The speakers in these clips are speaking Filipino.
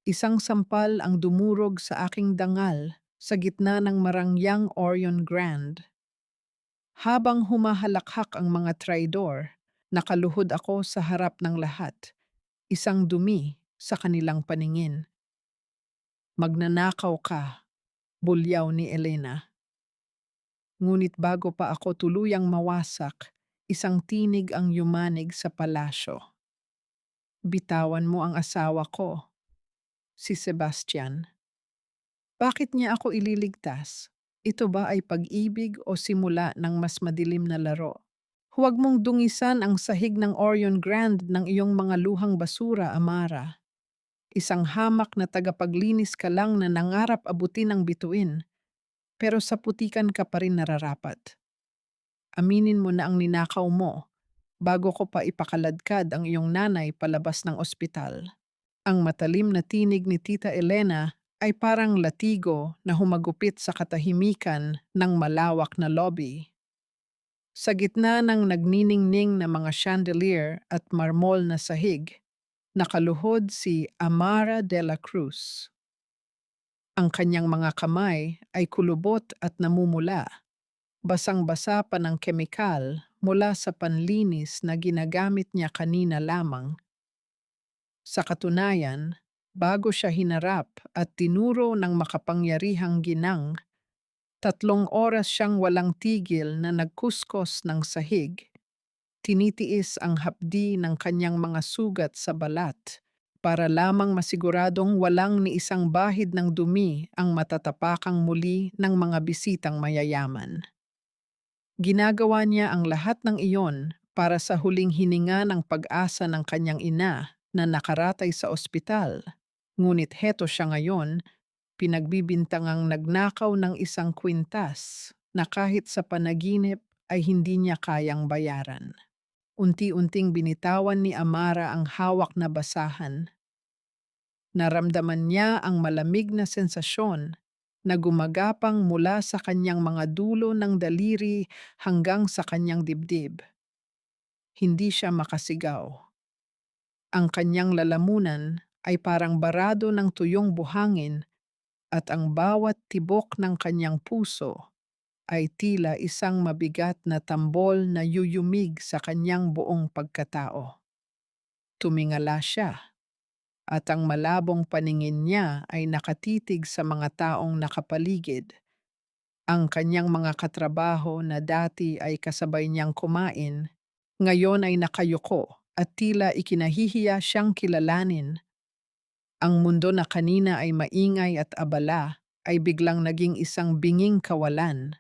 Isang sampal ang dumurog sa aking dangal sa gitna ng marangyang Orion Grand. Habang humahalakhak ang mga traidor, nakaluhod ako sa harap ng lahat, isang dumi sa kanilang paningin. Magnanakaw ka, bulyaw ni Elena. Ngunit bago pa ako tuluyang mawasak, isang tinig ang yumanig sa palasyo. Bitawan mo ang asawa ko, si Sebastian. Bakit niya ako ililigtas? Ito ba ay pag-ibig o simula ng mas madilim na laro? Huwag mong dungisan ang sahig ng Orion Grand ng iyong mga luhang basura, Amara. Isang hamak na tagapaglinis ka lang na nangarap abutin ng bituin, pero sa putikan ka pa rin nararapat. Aminin mo na ang ninakaw mo bago ko pa ipakaladkad ang iyong nanay palabas ng ospital. Ang matalim na tinig ni Tita Elena ay parang latigo na humagupit sa katahimikan ng malawak na lobby. Sa gitna ng nagniningning na mga chandelier at marmol na sahig, nakaluhod si Amara de la Cruz. Ang kanyang mga kamay ay kulubot at namumula, basang-basa pa ng kemikal mula sa panlinis na ginagamit niya kanina lamang. Sa katunayan, bago siya hinarap at tinuro ng makapangyarihang ginang, 3 oras siyang walang tigil na nagkuskos ng sahig, tinitiis ang hapdi ng kanyang mga sugat sa balat para lamang masiguradong walang ni isang bahid ng dumi ang matatapakang muli ng mga bisitang mayayaman. Ginagawa niya ang lahat ng iyon para sa huling hininga ng pag-asa ng kanyang ina na nakaratay sa ospital. Ngunit heto siya ngayon, pinagbibintangang nagnakaw ng isang kwintas na kahit sa panaginip ay hindi niya kayang bayaran. Unti-unting binitawan ni Amara ang hawak na basahan. Naramdaman niya ang malamig na sensasyon na gumagapang mula sa kanyang mga dulo ng daliri hanggang sa kanyang dibdib. Hindi siya makasigaw. Ang kanyang lalamunan ay parang barado ng tuyong buhangin at ang bawat tibok ng kanyang puso ay tila isang mabigat na tambol na yuyumig sa kanyang buong pagkatao. Tumingala siya at ang malabong paningin niya ay nakatitig sa mga taong nakapaligid. Ang kanyang mga katrabaho na dati ay kasabay niyang kumain, ngayon ay nakayuko at tila ikinahihiya siyang kilalanin. Ang mundo na kanina ay maingay at abala ay biglang naging isang binging kawalan.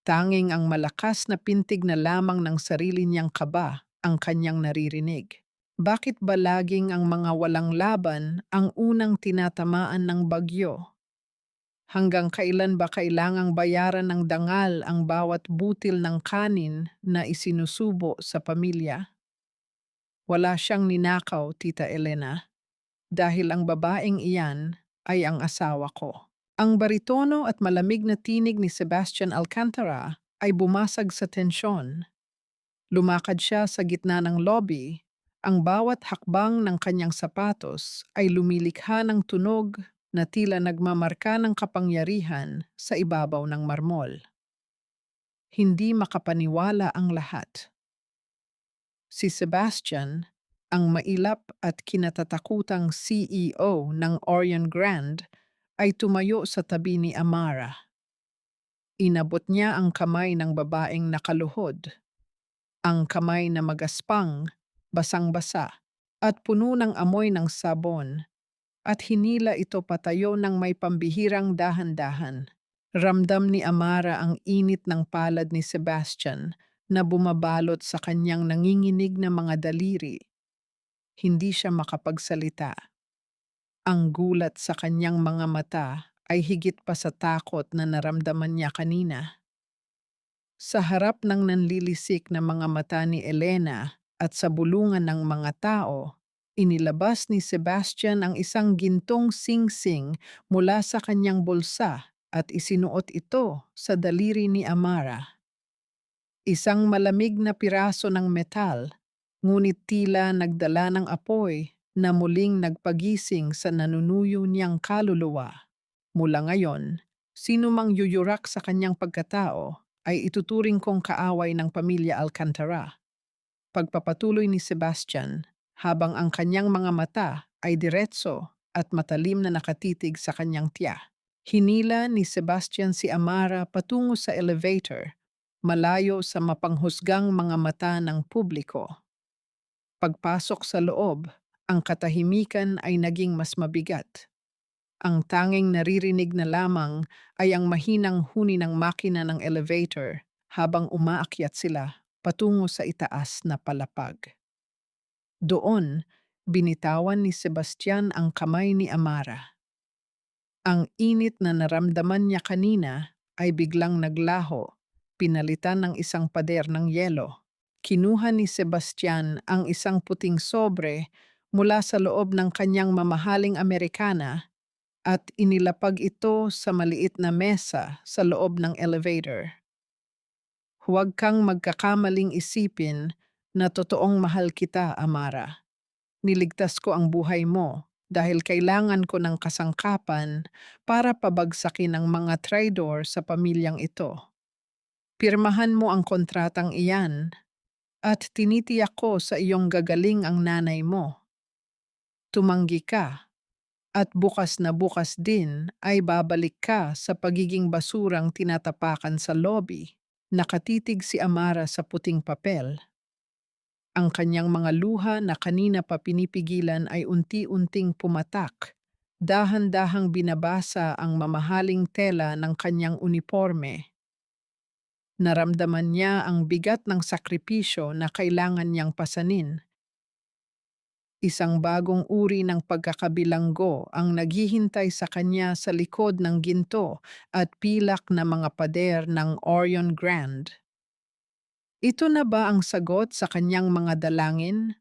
Tanging ang malakas na pintig na lamang ng sarili niyang kaba ang kanyang naririnig. Bakit ba laging ang mga walang laban ang unang tinatamaan ng bagyo? Hanggang kailan ba kailangang bayaran ng dangal ang bawat butil ng kanin na isinusubo sa pamilya? Wala siyang ninakaw, Tita Elena, dahil ang babaeng iyan ay ang asawa ko. Ang baritono at malamig na tinig ni Sebastian Alcantara ay bumasag sa tensyon. Lumakad siya sa gitna ng lobby. Ang bawat hakbang ng kanyang sapatos ay lumilikha ng tunog na tila nagmamarka ng kapangyarihan sa ibabaw ng marmol. Hindi makapaniwala ang lahat. Si Sebastian, ang mailap at kinatatakutang CEO ng Orion Grand, ay tumayo sa tabi ni Amara. Inabot niya ang kamay ng babaeng nakaluhod, ang kamay na magaspang, basang-basa, at puno ng amoy ng sabon, at hinila ito patayo ng may pambihirang dahan-dahan. Ramdam ni Amara ang init ng palad ni Sebastian na bumabalot sa kanyang nanginginig na mga daliri. Hindi siya makapagsalita. Ang gulat sa kanyang mga mata ay higit pa sa takot na naramdaman niya kanina. Sa harap ng nanlilisik na mga mata ni Elena at sa bulungan ng mga tao, inilabas ni Sebastian ang isang gintong sing-sing mula sa kanyang bulsa at isinuot ito sa daliri ni Amara. Isang malamig na piraso ng metal, ngunit tila nagdala ng apoy na muling nagpagising sa nanunuyo niyang kaluluwa. Mula ngayon, sino mang yuyurak sa kanyang pagkatao ay ituturing kong kaaway ng pamilya Alcantara. Pagpapatuloy ni Sebastian habang ang kanyang mga mata ay diretso at matalim na nakatitig sa kanyang tiya. Hinila ni Sebastian si Amara patungo sa elevator, malayo sa mapanghusgang mga mata ng publiko. Pagpasok sa loob, ang katahimikan ay naging mas mabigat. Ang tanging naririnig na lamang ay ang mahinang huni ng makina ng elevator habang umaakyat sila patungo sa itaas na palapag. Doon, binitawan ni Sebastian ang kamay ni Amara. Ang init na naramdaman niya kanina ay biglang naglaho, pinalitan ng isang pader ng yelo. Kinuha ni Sebastian ang isang puting sobre mula sa loob ng kanyang mamahaling Amerikana at inilapag ito sa maliit na mesa sa loob ng elevator. Huwag kang magkakamaling isipin na totoong mahal kita, Amara. Niligtas ko ang buhay mo dahil kailangan ko ng kasangkapan para pabagsakin ang mga traidor sa pamilyang ito. Pirmahan mo ang kontratang iyan at tinitiyak ko sa iyong gagaling ang nanay mo. Tumanggi ka at bukas na bukas din ay babalik ka sa pagiging basurang tinatapakan sa lobby. Nakatitig si Amara sa puting papel. Ang kanyang mga luha na kanina pa pinipigilan ay unti-unting pumatak. Dahan-dahang binabasa ang mamahaling tela ng kanyang uniforme. Naramdaman niya ang bigat ng sakripisyo na kailangan niyang pasanin. Isang bagong uri ng pagkakabilanggo ang naghihintay sa kanya sa likod ng ginto at pilak na mga pader ng Orion Grand. Ito na ba ang sagot sa kanyang mga dalangin?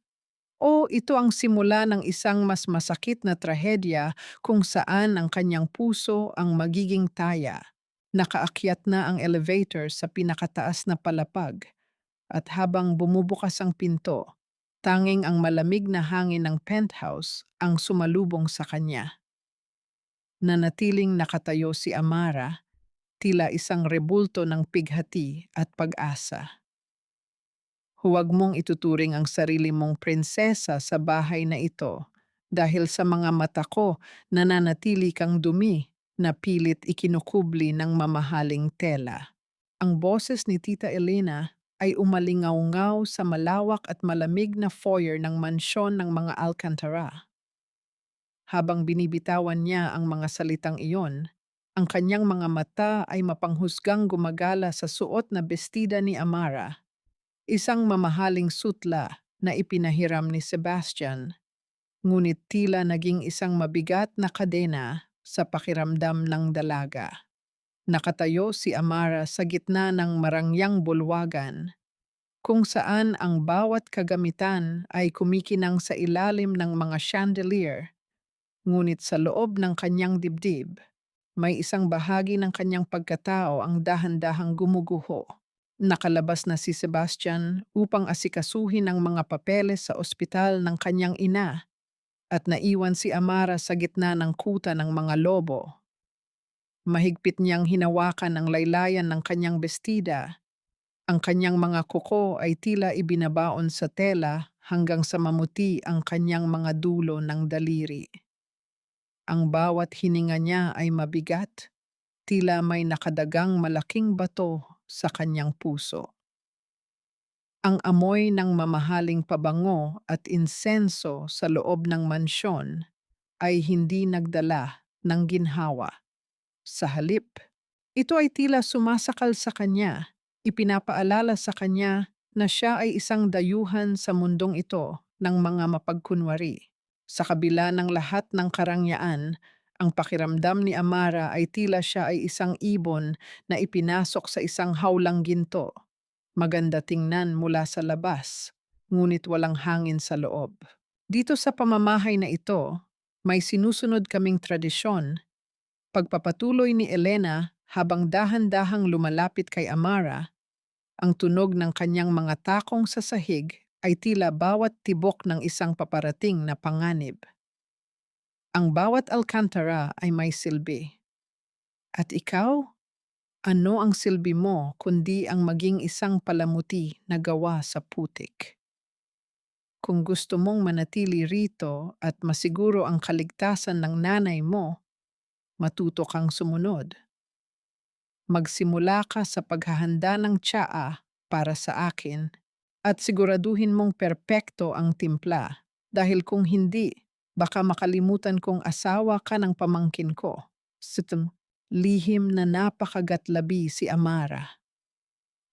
O ito ang simula ng isang mas masakit na trahedya kung saan ang kanyang puso ang magiging taya? Nakaakyat na ang elevator sa pinakataas na palapag at habang bumubukas ang pinto, tanging ang malamig na hangin ng penthouse ang sumalubong sa kanya. Nanatiling nakatayo si Amara, tila isang rebulto ng pighati at pag-asa. Huwag mong ituturing ang sarili mong prinsesa sa bahay na ito dahil sa mga mata ko nananatili kang dumi na pilit ikinukubli ng mamahaling tela. Ang boses ni Tita Elena ay umalingaw-ngaw sa malawak at malamig na foyer ng mansyon ng mga Alcantara. Habang binibitawan niya ang mga salitang iyon, ang kanyang mga mata ay mapanghusgang gumagala sa suot na bestida ni Amara, isang mamahaling sutla na ipinahiram ni Sebastian, ngunit tila naging isang mabigat na kadena sa pakiramdam ng dalaga. Nakatayo si Amara sa gitna ng marangyang bulwagan, kung saan ang bawat kagamitan ay kumikinang sa ilalim ng mga chandelier, ngunit sa loob ng kanyang dibdib, may isang bahagi ng kanyang pagkatao ang dahan-dahang gumuguho. Nakalabas na si Sebastian upang asikasuhin ang mga papeles sa ospital ng kanyang ina at naiwan si Amara sa gitna ng kuta ng mga lobo. Mahigpit niyang hinawakan ang laylayan ng kanyang bestida. Ang kanyang mga kuko ay tila ibinabaon sa tela hanggang sa mamuti ang kanyang mga dulo ng daliri. Ang bawat hininga niya ay mabigat, tila may nakadagang malaking bato sa kanyang puso. Ang amoy ng mamahaling pabango at insenso sa loob ng mansyon ay hindi nagdala ng ginhawa. Sa halip, ito ay tila sumasakal sa kanya, ipinapaalala sa kanya na siya ay isang dayuhan sa mundong ito ng mga mapagkunwari. Sa kabila ng lahat ng karangyaan, ang pakiramdam ni Amara ay tila siya ay isang ibon na ipinasok sa isang hawlang ginto. Maganda tingnan mula sa labas, ngunit walang hangin sa loob. Dito sa pamamahay na ito, may sinusunod kaming tradisyon. Pagpapatuloy ni Elena habang dahan-dahang lumalapit kay Amara, ang tunog ng kanyang mga takong sa sahig ay tila bawat tibok ng isang paparating na panganib. Ang bawat alkantara ay may silbi. At ikaw? Ano ang silbi mo kundi ang maging isang palamuti na gawa sa putik? Kung gusto mong manatili rito at masiguro ang kaligtasan ng nanay mo, matuto kang sumunod. Magsimula ka sa paghahanda ng tsaa para sa akin at siguraduhin mong perpekto ang timpla dahil kung hindi, baka makalimutan kong asawa ka ng pamangkin ko. Situm, lihim na napakagatlabi si Amara.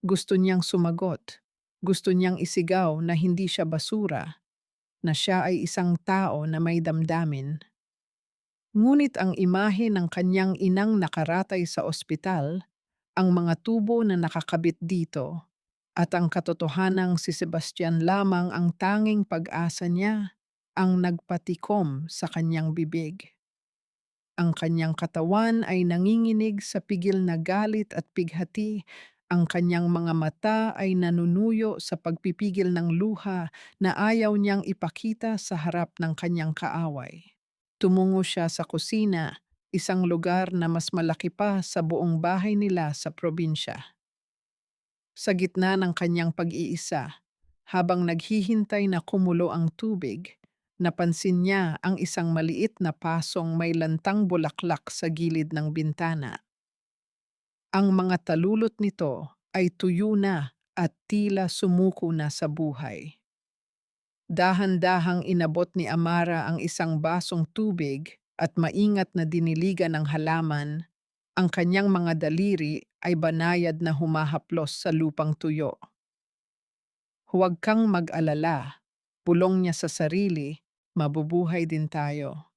Gusto niyang sumagot. Gusto niyang isigaw na hindi siya basura, na siya ay isang tao na may damdamin. Ngunit ang imahe ng kanyang inang nakaratay sa ospital, ang mga tubo na nakakabit dito, at ang katotohanang si Sebastian lamang ang tanging pag-asa niya, ang nagpatikom sa kanyang bibig. Ang kanyang katawan ay nanginginig sa pigil na galit at pighati, ang kanyang mga mata ay nanunuyo sa pagpipigil ng luha na ayaw niyang ipakita sa harap ng kanyang kaaway. Tumungo siya sa kusina, isang lugar na mas malaki pa sa buong bahay nila sa probinsya. Sa gitna ng kanyang pag-iisa, habang naghihintay na kumulo ang tubig, napansin niya ang isang maliit na pasong may lantang bulaklak sa gilid ng bintana. Ang mga talulot nito ay tuyo na at tila sumuko na sa buhay. Dahan-dahang inabot ni Amara ang isang basong tubig at maingat na diniligan ng halaman. Ang kanyang mga daliri ay banayad na humahaplos sa lupang tuyo. Huwag kang mag-alala, bulong niya sa sarili, mabubuhay din tayo.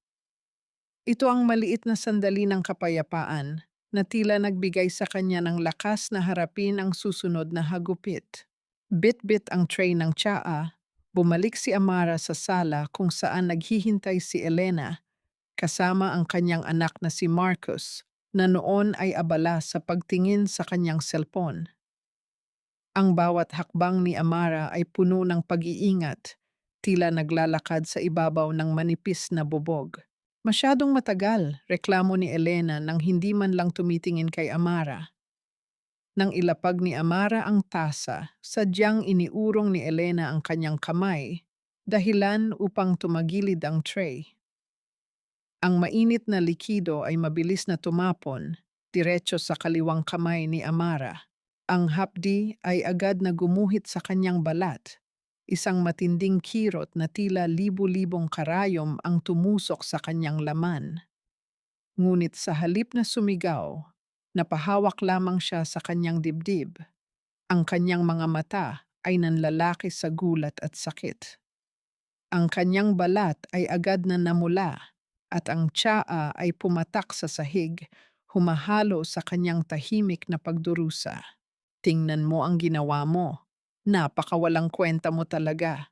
Ito ang maliit na sandali ng kapayapaan na tila nagbigay sa kanya ng lakas na harapin ang susunod na hagupit. Bit-bit ang tray ng tsaa, bumalik si Amara sa sala kung saan naghihintay si Elena kasama ang kanyang anak na si Marcus na noon ay abala sa pagtingin sa kanyang selpon. Ang bawat hakbang ni Amara ay puno ng pag-iingat, tila naglalakad sa ibabaw ng manipis na bubog. Masyadong matagal, reklamo ni Elena nang hindi man lang tumitingin kay Amara. Nang ilapag ni Amara ang tasa, sadyang iniurong ni Elena ang kanyang kamay, dahilan upang tumagilid ang tray. Ang mainit na likido ay mabilis na tumapon, diretso sa kaliwang kamay ni Amara. Ang hapdi ay agad na gumuhit sa kanyang balat, isang matinding kirot na tila libu-libong karayom ang tumusok sa kanyang laman. Ngunit sa halip na sumigaw, napahawak lamang siya sa kanyang dibdib. Ang kanyang mga mata ay nanlalaki sa gulat at sakit. Ang kanyang balat ay agad na namula at ang tsaa ay pumatak sa sahig, humahalo sa kanyang tahimik na pagdurusa. Tingnan mo ang ginawa mo. Napakawalang kwenta mo talaga.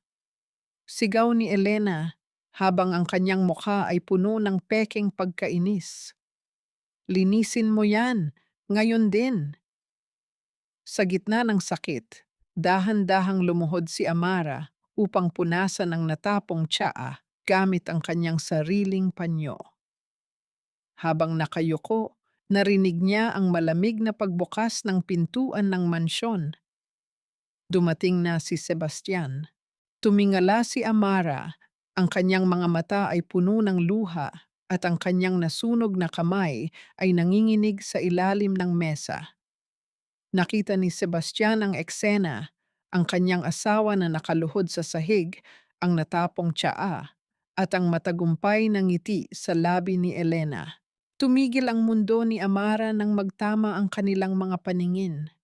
Sigaw ni Elena habang ang kanyang mukha ay puno ng pekeng pagkainis. Linisin mo yan, ngayon din. Sa gitna ng sakit, dahan-dahang lumuhod si Amara upang punasan ang natapong tsaa gamit ang kanyang sariling panyo. Habang nakayuko, narinig niya ang malamig na pagbukas ng pintuan ng mansyon. Dumating na si Sebastian. Tumingala si Amara, ang kanyang mga mata ay puno ng luha at ang kanyang nasunog na kamay ay nanginginig sa ilalim ng mesa. Nakita ni Sebastian ang eksena, ang kanyang asawa na nakaluhod sa sahig, ang natapong tsaa, at ang matagumpay na ngiti sa labi ni Elena. Tumigil ang mundo ni Amara nang magtama ang kanilang mga paningin.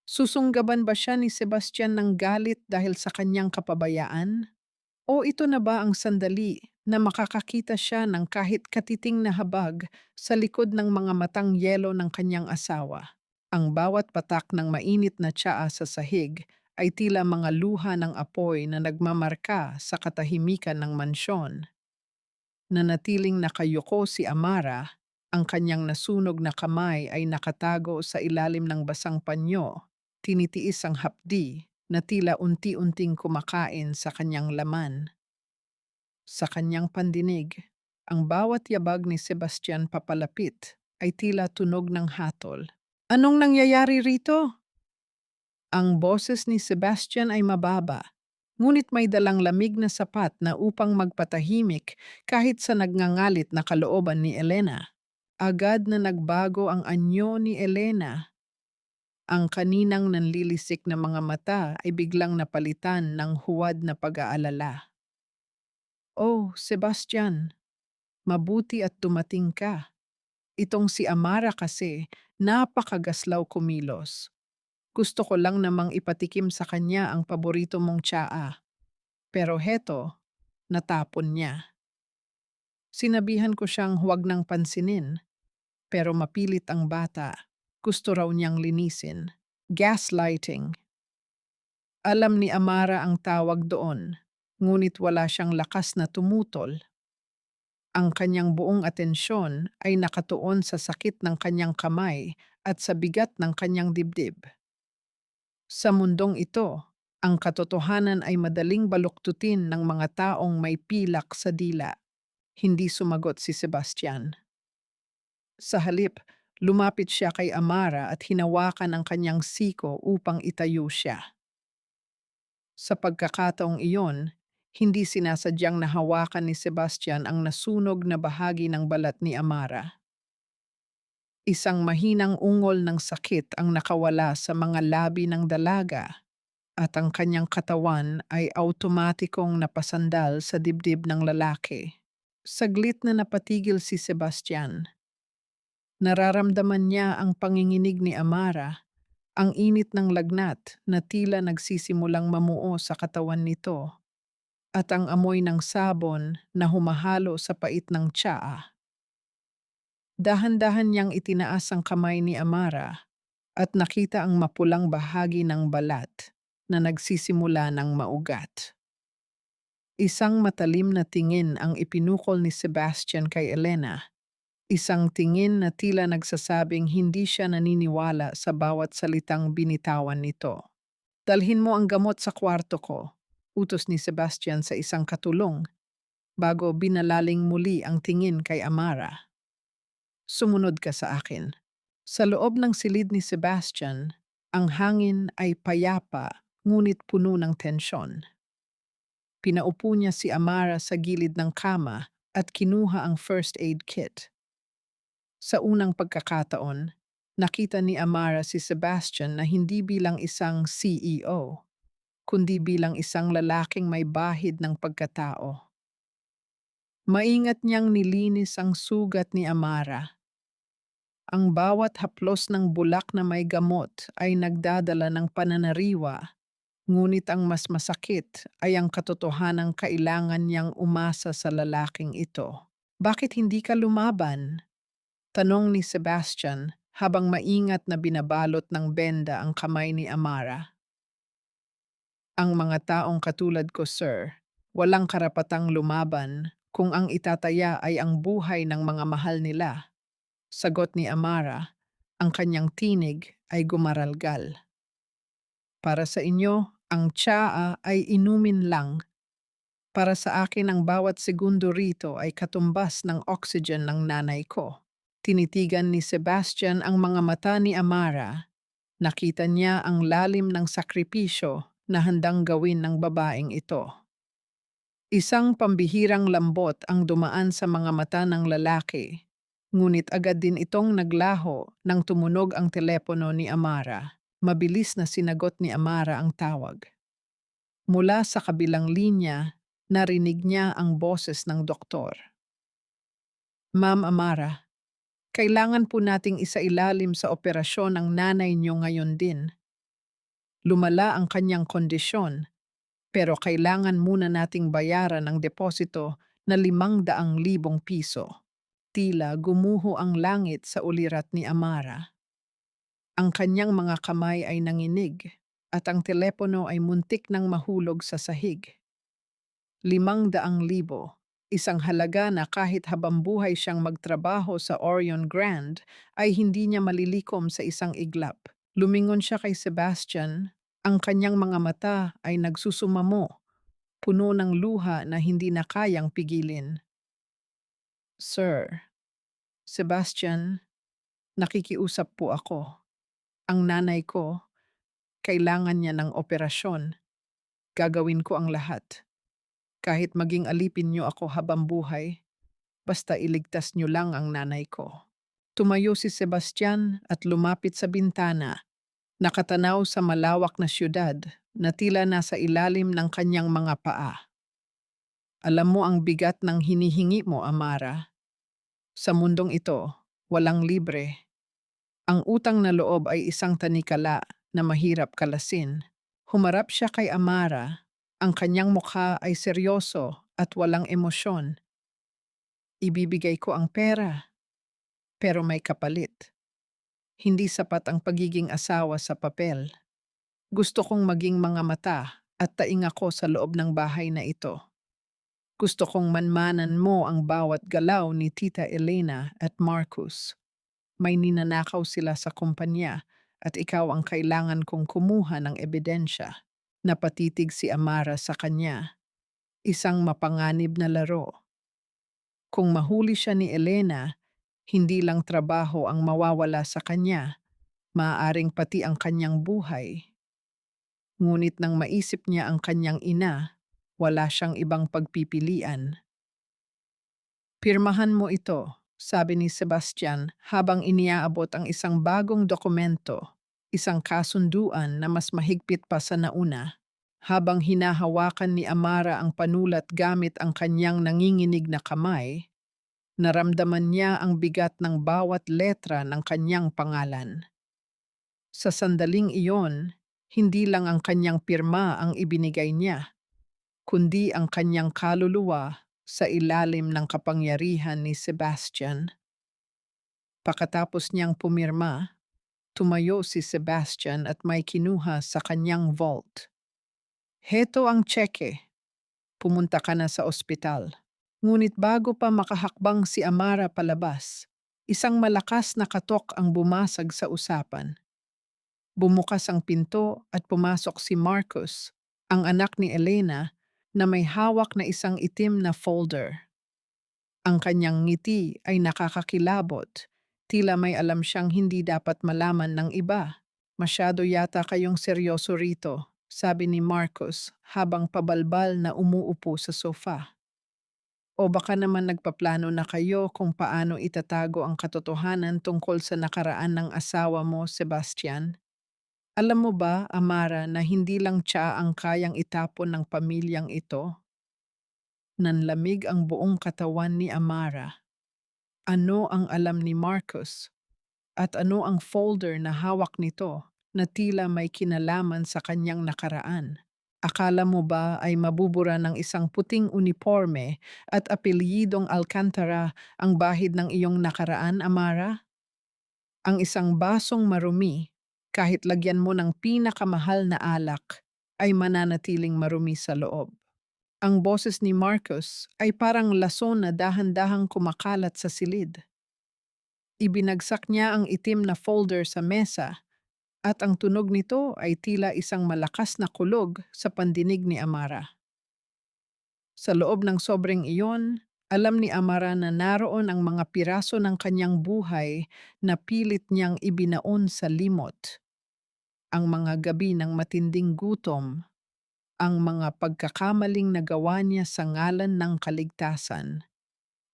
Susunggaban ba siya ni Sebastian ng galit dahil sa kanyang kapabayaan? O ito na ba ang sandali na makakakita siya ng kahit katiting na habag sa likod ng mga matang yelo ng kanyang asawa? Ang bawat patak ng mainit na tsaa sa sahig ay tila mga luha ng apoy na nagmamarka sa katahimikan ng mansyon. Nanatiling nakayuko si Amara, ang kanyang nasunog na kamay ay nakatago sa ilalim ng basang panyo, tinitiis ang hapdi na tila unti-unting kumakain sa kanyang laman. Sa kanyang pandinig, ang bawat yabag ni Sebastian papalapit ay tila tunog ng hatol. Anong nangyayari rito? Ang boses ni Sebastian ay mababa, ngunit may dalang lamig na sapat na upang magpatahimik kahit sa nagngangalit na kalooban ni Elena. Agad na nagbago ang anyo ni Elena. Ang kaninang nanlilisik na mga mata ay biglang napalitan ng huwad na pag-aalala. Oh, Sebastian, mabuti at dumating ka. Itong si Amara kasi, napakagaslaw kumilos. Gusto ko lang namang ipatikim sa kanya ang paborito mong tsaa. Pero heto, natapon niya. Sinabihan ko siyang huwag nang pansinin, pero mapilit ang bata. Gusto raw niyang linisin. Gaslighting. Alam ni Amara ang tawag doon, ngunit wala siyang lakas na tumutol. Ang kanyang buong atensyon ay nakatuon sa sakit ng kanyang kamay at sa bigat ng kanyang dibdib. Sa mundong ito, ang katotohanan ay madaling baluktutin ng mga taong may pilak sa dila. Hindi sumagot si Sebastian. Sa halip, lumapit siya kay Amara at hinawakan ang kanyang siko upang itayo siya. Sa pagkakataong iyon, hindi sinasadyang nahawakan ni Sebastian ang nasunog na bahagi ng balat ni Amara. Isang mahinang ungol ng sakit ang nakawala sa mga labi ng dalaga at ang kanyang katawan ay automatikong napasandal sa dibdib ng lalaki. Saglit na napatigil si Sebastian. Nararamdaman niya ang panginginig ni Amara, ang init ng lagnat na tila nagsisimulang mamuo sa katawan nito, at ang amoy ng sabon na humahalo sa pait ng tsaa. Dahan-dahan niyang itinaas ang kamay ni Amara at nakita ang mapulang bahagi ng balat na nagsisimula ng maugat. Isang matalim na tingin ang ipinukol ni Sebastian kay Elena. Isang tingin na tila nagsasabing hindi siya naniniwala sa bawat salitang binitawan nito. Dalhin mo ang gamot sa kwarto ko, utos ni Sebastian sa isang katulong, bago binalaling muli ang tingin kay Amara. Sumunod ka sa akin. Sa loob ng silid ni Sebastian, ang hangin ay payapa ngunit puno ng tensyon. Pinaupo niya si Amara sa gilid ng kama at kinuha ang first aid kit. Sa unang pagkakataon, nakita ni Amara si Sebastian na hindi bilang isang CEO, kundi bilang isang lalaking may bahid ng pagkatao. Maingat niyang nilinis ang sugat ni Amara. Ang bawat haplos ng bulak na may gamot ay nagdadala ng pananariwa, ngunit ang mas masakit ay ang katotohanang kailangan niyang umasa sa lalaking ito. Bakit hindi ka lumaban? Tanong ni Sebastian habang maingat na binabalot ng benda ang kamay ni Amara. Ang mga taong katulad ko, sir, walang karapatang lumaban kung ang itataya ay ang buhay ng mga mahal nila. Sagot ni Amara, ang kanyang tinig ay gumaralgal. Para sa inyo, ang tsaa ay inumin lang. Para sa akin ang bawat segundo rito ay katumbas ng oxygen ng nanay ko. Tinitigan ni Sebastian ang mga mata ni Amara. Nakita niya ang lalim ng sakripisyo na handang gawin ng babaeng ito. Isang pambihirang lambot ang dumaan sa mga mata ng lalaki, ngunit agad din itong naglaho nang tumunog ang telepono ni Amara. Mabilis na sinagot ni Amara ang tawag. Mula sa kabilang linya, narinig niya ang boses ng doktor. Ma'am Amara, kailangan po nating isailalim sa operasyon ang nanay niyo ngayon din. Lumala ang kanyang kondisyon, pero kailangan muna nating bayaran ang deposito na 500,000 piso. Tila gumuho ang langit sa ulirat ni Amara. Ang kanyang mga kamay ay nanginig at ang telepono ay muntik nang mahulog sa sahig. 500,000, isang halaga na kahit habang buhay siyang magtrabaho sa Orion Grand ay hindi niya malilikom sa isang iglap. Lumingon siya kay Sebastian, Ang kanyang mga mata ay nagsusumamo, puno ng luha na hindi na kayang pigilin. Sir, Sebastian, nakikiusap po ako. Ang nanay ko, kailangan niya ng operasyon. Gagawin ko ang lahat. Kahit maging alipin niyo ako habang buhay, basta iligtas niyo lang ang nanay ko. Tumayo si Sebastian at lumapit sa bintana, nakatanaw sa malawak na siyudad na tila nasa ilalim ng kanyang mga paa. Alam mo ang bigat ng hinihingi mo, Amara. Sa mundong ito, walang libre. Ang utang na loob ay isang tanikala na mahirap kalasin. Humarap siya kay Amara. Ang kanyang mukha ay seryoso at walang emosyon. Ibibigay ko ang pera, pero may kapalit. Hindi sapat ang pagiging asawa sa papel. Gusto kong maging mga mata at taing ako sa loob ng bahay na ito. Gusto kong manmanan mo ang bawat galaw ni Tita Elena at Marcus. May ninanakaw sila sa kumpanya at ikaw ang kailangan kong kumuha ng ebidensya. Napatitig si Amara sa kanya. Isang mapanganib na laro. Kung mahuli siya ni Elena, hindi lang trabaho ang mawawala sa kanya, maaaring pati ang kanyang buhay. Ngunit nang maisip niya ang kanyang ina, wala siyang ibang pagpipilian. Pirmahan mo ito, sabi ni Sebastian habang iniaabot ang isang bagong dokumento, isang kasunduan na mas mahigpit pa sa nauna. Habang hinahawakan ni Amara ang panulat gamit ang kanyang nanginginig na kamay, naramdaman niya ang bigat ng bawat letra ng kanyang pangalan. Sa sandaling iyon, hindi lang ang kanyang pirma ang ibinigay niya, kundi ang kanyang kaluluwa sa ilalim ng kapangyarihan ni Sebastian. Pagkatapos niyang pumirma, tumayo si Sebastian at may kinuha sa kanyang vault. Heto ang tseke. Pumunta ka na sa ospital. Ngunit bago pa makahakbang si Amara palabas, isang malakas na katok ang bumasag sa usapan. Bumukas ang pinto at pumasok si Marcus, ang anak ni Elena, na may hawak na isang itim na folder. Ang kanyang ngiti ay nakakakilabot, tila may alam siyang hindi dapat malaman ng iba. Masyado yata kayong seryoso rito, sabi ni Marcus habang pabalbal na umuupo sa sofa. O baka naman nagpaplano na kayo kung paano itatago ang katotohanan tungkol sa nakaraan ng asawa mo, Sebastian? Alam mo ba, Amara, na hindi lang tiya ang kayang itapon ng pamilyang ito? Nanlamig ang buong katawan ni Amara. Ano ang alam ni Marcus? At ano ang folder na hawak nito na tila may kinalaman sa kanyang nakaraan? Akala mo ba ay mabubura ng isang puting uniforme at apelyidong Alcantara ang bahid ng iyong nakaraan, Amara? Ang isang basong marumi, kahit lagyan mo ng pinakamahal na alak, ay mananatiling marumi sa loob. Ang boses ni Marcus ay parang lason na dahan-dahang kumakalat sa silid. Ibinagsak niya ang itim na folder sa mesa at ang tunog nito ay tila isang malakas na kulog sa pandinig ni Amara. Sa loob ng sobrang iyon, alam ni Amara na naroon ang mga piraso ng kanyang buhay na pilit niyang ibinaon sa limot. Ang mga gabi ng matinding gutom, ang mga pagkakamaling nagawa niya sa ngalan ng kaligtasan,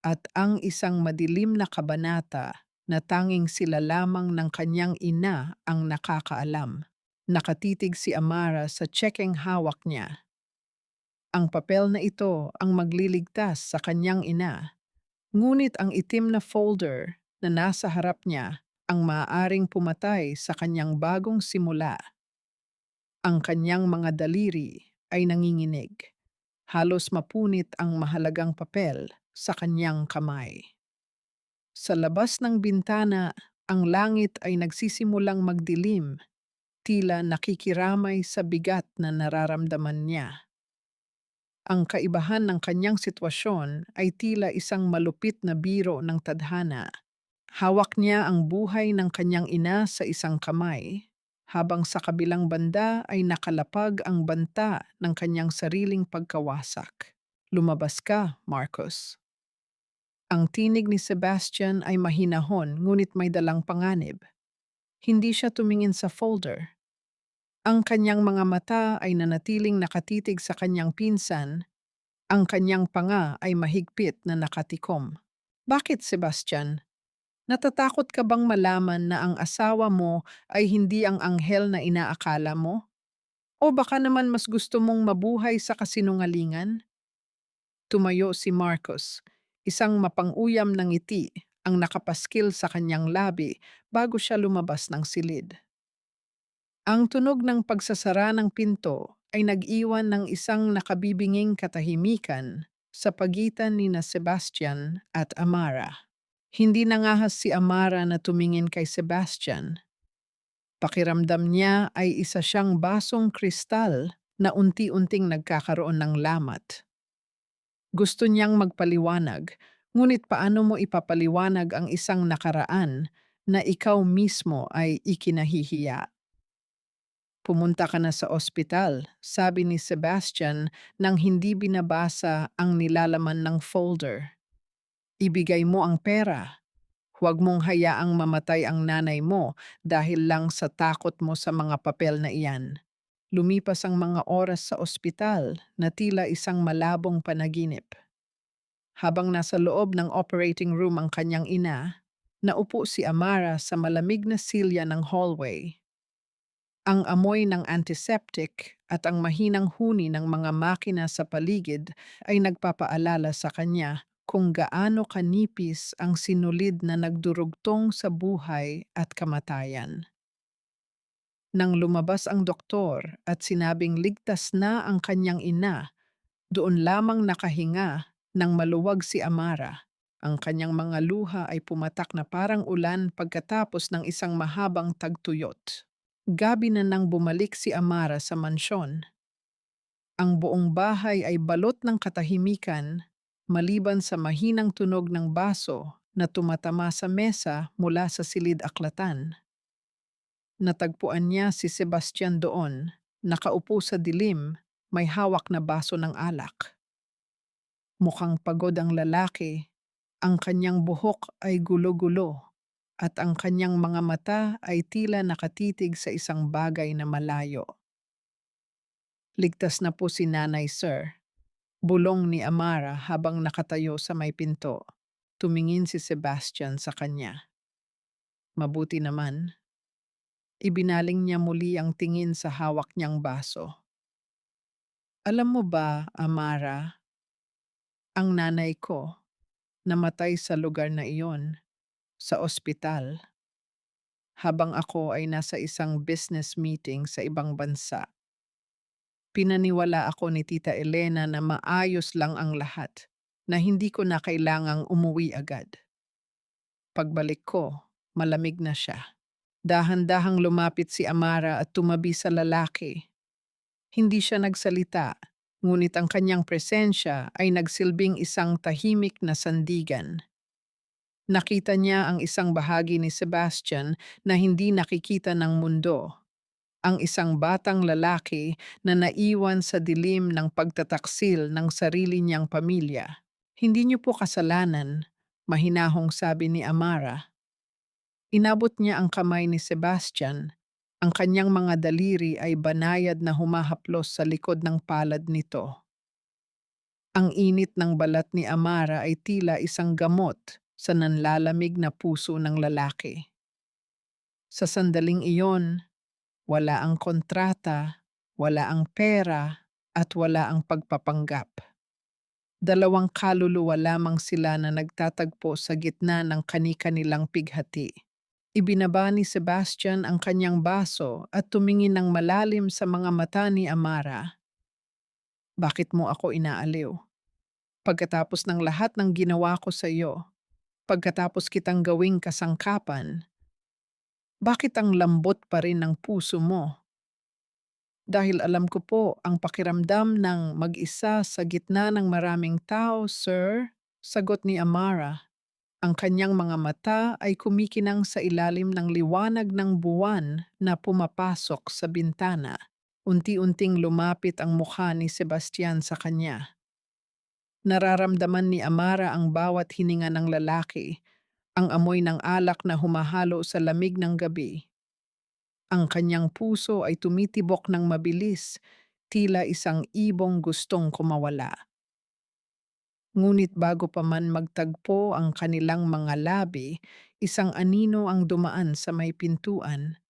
at ang isang madilim na kabanata na tanging sila lamang ng kanyang ina ang nakakaalam. Nakatitig si Amara sa tsekeng hawak niya. Ang papel na ito ang magliligtas sa kanyang ina, ngunit ang itim na folder na nasa harap niya ang maaaring pumatay sa kanyang bagong simula. Ang kanyang mga daliri ay nanginginig. Halos mapunit ang mahalagang papel sa kanyang kamay. Sa labas ng bintana, ang langit ay nagsisimulang magdilim, tila nakikiramay sa bigat na nararamdaman niya. Ang kaibahan ng kanyang sitwasyon ay tila isang malupit na biro ng tadhana. Hawak niya ang buhay ng kanyang ina sa isang kamay, habang sa kabilang banda ay nakalapag ang banta ng kanyang sariling pagkawasak. Lumabas ka, Marcos. Ang tinig ni Sebastian ay mahinahon ngunit may dalang panganib. Hindi siya tumingin sa folder. Ang kanyang mga mata ay nanatiling nakatitig sa kanyang pinsan, ang kanyang panga ay mahigpit na nakatikom. Bakit, Sebastian? Natatakot ka bang malaman na ang asawa mo ay hindi ang anghel na inaakala mo? O baka naman mas gusto mong mabuhay sa kasinungalingan? Tumayo si Marcos, isang mapanguyam ng ngiti ang nakapaskil sa kanyang labi bago siya lumabas ng silid. Ang tunog ng pagsasara ng pinto ay nag-iwan ng isang nakabibinging katahimikan sa pagitan ni na Sebastian at Amara. Hindi nangahas si Amara na tumingin kay Sebastian. Pakiramdam niya ay isa siyang basong kristal na unti-unting nagkakaroon ng lamat. Gusto niyang magpaliwanag, ngunit paano mo ipapaliwanag ang isang nakaraan na ikaw mismo ay ikinahihiya? Pumunta ka na sa ospital, sabi ni Sebastian nang hindi binabasa ang nilalaman ng folder. Ibigay mo ang pera. Huwag mong hayaang mamatay ang nanay mo dahil lang sa takot mo sa mga papel na iyan. Lumipas ang mga oras sa ospital na tila isang malabong panaginip. Habang nasa loob ng operating room ang kanyang ina, naupo si Amara sa malamig na silya ng hallway. Ang amoy ng antiseptic at ang mahinang huni ng mga makina sa paligid ay nagpapaalala sa kanya kung gaano kanipis ang sinulid na nagdurugtong sa buhay at kamatayan. Nang lumabas ang doktor at sinabing ligtas na ang kanyang ina, doon lamang nakahinga nang maluwag si Amara. Ang kanyang mga luha ay pumatak na parang ulan pagkatapos ng isang mahabang tagtuyot. Gabi na nang bumalik si Amara sa mansyon. Ang buong bahay ay balot ng katahimikan maliban sa mahinang tunog ng baso na tumatama sa mesa mula sa silid aklatan. Natagpuan niya si Sebastian doon, nakaupo sa dilim, may hawak na baso ng alak. Mukhang pagod ang lalaki, ang kanyang buhok ay gulo-gulo at ang kanyang mga mata ay tila nakatitig sa isang bagay na malayo. Ligtas na po si nanay, sir. Bulong ni Amara habang nakatayo sa may pinto. Tumingin si Sebastian sa kanya. Mabuti naman. Ibinaling niya muli ang tingin sa hawak niyang baso. Alam mo ba, Amara, ang nanay ko namatay sa lugar na iyon, sa ospital, habang ako ay nasa isang business meeting sa ibang bansa. Pinaniwala ako ni Tita Elena na maayos lang ang lahat, na hindi ko na kailangang umuwi agad. Pagbalik ko, malamig na siya. Dahan-dahang lumapit si Amara at tumabi sa lalaki. Hindi siya nagsalita, ngunit ang kanyang presensya ay nagsilbing isang tahimik na sandigan. Nakita niya ang isang bahagi ni Sebastian na hindi nakikita ng mundo, ang isang batang lalaki na naiwan sa dilim ng pagtataksil ng sarili niyang pamilya. Hindi niyo po kasalanan, mahinahong sabi ni Amara. Inabot niya ang kamay ni Sebastian. Ang kanyang mga daliri ay banayad na humahaplos sa likod ng palad nito. Ang init ng balat ni Amara ay tila isang gamot sa nanlalamig na puso ng lalaki. Sa sandaling iyon, wala ang kontrata, wala ang pera, at wala ang pagpapanggap. Dalawang kaluluwa lamang sila na nagtatagpo sa gitna ng kani-kanilang pighati. Ibinaba ni Sebastian ang kanyang baso at tumingin ng malalim sa mga mata ni Amara. Bakit mo ako inaaliw? Pagkatapos ng lahat ng ginawa ko sa iyo, pagkatapos kitang gawing kasangkapan, bakit ang lambot pa rin ng puso mo? Dahil alam ko po ang pakiramdam ng mag-isa sa gitna ng maraming tao, sir, sagot ni Amara. Ang kanyang mga mata ay kumikinang sa ilalim ng liwanag ng buwan na pumapasok sa bintana. Unti-unting lumapit ang mukha ni Sebastian sa kanya. Nararamdaman ni Amara ang bawat hininga ng lalaki, ang amoy ng alak na humahalo sa lamig ng gabi. Ang kanyang puso ay tumitibok ng mabilis, tila isang ibong gustong kumawala. Ngunit bago pa man magtagpo ang kanilang mga labi, isang anino ang dumaan sa may pintuan.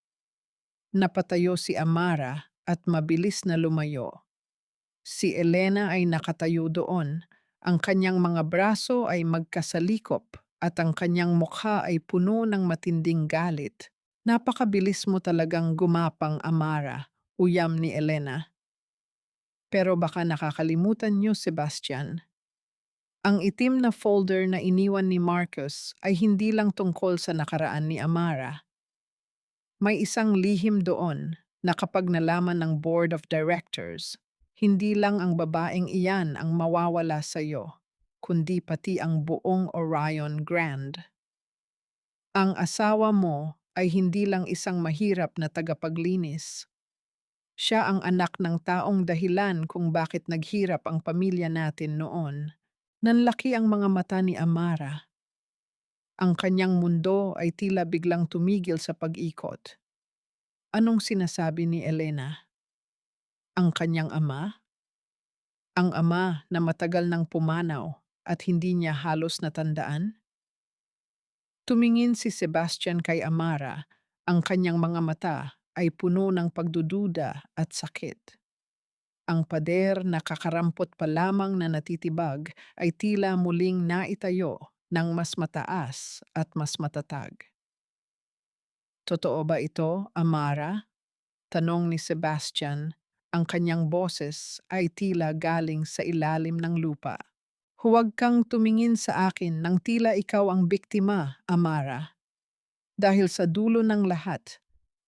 Napatayo si Amara at mabilis na lumayo. Si Elena ay nakatayo doon. Ang kanyang mga braso ay magkasalikop at ang kanyang mukha ay puno ng matinding galit. Napakabilis mo talagang gumapang, Amara, uyam ni Elena. Pero baka nakakalimutan niyo, Sebastian. Ang itim na folder na iniwan ni Marcus ay hindi lang tungkol sa nakaraan ni Amara. May isang lihim doon na kapag nalaman ng Board of Directors, hindi lang ang babaeng iyan ang mawawala sa iyo, kundi pati ang buong Orion Grand. Ang asawa mo ay hindi lang isang mahirap na tagapaglinis. Siya ang anak ng taong dahilan kung bakit naghirap ang pamilya natin noon. Nanlaki ang mga mata ni Amara. Ang kanyang mundo ay tila biglang tumigil sa pag-ikot. Anong sinasabi ni Elena? Ang kanyang ama? Ang ama na matagal nang pumanaw at hindi niya halos natandaan? Tumingin si Sebastian kay Amara, ang kanyang mga mata ay puno ng pagdududa at sakit. Ang pader na kakarampot pa lamang na natitibag ay tila muling naitayo ng mas mataas at mas matatag. Totoo ba ito, Amara? Tanong ni Sebastian, ang kanyang boses ay tila galing sa ilalim ng lupa. Huwag kang tumingin sa akin nang tila ikaw ang biktima, Amara. Dahil sa dulo ng lahat,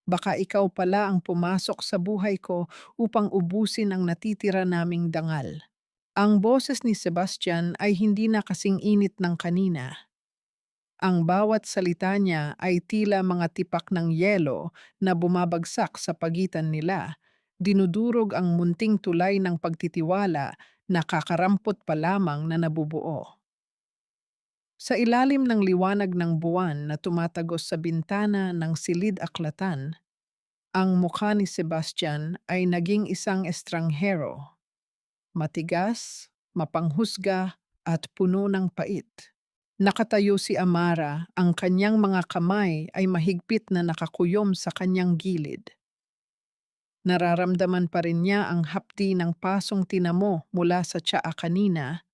baka ikaw pala ang pumasok sa buhay ko upang ubusin ang natitira naming dangal. Ang boses ni Sebastian ay hindi na kasing init ng kanina. Ang bawat salita niya ay tila mga tipak ng yelo na bumabagsak sa pagitan nila. Dinudurog ang munting tulay ng pagtitiwala na kakarampot pa lamang na nabubuo. Sa ilalim ng liwanag ng buwan na tumatagos sa bintana ng silid-aklatan, ang mukha ni Sebastian ay naging isang estranghero, matigas, mapanghusga at puno ng pait. Nakatayo si Amara, ang kanyang mga kamay ay mahigpit na nakakuyom sa kanyang gilid. Nararamdaman pa rin niya ang hapdi ng pasong tinamo mula sa tsaa kanina,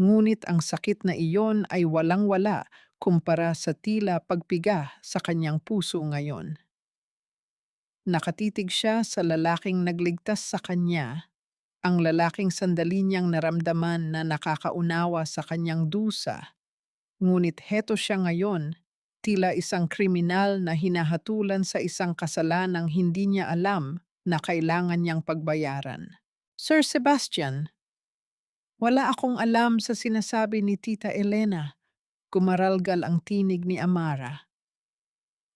ngunit ang sakit na iyon ay walang-wala kumpara sa tila pagpiga sa kanyang puso ngayon. Nakatitig siya sa lalaking nagligtas sa kanya, ang lalaking sandali niyang naramdaman na nakakaunawa sa kanyang dusa. Ngunit heto siya ngayon, tila isang kriminal na hinahatulan sa isang kasalanang hindi niya alam na kailangan niyang pagbayaran. Sir Sebastian, wala akong alam sa sinasabi ni Tita Elena. Kumaralgal ang tinig ni Amara.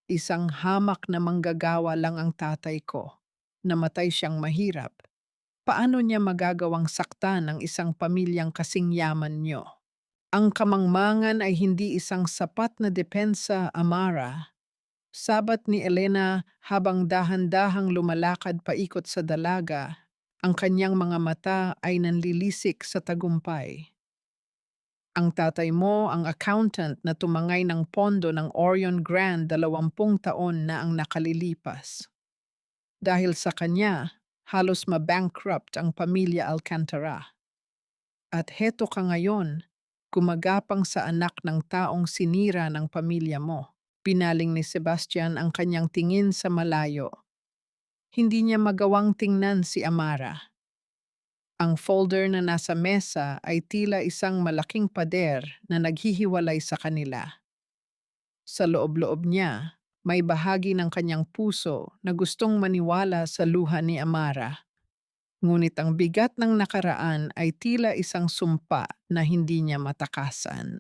Isang hamak na manggagawa lang ang tatay ko. Namatay siyang mahirap. Paano niya magagawang saktan ang isang pamilyang kasing yaman niyo? Ang kamangmangan ay hindi isang sapat na depensa, Amara. Sabat ni Elena habang dahan-dahang lumalakad paikot sa dalaga, ang kanyang mga mata ay nanlilisik sa tagumpay. Ang tatay mo, ang accountant na tumangay ng pondo ng Orion Grand 20 taon na ang nakalilipas. Dahil sa kanya, halos ma-bankrupt ang pamilya Alcantara. At heto ka ngayon, gumagapang sa anak ng taong sinira ng pamilya mo. Pinaling ni Sebastian ang kanyang tingin sa malayo. Hindi niya magawang tingnan si Amara. Ang folder na nasa mesa ay tila isang malaking pader na naghihiwalay sa kanila. Sa loob-loob niya, may bahagi ng kanyang puso na gustong maniwala sa luha ni Amara. Ngunit ang bigat ng nakaraan ay tila isang sumpa na hindi niya matakasan.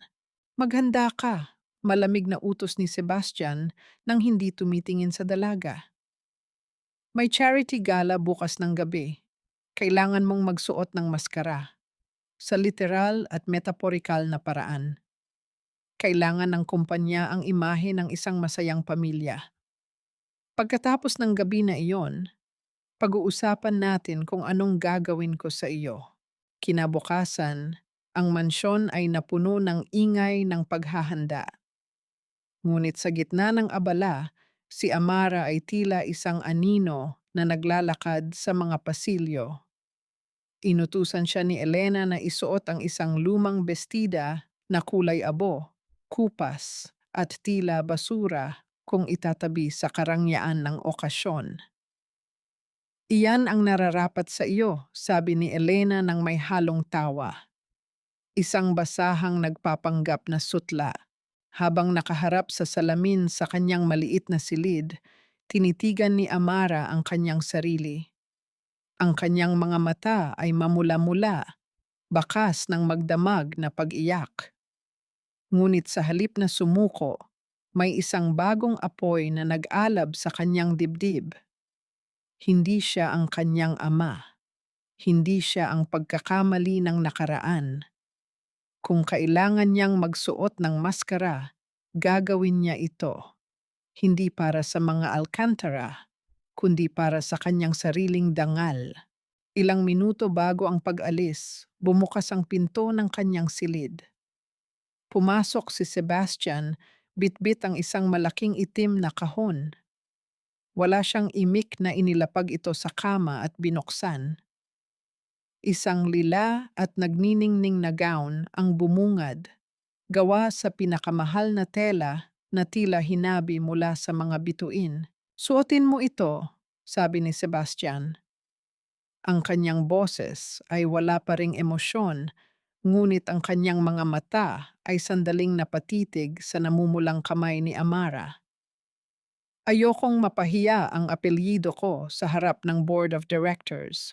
Maghanda ka, Malamig na utos ni Sebastian nang hindi tumitingin sa dalaga. May charity gala bukas ng gabi. Kailangan mong magsuot ng maskara. Sa literal at metaporikal na paraan. Kailangan ng kumpanya ang imahe ng isang masayang pamilya. Pagkatapos ng gabi na iyon, pag-uusapan natin kung anong gagawin ko sa iyo. Kinabukasan, ang mansyon ay napuno ng ingay ng paghahanda. Ngunit sa gitna ng abala, si Amara ay tila isang anino na naglalakad sa mga pasilyo. Inutusan siya ni Elena na isuot ang isang lumang bestida na kulay abo, kupas, at tila basura kung itatabi sa karangyaan ng okasyon. Iyan ang nararapat sa iyo, sabi ni Elena ng may halong tawa. Isang basahang nagpapanggap na sutla. Habang nakaharap sa salamin sa kanyang maliit na silid, tinitigan ni Amara ang kanyang sarili. Ang kanyang mga mata ay mamula-mula, bakas ng magdamag na pag-iyak. Ngunit sa halip na sumuko, may isang bagong apoy na nag-alab sa kanyang dibdib. Hindi siya ang kanyang ama. Hindi siya ang pagkakamali ng nakaraan. Kung kailangan niyang magsuot ng maskara, gagawin niya ito. Hindi para sa mga Alcantara, kundi para sa kanyang sariling dangal. Ilang minuto bago ang pag-alis, bumukas ang pinto ng kanyang silid. Pumasok si Sebastian, bitbit ang isang malaking itim na kahon. Wala siyang imik na inilapag ito sa kama at binuksan. Isang lila at nagniningning na gown ang bumungad, gawa sa pinakamahal na tela na tila hinabi mula sa mga bituin. Suotin mo ito, sabi ni Sebastian. Ang kanyang boses ay wala pa ring emosyon, ngunit ang kanyang mga mata ay sandaling napatitig sa namumulang kamay ni Amara. Ayokong mapahiya ang apelyido ko sa harap ng board of directors.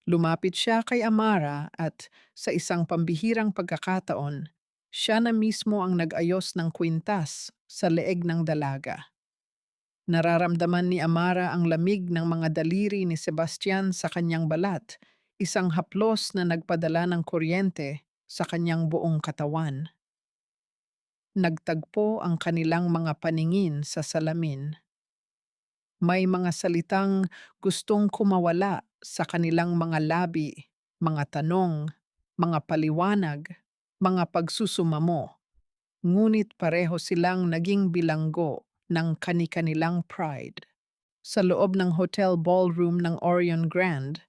Lumapit siya kay Amara at sa isang pambihirang pagkakataon, siya na mismo ang nag-ayos ng kwintas sa leeg ng dalaga. Nararamdaman ni Amara ang lamig ng mga daliri ni Sebastian sa kanyang balat, isang haplos na nagpadala ng kuryente sa kanyang buong katawan. Nagtagpo ang kanilang mga paningin sa salamin. May mga salitang gustong kumawala sa kanilang mga labi, mga tanong, mga paliwanag, mga pagsusumamo. Ngunit pareho silang naging bilanggo ng kani-kanilang pride. Sa loob ng hotel ballroom ng Orion Grand,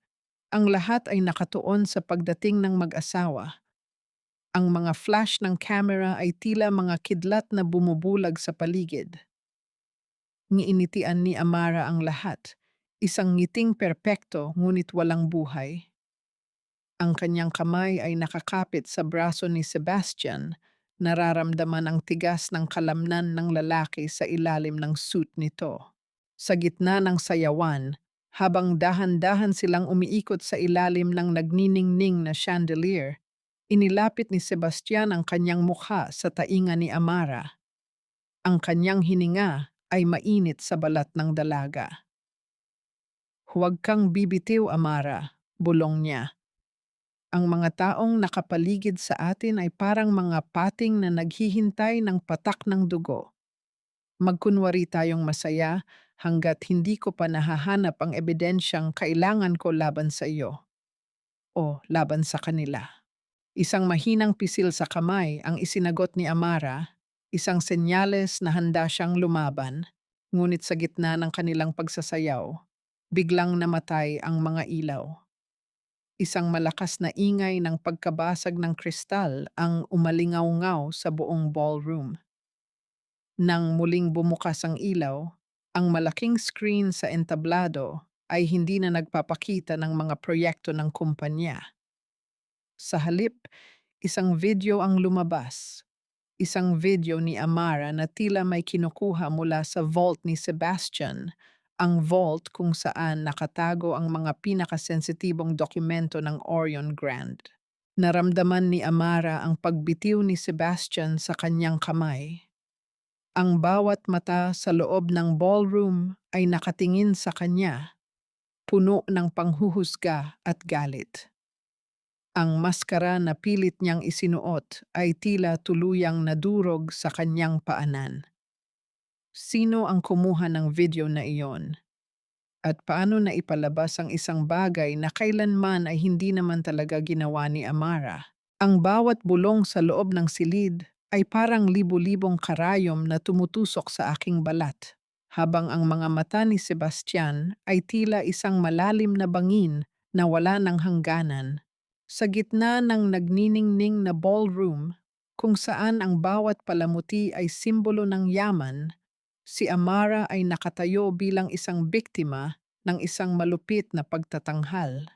ang lahat ay nakatuon sa pagdating ng mag-asawa. Ang mga flash ng camera ay tila mga kidlat na bumubulag sa paligid. Ngiinitian ni Amara ang lahat, isang ngiting perpekto ngunit walang buhay. Ang kanyang kamay ay nakakapit sa braso ni Sebastian, nararamdaman ang tigas ng kalamnan ng lalaki sa ilalim ng suit nito. Sa gitna ng sayawan, habang dahan-dahan silang umiikot sa ilalim ng nagniningning na chandelier, inilapit ni Sebastian ang kanyang mukha sa tainga ni Amara. Ang kanyang hininga ay mainit sa balat ng dalaga. Huwag kang bibitiw, Amara, bulong niya. Ang mga taong nakapaligid sa atin ay parang mga pating na naghihintay ng patak ng dugo. Magkunwari tayong masaya hanggat hindi ko pa nahahanap ang ebidensyang kailangan ko laban sa iyo o laban sa kanila. Isang mahinang pisil sa kamay ang isinagot ni Amara, isang senyales na handa siyang lumaban, ngunit sa gitna ng kanilang pagsasayaw, biglang namatay ang mga ilaw. Isang malakas na ingay ng pagkabasag ng kristal ang umalingaw-ngaw sa buong ballroom. Nang muling bumukas ang ilaw, ang malaking screen sa entablado ay hindi na nagpapakita ng mga proyekto ng kumpanya. Sa halip, isang video ang lumabas. Isang video ni Amara na tila may kinukuha mula sa vault ni Sebastian, ang vault kung saan nakatago ang mga pinakasensitibong dokumento ng Orion Grand. Naramdaman ni Amara ang pagbitiw ni Sebastian sa kanyang kamay. Ang bawat mata sa loob ng ballroom ay nakatingin sa kanya, puno ng panghuhusga at galit. Ang maskara na pilit niyang isinuot ay tila tuluyang nadurog sa kanyang paanan. Sino ang kumuha ng video na iyon? At paano na ipalabas ang isang bagay na kailanman ay hindi naman talaga ginawa ni Amara? Ang bawat bulong sa loob ng silid ay parang libu-libong karayom na tumutusok sa aking balat, habang ang mga mata ni Sebastian ay tila isang malalim na bangin na wala ng hangganan. Sa gitna ng nagniningning na ballroom, kung saan ang bawat palamuti ay simbolo ng yaman, si Amara ay nakatayo bilang isang biktima ng isang malupit na pagtatanghal.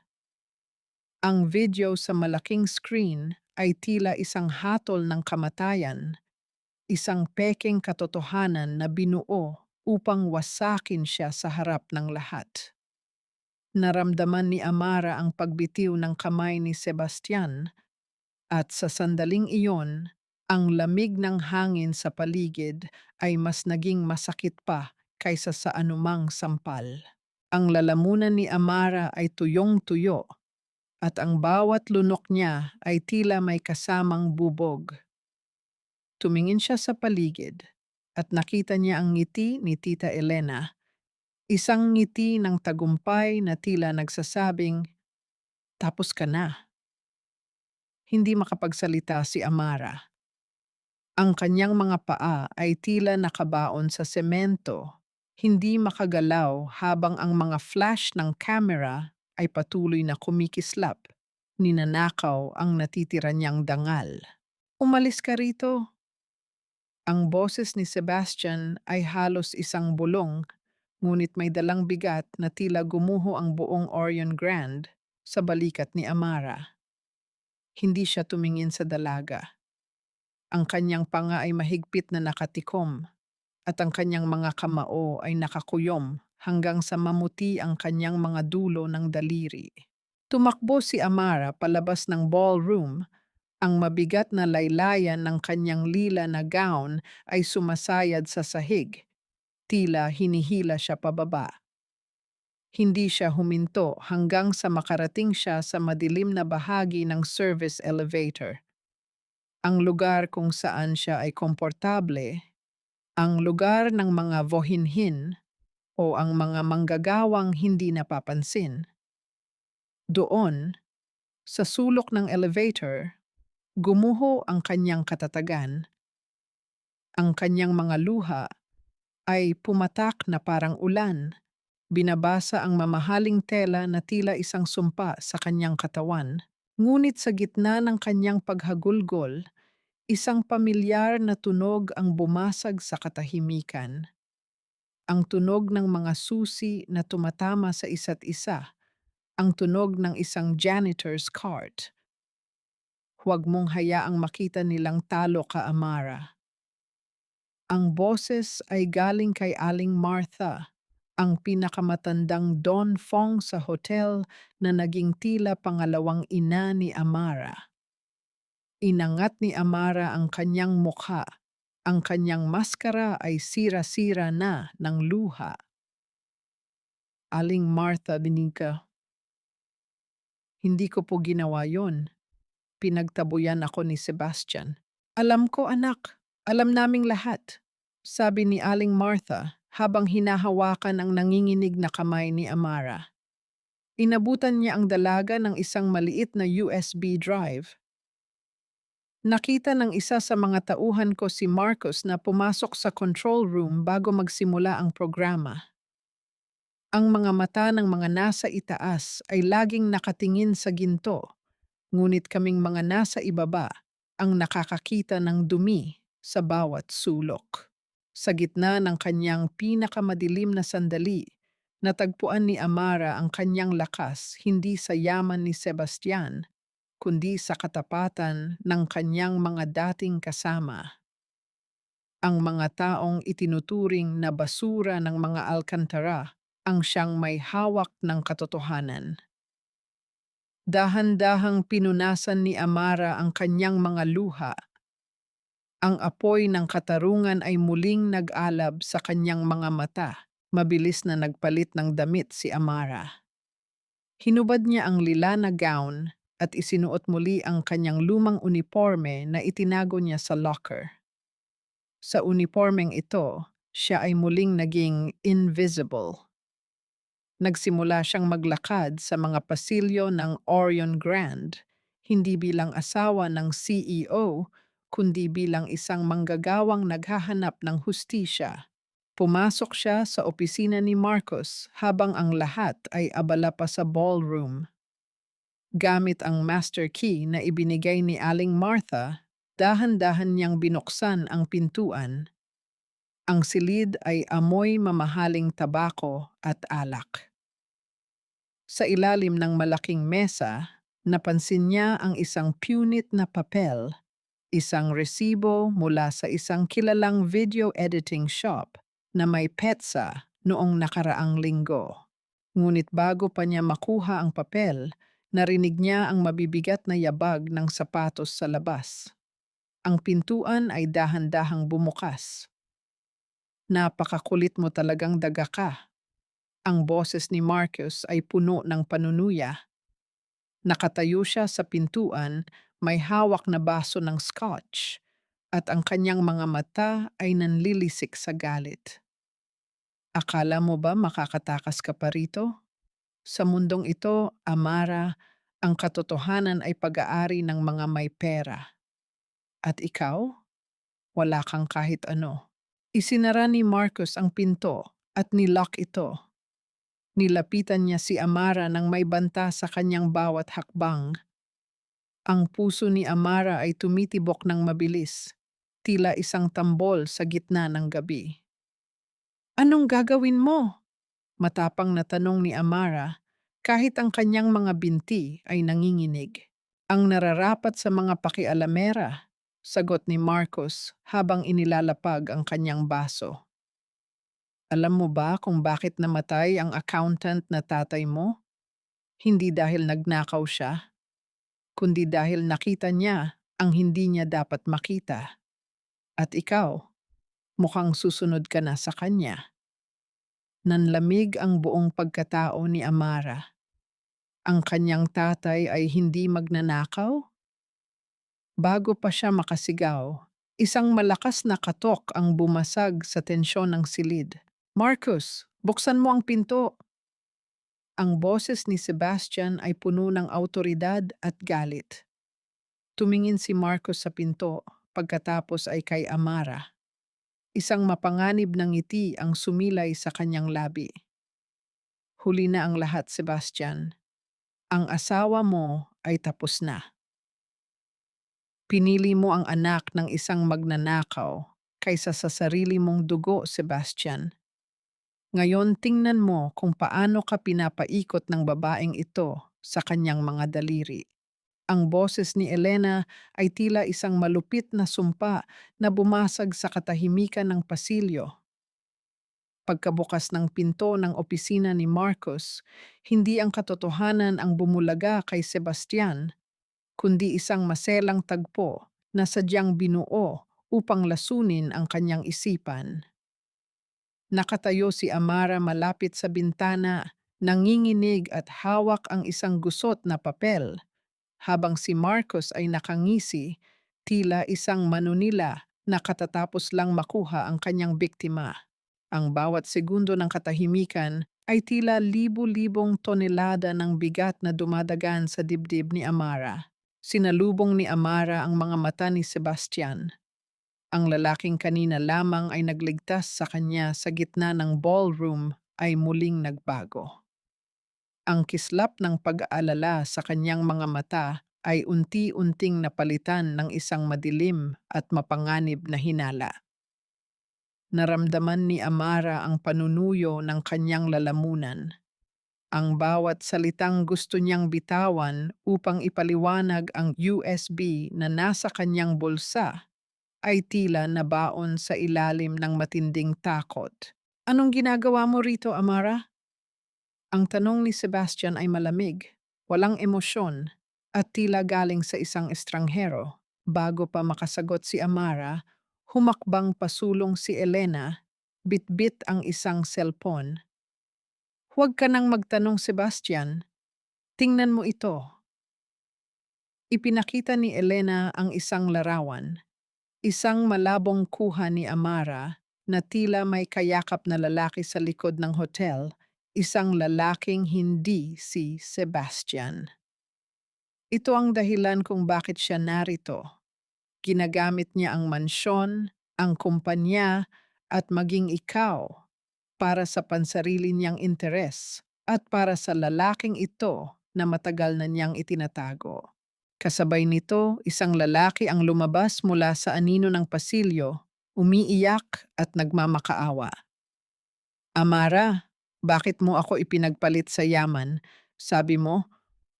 Ang video sa malaking screen ay tila isang hatol ng kamatayan, isang pekeng katotohanan na binuo upang wasakin siya sa harap ng lahat. Naramdaman ni Amara ang pagbitiw ng kamay ni Sebastian at sa sandaling iyon, ang lamig ng hangin sa paligid ay mas naging masakit pa kaysa sa anumang sampal. Ang lalamunan ni Amara ay tuyong-tuyo at ang bawat lunok niya ay tila may kasamang bubog. Tumingin siya sa paligid at nakita niya ang ngiti ni Tita Elena, isang ngiti ng tagumpay na tila nagsasabing, "Tapos ka na." Hindi makapagsalita si Amara. Ang kanyang mga paa ay tila nakabaon sa semento, hindi makagalaw habang ang mga flash ng camera ay patuloy na kumikislap. Ninanakaw ang natitira niyang dangal. "Umalis ka rito." Ang boses ni Sebastian ay halos isang bulong, ngunit may dalang bigat na tila gumuho ang buong Orion Grand sa balikat ni Amara. Hindi siya tumingin sa dalaga. Ang kanyang panga ay mahigpit na nakatikom at ang kanyang mga kamao ay nakakuyom hanggang sa mamuti ang kanyang mga dulo ng daliri. Tumakbo si Amara palabas ng ballroom. Ang mabigat na laylayan ng kanyang lila na gown ay sumasayad sa sahig, tila hinihila siya pababa. Hindi siya huminto hanggang sa makarating siya sa madilim na bahagi ng service elevator. Ang lugar kung saan siya ay komportable, ang lugar ng mga vohinhin o ang mga manggagawang hindi napapansin. Doon, sa sulok ng elevator, gumuho ang kanyang katatagan. Ang kanyang mga luha ay pumatak na parang ulan. Binabasa ang mamahaling tela na tila isang sumpa sa kanyang katawan. Ngunit sa gitna ng kanyang paghagulgol, isang pamilyar na tunog ang bumasag sa katahimikan. Ang tunog ng mga susi na tumatama sa isa't isa. Ang tunog ng isang janitor's cart. Huwag mong hayaang makita nilang talo ka, Amara. Ang boses ay galing kay Aling Martha, ang pinakamatandang Don Fong sa hotel na naging tila pangalawang ina ni Amara. Inangat ni Amara ang kanyang mukha. Ang kanyang maskara ay sira-sira na ng luha. "Aling Martha Benigna, hindi ko po ginawa yon." Pinagtabuyan ako ni Sebastian. "Alam ko, anak. Alam naming lahat," sabi ni Aling Martha habang hinahawakan ang nanginginig na kamay ni Amara. Inabutan niya ang dalaga ng isang maliit na USB drive. Nakita ng isa sa mga tauhan ko si Marcos na pumasok sa control room bago magsimula ang programa. Ang mga mata ng mga nasa itaas ay laging nakatingin sa ginto, ngunit kaming mga nasa ibaba ang nakakakita ng dumi sa bawat sulok. Sa gitna ng kanyang pinakamadilim na sandali, natagpuan ni Amara ang kanyang lakas hindi sa yaman ni Sebastian, kundi sa katapatan ng kanyang mga dating kasama. Ang mga taong itinuturing na basura ng mga Alcantara ang siyang may hawak ng katotohanan. Dahan-dahang pinunasan ni Amara ang kanyang mga luha. Ang apoy ng katarungan ay muling nag-alab sa kanyang mga mata. Mabilis na nagpalit ng damit si Amara. Hinubad niya ang lila na gown at isinuot muli ang kanyang lumang uniforme na itinago niya sa locker. Sa uniformeng ito, siya ay muling naging invisible. Nagsimula siyang maglakad sa mga pasilyo ng Orion Grand, hindi bilang asawa ng CEO, kundi bilang isang manggagawang naghahanap ng hustisya. Pumasok siya sa opisina ni Marcos habang ang lahat ay abala pa sa ballroom. Gamit ang master key na ibinigay ni Aling Martha, dahan-dahan niyang binuksan ang pintuan. Ang silid ay amoy mamahaling tabako at alak. Sa ilalim ng malaking mesa, napansin niya ang isang punit na papel, isang resibo mula sa isang kilalang video editing shop na may petsa noong nakaraang linggo. Ngunit bago pa niya makuha ang papel, narinig niya ang mabibigat na yabag ng sapatos sa labas. Ang pintuan ay dahan-dahang bumukas. "Napakakulit mo talagang daga ka." Ang boses ni Marcus ay puno ng panunuya. Nakatayo siya sa pintuan, may hawak na baso ng scotch, at ang kanyang mga mata ay nanlilisik sa galit. "Akala mo ba makakatakas ka pa rito? Sa mundong ito, Amara, ang katotohanan ay pag-aari ng mga may pera. At ikaw? Wala kang kahit ano." Isinara ni Marcus ang pinto at nilock ito. Nilapitan niya si Amara nang may banta sa kanyang bawat hakbang. Ang puso ni Amara ay tumitibok ng mabilis, tila isang tambol sa gitna ng gabi. "Anong gagawin mo?" Matapang na tanong ni Amara, kahit ang kanyang mga binti ay nanginginig. "Ang nararapat sa mga pakialamera," sagot ni Marcos habang inilalapag ang kanyang baso. "Alam mo ba kung bakit namatay ang accountant na tatay mo? Hindi dahil nagnakaw siya, kundi dahil nakita niya ang hindi niya dapat makita. At ikaw, mukhang susunod ka na sa kanya." Nanlamig ang buong pagkatao ni Amara. Ang kanyang tatay ay hindi magnanakaw? Bago pa siya makasigaw, isang malakas na katok ang bumasag sa tensyon ng silid. "Marcus, buksan mo ang pinto!" Ang boses ni Sebastian ay puno ng awtoridad at galit. Tumingin si Marcos sa pinto, pagkatapos ay kay Amara. Isang mapanganib na ngiti ang sumilay sa kanyang labi. "Huli na ang lahat, Sebastian. Ang asawa mo ay tapos na. Pinili mo ang anak ng isang magnanakaw kaysa sa sarili mong dugo, Sebastian. Ngayon tingnan mo kung paano ka pinapaikot ng babaeng ito sa kanyang mga daliri." Ang boses ni Elena ay tila isang malupit na sumpa na bumasag sa katahimikan ng pasilyo. Pagkabukas ng pinto ng opisina ni Marcos, hindi ang katotohanan ang bumulaga kay Sebastian, kundi isang maselang tagpo na sadyang binuo upang lasunin ang kanyang isipan. Nakatayo si Amara malapit sa bintana, nanginginig at hawak ang isang gusot na papel, habang si Marcos ay nakangisi, tila isang manunila na katatapos lang makuha ang kanyang biktima. Ang bawat segundo ng katahimikan ay tila libu-libong tonelada ng bigat na dumadagan sa dibdib ni Amara. Sinalubong ni Amara ang mga mata ni Sebastian. Ang lalaking kanina lamang ay nagligtas sa kanya sa gitna ng ballroom ay muling nagbago. Ang kislap ng pag-aalala sa kanyang mga mata ay unti-unting napalitan ng isang madilim at mapanganib na hinala. Naramdaman ni Amara ang panunuyo ng kanyang lalamunan. Ang bawat salitang gusto niyang bitawan upang ipaliwanag ang USB na nasa kanyang bulsa ay tila nabaon sa ilalim ng matinding takot. "Anong ginagawa mo rito, Amara?" Ang tanong ni Sebastian ay malamig, walang emosyon, at tila galing sa isang estranghero. Bago pa makasagot si Amara, Humakbang pasulong si Elena, bitbit ang isang cellphone. Huwag ka nang magtanong, Sebastian. Tingnan mo ito. Ipinakita ni Elena ang isang larawan. Isang malabong kuha ni Amara na tila may kayakap na lalaki sa likod ng hotel, isang lalaking hindi si Sebastian. Ito ang dahilan kung bakit siya narito. Ginagamit niya ang mansyon, ang kumpanya, at maging ikaw para sa pansarili niyang interes at para sa lalaking ito na matagal na niyang itinatago. Kasabay nito, isang lalaki ang lumabas mula sa anino ng pasilyo, umiiyak at nagmamakaawa. Amara, bakit mo ako ipinagpalit sa yaman? Sabi mo,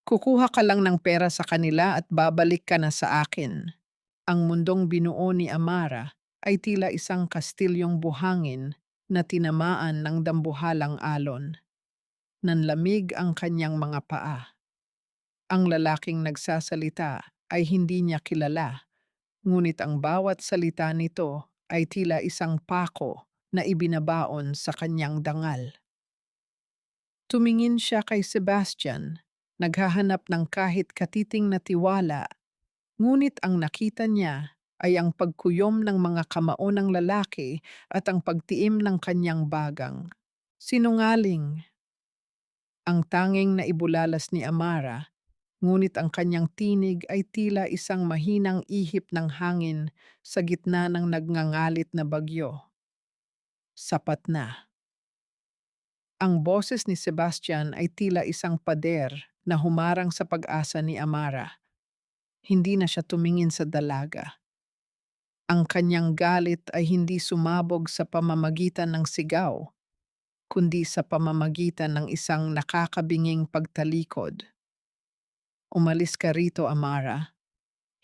kukuha ka lang ng pera sa kanila at babalik ka na sa akin. Ang mundong binuo ni Amara ay tila isang kastilyong buhangin na tinamaan ng dambuhalang alon. Nanlamig ang kanyang mga paa. Ang lalaking nagsasalita ay hindi niya kilala, ngunit ang bawat salita nito ay tila isang pako na ibinabaon sa kanyang dangal. Tumingin siya kay Sebastian, naghahanap ng kahit katiting na tiwala, ngunit ang nakita niya ay ang pagkuyom ng mga kamao ng lalaki at ang pagtiim ng kanyang bagang. Sinungaling. Ang tanging naibulalas ni Amara, ngunit ang kanyang tinig ay tila isang mahinang ihip ng hangin sa gitna ng nagngangalit na bagyo. Sapat na. Ang boses ni Sebastian ay tila isang pader na humarang sa pag-asa ni Amara. Hindi na siya tumingin sa dalaga. Ang kanyang galit ay hindi sumabog sa pamamagitan ng sigaw, kundi sa pamamagitan ng isang nakakabinging pagtalikod. Umalis ka rito, Amara.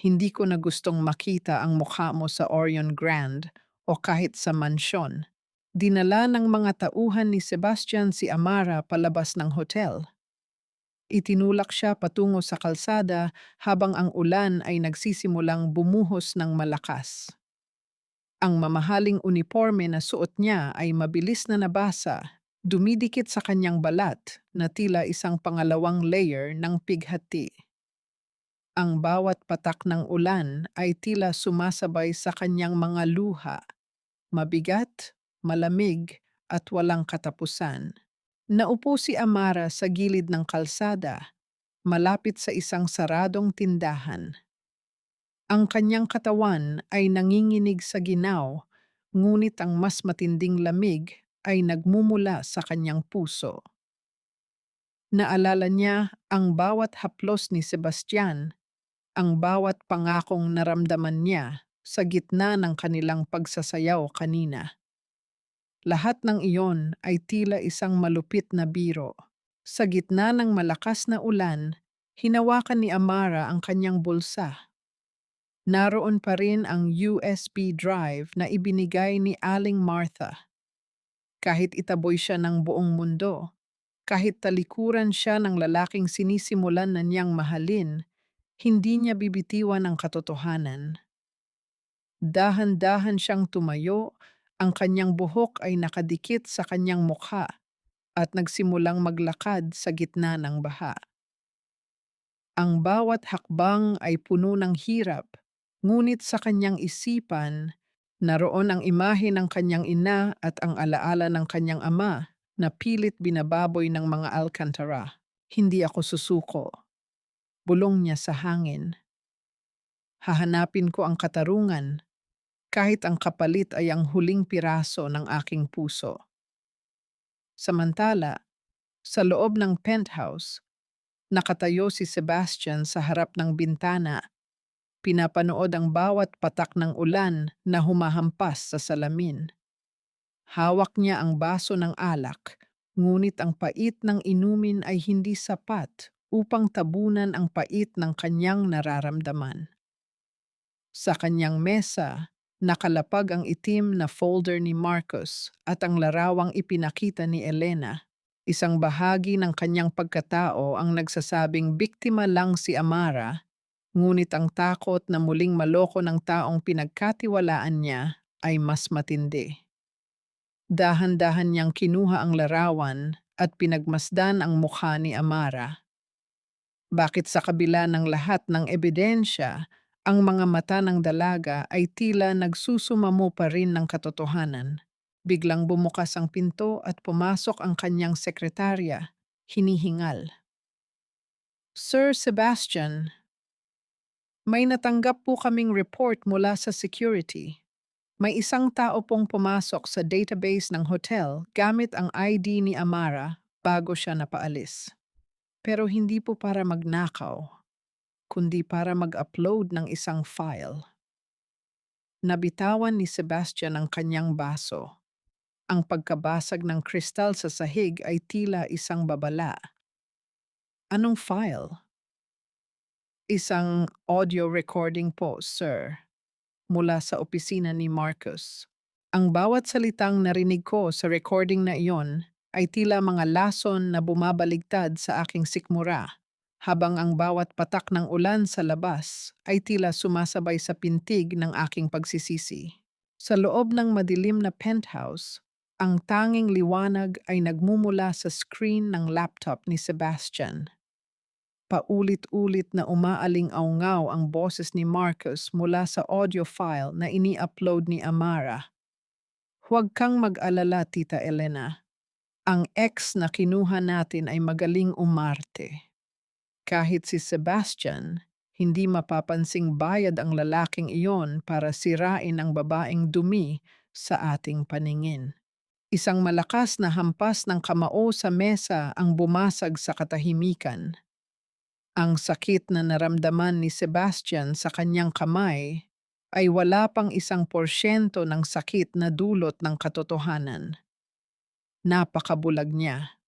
Hindi ko na gustong makita ang mukha mo sa Orion Grand o kahit sa mansyon. Dinala ng mga tauhan ni Sebastian si Amara palabas ng hotel. Itinulak siya patungo sa kalsada habang ang ulan ay nagsisimulang bumuhos ng malakas. Ang mamahaling uniforme na suot niya ay mabilis na nabasa, dumidikit sa kanyang balat na tila isang pangalawang layer ng pighati. Ang bawat patak ng ulan ay tila sumasabay sa kanyang mga luha, mabigat, malamig, at walang katapusan. Naupo si Amara sa gilid ng kalsada, malapit sa isang saradong tindahan. Ang kanyang katawan ay nanginginig sa ginaw, ngunit ang mas matinding lamig ay nagmumula sa kanyang puso. Naalala niya ang bawat haplos ni Sebastian, ang bawat pangakong naramdaman niya sa gitna ng kanilang pagsasayaw kanina. Lahat ng iyon ay tila isang malupit na biro. Sa gitna ng malakas na ulan, hinawakan ni Amara ang kanyang bulsa. Naroon pa rin ang USB drive na ibinigay ni Aling Martha. Kahit itaboy siya ng buong mundo, kahit talikuran siya ng lalaking sinisimulan na niyang mahalin, hindi niya bibitiwan ang katotohanan. Dahan-dahan siyang tumayo, ang kanyang buhok ay nakadikit sa kanyang mukha at nagsimulang maglakad sa gitna ng baha. Ang bawat hakbang ay puno ng hirap, ngunit sa kanyang isipan, naroon ang imahe ng kanyang ina at ang alaala ng kanyang ama na pilit binababoy ng mga Alcantara. Hindi ako susuko. Bulong niya sa hangin. Hahanapin ko ang katarungan, kahit ang kapalit ay ang huling piraso ng aking puso. Samantala, sa loob ng penthouse, nakatayo si Sebastian sa harap ng bintana, pinapanood ang bawat patak ng ulan na humahampas sa salamin. Hawak niya ang baso ng alak, ngunit ang pait ng inumin ay hindi sapat upang tabunan ang pait ng kanyang nararamdaman. Sa kanyang mesa, nakalapag ang itim na folder ni Marcos at ang larawang ipinakita ni Elena. Isang bahagi ng kanyang pagkatao ang nagsasabing biktima lang si Amara, ngunit ang takot na muling maloko ng taong pinagkatiwalaan niya ay mas matindi. Dahan-dahan niyang kinuha ang larawan at pinagmasdan ang mukha ni Amara. Bakit sa kabila ng lahat ng ebidensya, ang mga mata ng dalaga ay tila nagsusumamo pa rin ng katotohanan? Biglang bumukas ang pinto at pumasok ang kanyang sekretarya, hinihingal. Sir Sebastian, may natanggap po kaming report mula sa security. May isang tao pong pumasok sa database ng hotel gamit ang ID ni Amara bago siya napaalis. Pero hindi po para magnakaw, kundi para mag-upload ng isang file. Nabitawan ni Sebastian ang kanyang baso. Ang pagkabasag ng kristal sa sahig ay tila isang babala. Anong file? Isang audio recording po, sir, mula sa opisina ni Marcus. Ang bawat salitang narinig ko sa recording na iyon ay tila mga lason na bumabaligtad sa aking sikmura, habang ang bawat patak ng ulan sa labas ay tila sumasabay sa pintig ng aking pagsisisi. Sa loob ng madilim na penthouse, ang tanging liwanag ay nagmumula sa screen ng laptop ni Sebastian. Paulit-ulit na umaaling-aungaw ang boses ni Marcus mula sa audio file na ini-upload ni Amara. Huwag kang mag-alala, Tita Elena. Ang ex na kinuha natin ay magaling umarte. Kahit si Sebastian, hindi mapapansing bayad ang lalaking iyon para sirain ang babaeng dumi sa ating paningin. Isang malakas na hampas ng kamao sa mesa ang bumasag sa katahimikan. Ang sakit na naramdaman ni Sebastian sa kanyang kamay ay wala pang 1% ng sakit na dulot ng katotohanan. Napakabulag niya.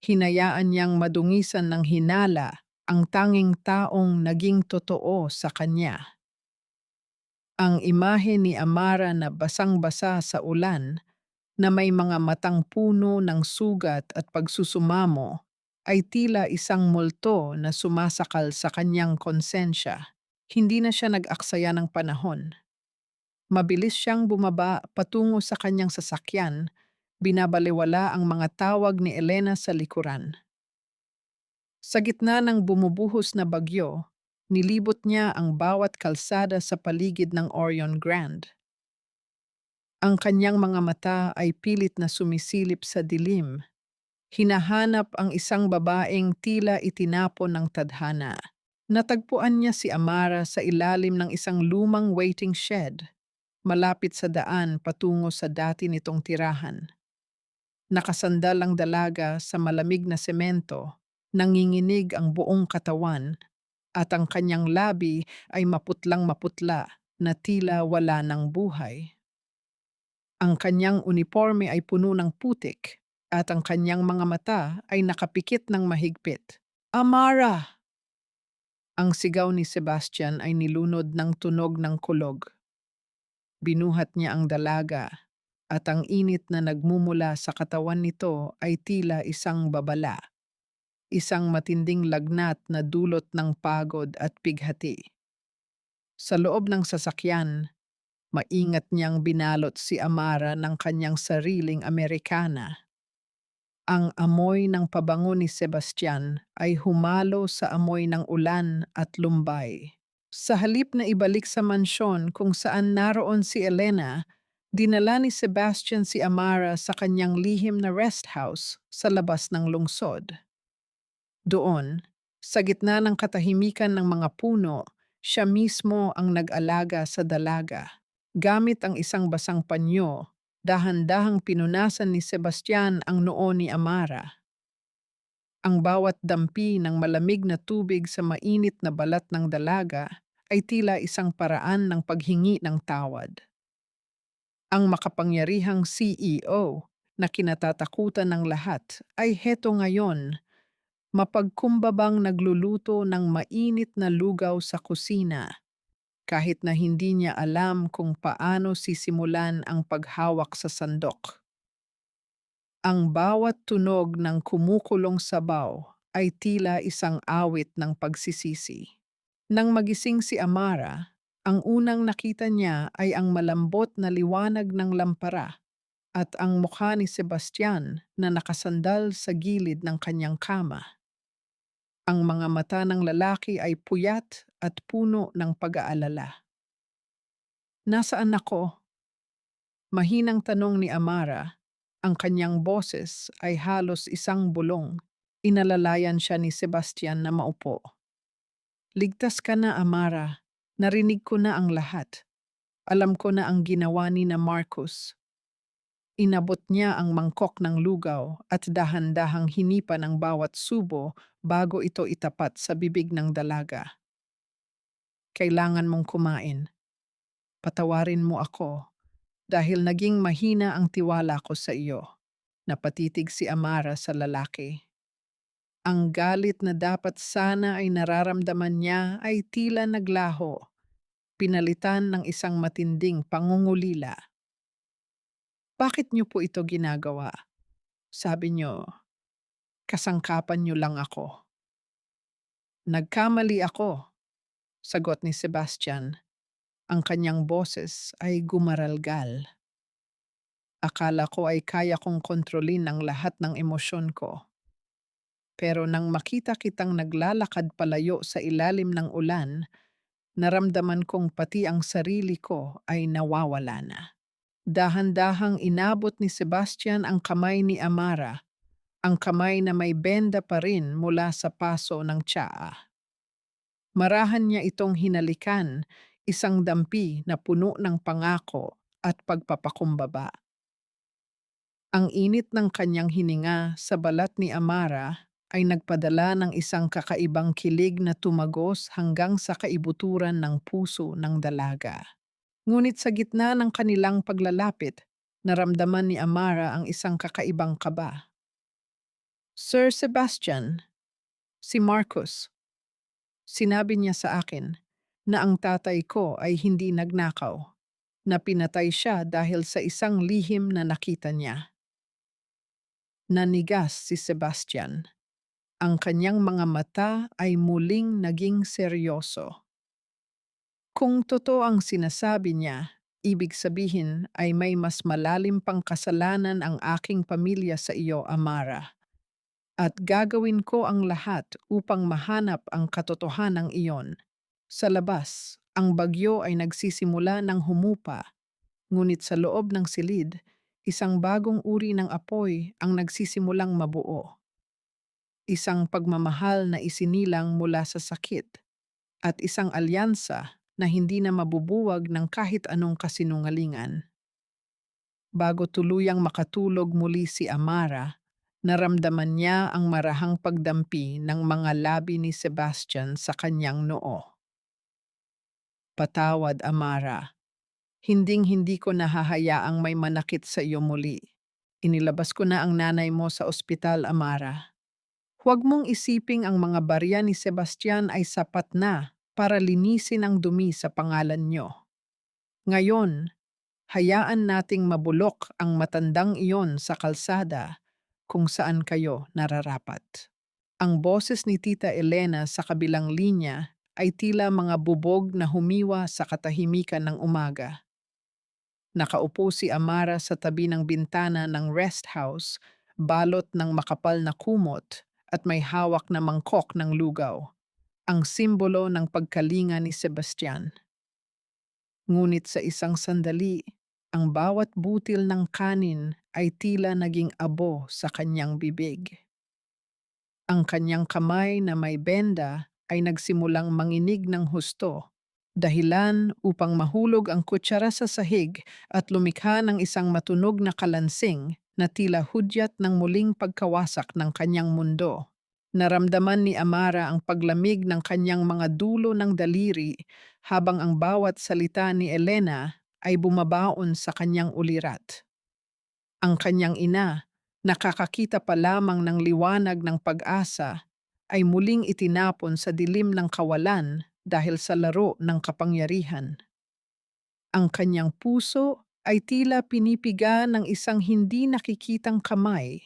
Hinayaan niyang madungisan ng hinala ang tanging taong naging totoo sa kanya. Ang imahe ni Amara na basang-basa sa ulan na may mga matang puno ng sugat at pagsusumamo ay tila isang multo na sumasakal sa kanyang konsensya. Hindi na siya nag-aksaya ng panahon. Mabilis siyang bumaba patungo sa kanyang sasakyan, binabaliwala ang mga tawag ni Elena sa likuran. Sa gitna ng bumubuhos na bagyo, nilibot niya ang bawat kalsada sa paligid ng Orion Grand. Ang kanyang mga mata ay pilit na sumisilip sa dilim. Hinahanap ang isang babaeng tila itinapon ng tadhana. Natagpuan niya si Amara sa ilalim ng isang lumang waiting shed, malapit sa daan patungo sa dati nitong tirahan. Nakasandal ang dalaga sa malamig na semento, nanginginig ang buong katawan, at ang kanyang labi ay maputlang maputla na tila wala ng buhay. Ang kanyang uniforme ay puno ng putik at ang kanyang mga mata ay nakapikit ng mahigpit. Amara! Ang sigaw ni Sebastian ay nilunod ng tunog ng kulog. Binuhat niya ang dalaga at ang init na nagmumula sa katawan nito ay tila isang babala. Isang matinding lagnat na dulot ng pagod at pighati. Sa loob ng sasakyan, maingat niyang binalot si Amara ng kanyang sariling Amerikana. Ang amoy ng pabango ni Sebastian ay humalo sa amoy ng ulan at lumbay. Sa halip na ibalik sa mansyon kung saan naroon si Elena, dinala ni Sebastian si Amara sa kanyang lihim na rest house sa labas ng lungsod. Doon, sa gitna ng katahimikan ng mga puno, siya mismo ang nag-alaga sa dalaga. Gamit ang isang basang panyo, dahan-dahang pinunasan ni Sebastian ang noo ni Amara. Ang bawat dampi ng malamig na tubig sa mainit na balat ng dalaga ay tila isang paraan ng paghingi ng tawad. Ang makapangyarihang CEO na kinatatakutan ng lahat ay heto ngayon, mapagkumbabang nagluluto ng mainit na lugaw sa kusina, kahit na hindi niya alam kung paano sisimulan ang paghawak sa sandok. Ang bawat tunog ng kumukulong sabaw ay tila isang awit ng pagsisisi. Nang magising si Amara, Ang unang nakita niya ay ang malambot na liwanag ng lampara at ang mukha ni Sebastian na nakasandal sa gilid ng kanyang kama. Ang mga mata ng lalaki ay puyat at puno ng pag-aalala. "Nasaan ako?" Mahinang tanong ni Amara. Ang kanyang boses ay halos isang bulong. Inalalayan siya ni Sebastian na maupo. "Ligtas ka na, Amara. Narinig ko na ang lahat. Alam ko na ang ginawa ni na Marcus." Inabot niya ang mangkok ng lugaw at dahan-dahang hinipa ng bawat subo bago ito itapat sa bibig ng dalaga. "Kailangan mong kumain. Patawarin mo ako dahil naging mahina ang tiwala ko sa iyo." Napatitig si Amara sa lalaki. Ang galit na dapat sana ay nararamdaman niya ay tila naglaho, pinalitan ng isang matinding pangungulila. "Bakit niyo po ito ginagawa? Sabi niyo, kasangkapan niyo lang ako." "Nagkamali ako," sagot ni Sebastian. Ang kanyang boses ay gumaralgal. "Akala ko ay kaya kong kontrolin ang lahat ng emosyon ko. Pero nang makita kitang naglalakad palayo sa ilalim ng ulan, naramdaman kong pati ang sarili ko ay nawawala na." Dahan-dahang inabot ni Sebastian ang kamay ni Amara, ang kamay na may benda pa rin mula sa paso ng tsaa. Marahan niya itong hinalikan, isang dampi na puno ng pangako at pagpapakumbaba. Ang init ng kanyang hininga sa balat ni Amara ay nagpadala ng isang kakaibang kilig na tumagos hanggang sa kaibuturan ng puso ng dalaga. Ngunit sa gitna ng kanilang paglalapit, naramdaman ni Amara ang isang kakaibang kaba. "Sir Sebastian, si Marcus, sinabi niya sa akin na ang tatay ko ay hindi nagnakaw, na pinatay siya dahil sa isang lihim na nakita niya." Nanigas si Sebastian. Ang kanyang mga mata ay muling naging seryoso. Kung totoo ang sinasabi niya, ibig sabihin ay may mas malalim pang kasalanan ang aking pamilya sa iyo, Amara. At gagawin ko ang lahat upang mahanap ang katotohanan iyon. Sa labas, ang bagyo ay nagsisimula ng humupa, ngunit sa loob ng silid, isang bagong uri ng apoy ang nagsisimulang mabuo. Isang pagmamahal na isinilang mula sa sakit at isang alyansa na hindi na mabubuwag ng kahit anong kasinungalingan. Bago tuluyang makatulog muli si Amara, naramdaman niya ang marahang pagdampi ng mga labi ni Sebastian sa kanyang noo. "Patawad, Amara. Hinding-hindi ko nahahayaang may manakit sa iyo muli. Inilabas ko na ang nanay mo sa ospital, Amara. Huwag mong isiping ang mga barya ni Sebastian ay sapat na para linisin ang dumi sa pangalan niyo. Ngayon, hayaan nating mabulok ang matandang iyon sa kalsada kung saan kayo nararapat." Ang boses ni Tita Elena sa kabilang linya ay tila mga bubog na humiwa sa katahimikan ng umaga. Nakaupo si Amara sa tabi ng bintana ng rest house, balot ng makapal na kumot at may hawak na mangkok ng lugaw, ang simbolo ng pagkalinga ni Sebastian. Ngunit sa isang sandali, ang bawat butil ng kanin ay tila naging abo sa kanyang bibig. Ang kanyang kamay na may benda ay nagsimulang manginig ng husto, dahilan upang mahulog ang kutsara sa sahig at lumikha ng isang matunog na kalansing na tila hudyat ng muling pagkawasak ng kanyang mundo. Naramdaman ni Amara ang paglamig ng kanyang mga dulo ng daliri habang ang bawat salita ni Elena ay bumabaon sa kanyang ulirat. Ang kanyang ina, nakakakita pa lamang ng liwanag ng pag-asa, ay muling itinapon sa dilim ng kawalan dahil sa laro ng kapangyarihan. Ang kanyang puso ay tila pinipiga ng isang hindi nakikitang kamay,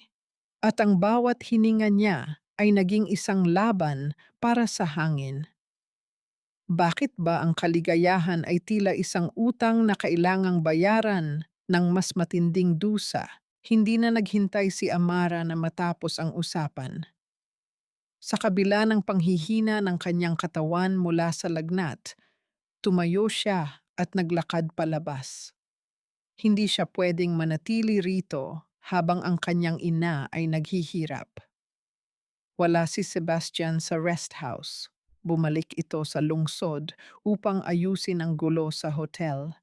at ang bawat hininga niya ay naging isang laban para sa hangin. Bakit ba ang kaligayahan ay tila isang utang na kailangang bayaran ng mas matinding dusa? Hindi na naghintay si Amara na matapos ang usapan. Sa kabila ng panghihina ng kanyang katawan mula sa lagnat, tumayo siya at naglakad palabas. Hindi siya pwedeng manatili rito habang ang kanyang ina ay naghihirap. Wala si Sebastian sa rest house. Bumalik ito sa lungsod upang ayusin ang gulo sa hotel.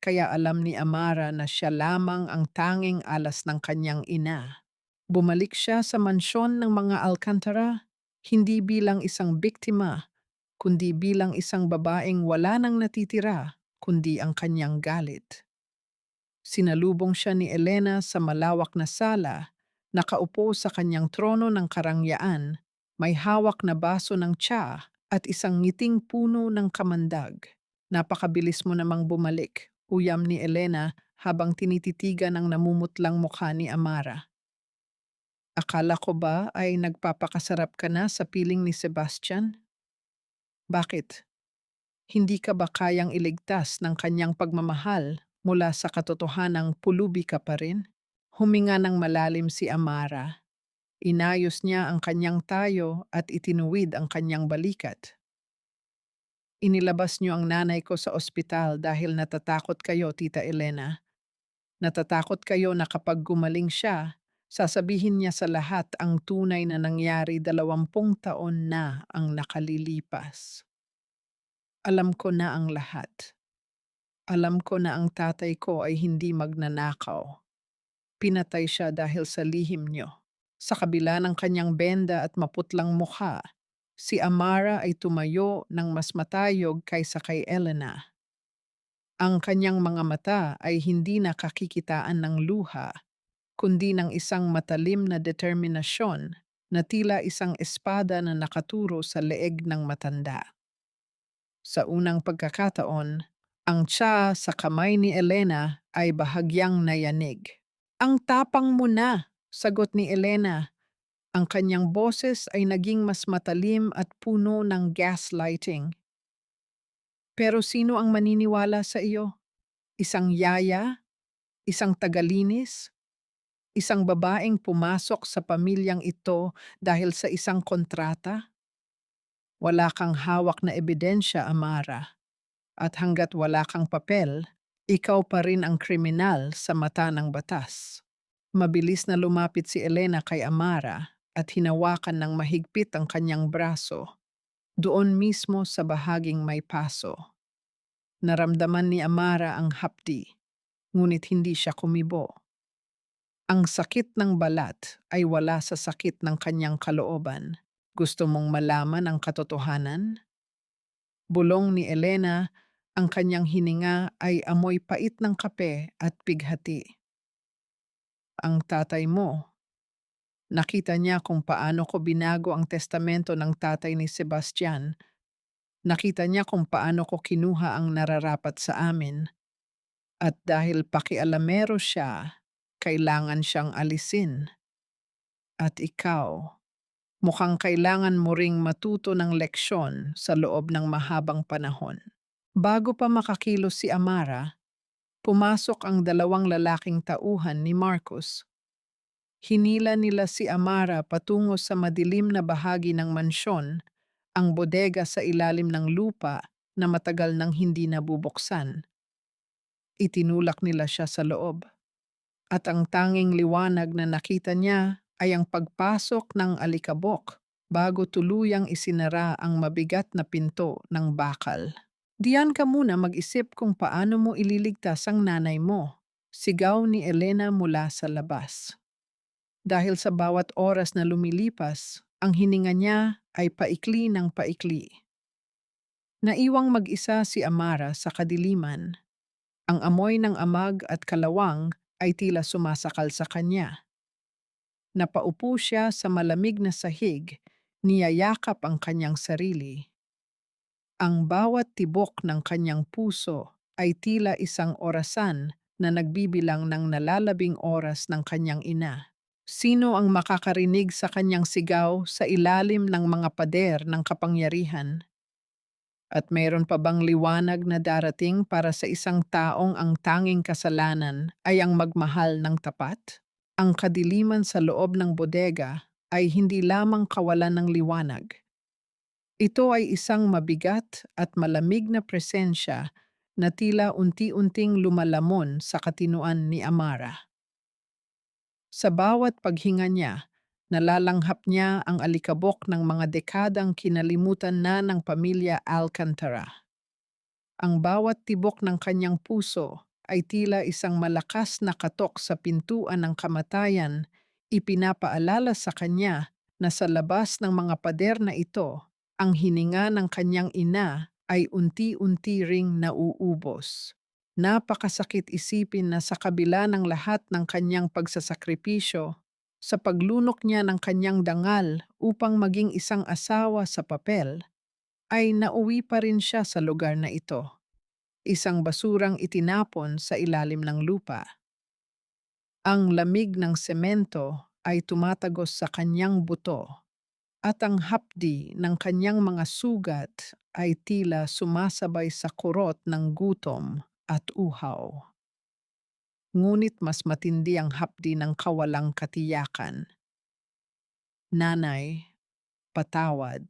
Kaya alam ni Amara na siya lamang ang tanging alas ng kanyang ina. Bumalik siya sa mansyon ng mga Alcantara, hindi bilang isang biktima, kundi bilang isang babaeng wala nang natitira, kundi ang kanyang galit. Sinalubong siya ni Elena sa malawak na sala, nakaupo sa kanyang trono ng karangyaan, may hawak na baso ng tsa at isang ngiting puno ng kamandag. Napakabilis mo namang bumalik, uyam ni Elena habang tinititigan ang namumutlang mukha ni Amara. Akala ko ba ay nagpapakasarap ka na sa piling ni Sebastian? Bakit? Hindi ka ba kayang iligtas ng kanyang pagmamahal mula sa katotohanang pulubi ka pa rin? Huminga ng malalim si Amara. Inayos niya ang kanyang tayo at itinuwid ang kanyang balikat. Inilabas niyo ang nanay ko sa ospital dahil natatakot kayo, Tita Elena. Natatakot kayo na kapag gumaling siya, sasabihin niya sa lahat ang tunay na nangyari 20 taon na ang nakalilipas. Alam ko na ang lahat. Alam ko na ang tatay ko ay hindi magnanakaw. Pinatay siya dahil sa lihim niyo. Sa kabila ng kanyang benda at maputlang mukha, si Amara ay tumayo ng mas matayog kaysa kay Elena. Ang kanyang mga mata ay hindi nakakikitaan ng luha, kundi ng isang matalim na determinasyon na tila isang espada na nakaturo sa leeg ng matanda. Sa unang pagkakataon, ang tsa sa kamay ni Elena ay bahagyang nayanig. "Ang tapang mo na," sagot ni Elena. Ang kanyang boses ay naging mas matalim at puno ng gaslighting. "Pero sino ang maniniwala sa iyo? Isang yaya? Isang tagalinis? Isang babaeng pumasok sa pamilyang ito dahil sa isang kontrata? Wala kang hawak na ebidensya, Amara. At hanggat wala kang papel, ikaw pa rin ang kriminal sa mata ng batas." Mabilis na lumapit si Elena kay Amara at hinawakan ng mahigpit ang kanyang braso, doon mismo sa bahaging may paso. Naramdaman ni Amara ang hapdi, ngunit hindi siya kumibo. Ang sakit ng balat ay wala sa sakit ng kanyang kalooban. "Gusto mong malaman ang katotohanan?" Bulong ni Elena, ang kanyang hininga ay amoy pait ng kape at pighati. "Ang tatay mo, nakita niya kung paano ko binago ang testamento ng tatay ni Sebastian. Nakita niya kung paano ko kinuha ang nararapat sa amin. At dahil pakialamero siya, kailangan siyang alisin. At ikaw, mukhang kailangan mo ring matuto ng leksyon sa loob ng mahabang panahon." Bago pa makakilos si Amara, pumasok ang dalawang lalaking tauhan ni Marcos. Hinila nila si Amara patungo sa madilim na bahagi ng mansyon, ang bodega sa ilalim ng lupa na matagal nang hindi nabubuksan. Itinulak nila siya sa loob, at ang tanging liwanag na nakita niya ay ang pagpasok ng alikabok bago tuluyang isinara ang mabigat na pinto ng bakal. "Diyan ka muna mag-isip kung paano mo ililigtas ang nanay mo," sigaw ni Elena mula sa labas. Dahil sa bawat oras na lumilipas, ang hininga niya ay paikli ng paikli. Naiwang mag-isa si Amara sa kadiliman. Ang amoy ng amag at kalawang ay tila sumasakal sa kanya. Napaupo siya sa malamig na sahig, niyayakap ang kanyang sarili. Ang bawat tibok ng kanyang puso ay tila isang orasan na nagbibilang ng nalalabing oras ng kanyang ina. Sino ang makakarinig sa kanyang sigaw sa ilalim ng mga pader ng kapangyarihan? At mayroon pa bang liwanag na darating para sa isang taong ang tanging kasalanan ay ang magmahal ng tapat? Ang kadiliman sa loob ng bodega ay hindi lamang kawalan ng liwanag. Ito ay isang mabigat at malamig na presensya na tila unti-unting lumalamon sa katinuan ni Amara. Sa bawat paghinga niya, nalalanghap niya ang alikabok ng mga dekadang kinalimutan na ng pamilya Alcantara. Ang bawat tibok ng kanyang puso ay tila isang malakas na katok sa pintuan ng kamatayan, ipinapaalala sa kanya na sa labas ng mga pader na ito, ang hininga ng kanyang ina ay unti-unti ring nauubos. Napakasakit isipin na sa kabila ng lahat ng kanyang pagsasakripisyo, sa paglunok niya ng kanyang dangal upang maging isang asawa sa papel, ay nauwi pa rin siya sa lugar na ito. Isang basurang itinapon sa ilalim ng lupa. Ang lamig ng semento ay tumatagos sa kanyang buto at ang hapdi ng kanyang mga sugat ay tila sumasabay sa kurot ng gutom at uhaw. Ngunit mas matindi ang hapdi ng kawalang katiyakan. Nanay, patawad.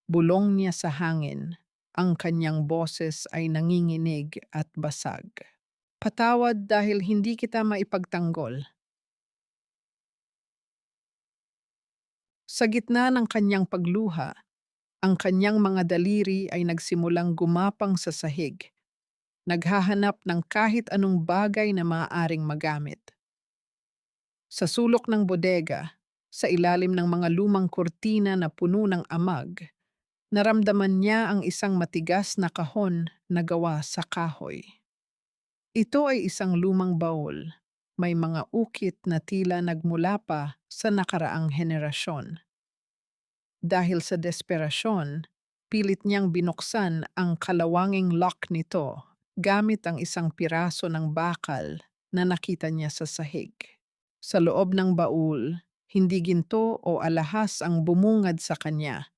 Bulong niya sa hangin, ang kanyang boses ay nanginginig at basag. Patawad dahil hindi kita maipagtanggol. Sa gitna ng kanyang pagluha, ang kanyang mga daliri ay nagsimulang gumapang sa sahig, naghahanap ng kahit anong bagay na maaaring magamit. Sa sulok ng bodega, sa ilalim ng mga lumang kurtina na puno ng amag, naramdaman niya ang isang matigas na kahon na gawa sa kahoy. Ito ay isang lumang baul. May mga ukit na tila nagmula pa sa nakaraang henerasyon. Dahil sa desperasyon, pilit niyang binuksan ang kalawanging lock nito gamit ang isang piraso ng bakal na nakita niya sa sahig. Sa loob ng baul, hindi ginto o alahas ang bumungad sa kanya,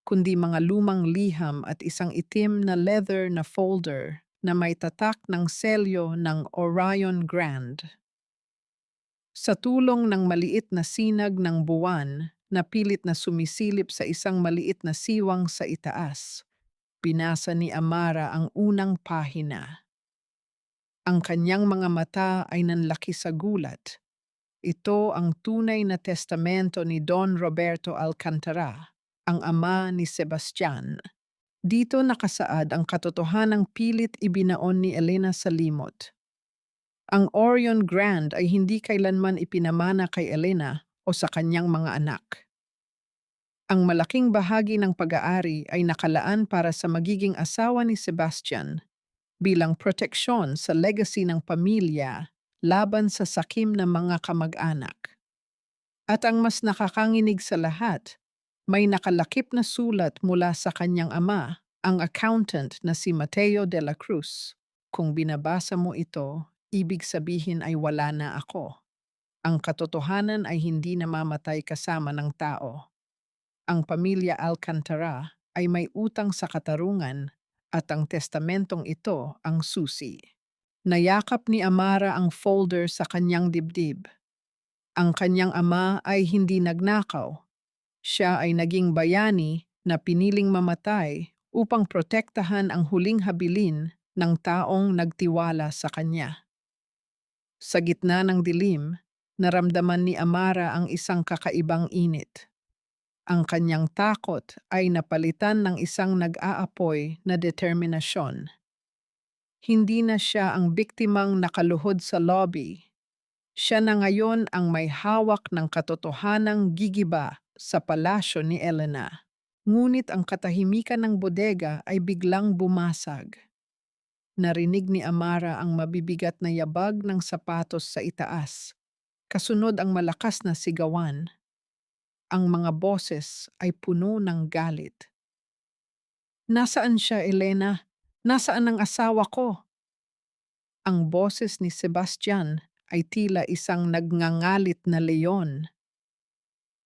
kundi mga lumang liham at isang itim na leather na folder na may tatak ng selyo ng Orion Grand. Sa tulong ng maliit na sinag ng buwan na pilit na sumisilip sa isang maliit na siwang sa itaas, binasa ni Amara ang unang pahina. Ang kanyang mga mata ay nanlaki sa gulat. Ito ang tunay na testamento ni Don Roberto Alcantara, ang ama ni Sebastian. Dito nakasaad ang katotohanang pilit ibinaon ni Elena sa limot. Ang Orion Grand ay hindi kailanman ipinamana kay Elena o sa kanyang mga anak. Ang malaking bahagi ng pag-aari ay nakalaan para sa magiging asawa ni Sebastian bilang proteksyon sa legacy ng pamilya laban sa sakim ng mga kamag-anak. At ang mas nakakanginig sa lahat, may nakalakip na sulat mula sa kanyang ama, ang accountant na si Mateo de la Cruz. Kung binabasa mo ito, ibig sabihin ay wala na ako. Ang katotohanan ay hindi namamatay kasama ng tao. Ang pamilya Alcantara ay may utang sa katarungan at ang testamentong ito ang susi. Nayakap ni Amara ang folder sa kanyang dibdib. Ang kanyang ama ay hindi nagnakaw. Siya ay naging bayani na piniling mamatay upang protektahan ang huling habilin ng taong nagtiwala sa kanya. Sa gitna ng dilim, naramdaman ni Amara ang isang kakaibang init. Ang kanyang takot ay napalitan ng isang nag-aapoy na determinasyon. Hindi na siya ang biktimang nakaluhod sa lobby. Siya na ngayon ang may hawak ng katotohanang gigiba sa palasyo ni Elena. Ngunit ang katahimikan ng bodega ay biglang bumasag. Narinig ni Amara ang mabibigat na yabag ng sapatos sa itaas. Kasunod ang malakas na sigawan. Ang mga boses ay puno ng galit. Nasaan siya, Elena? Nasaan ang asawa ko? Ang boses ni Sebastian ay tila isang nagngangalit na leon.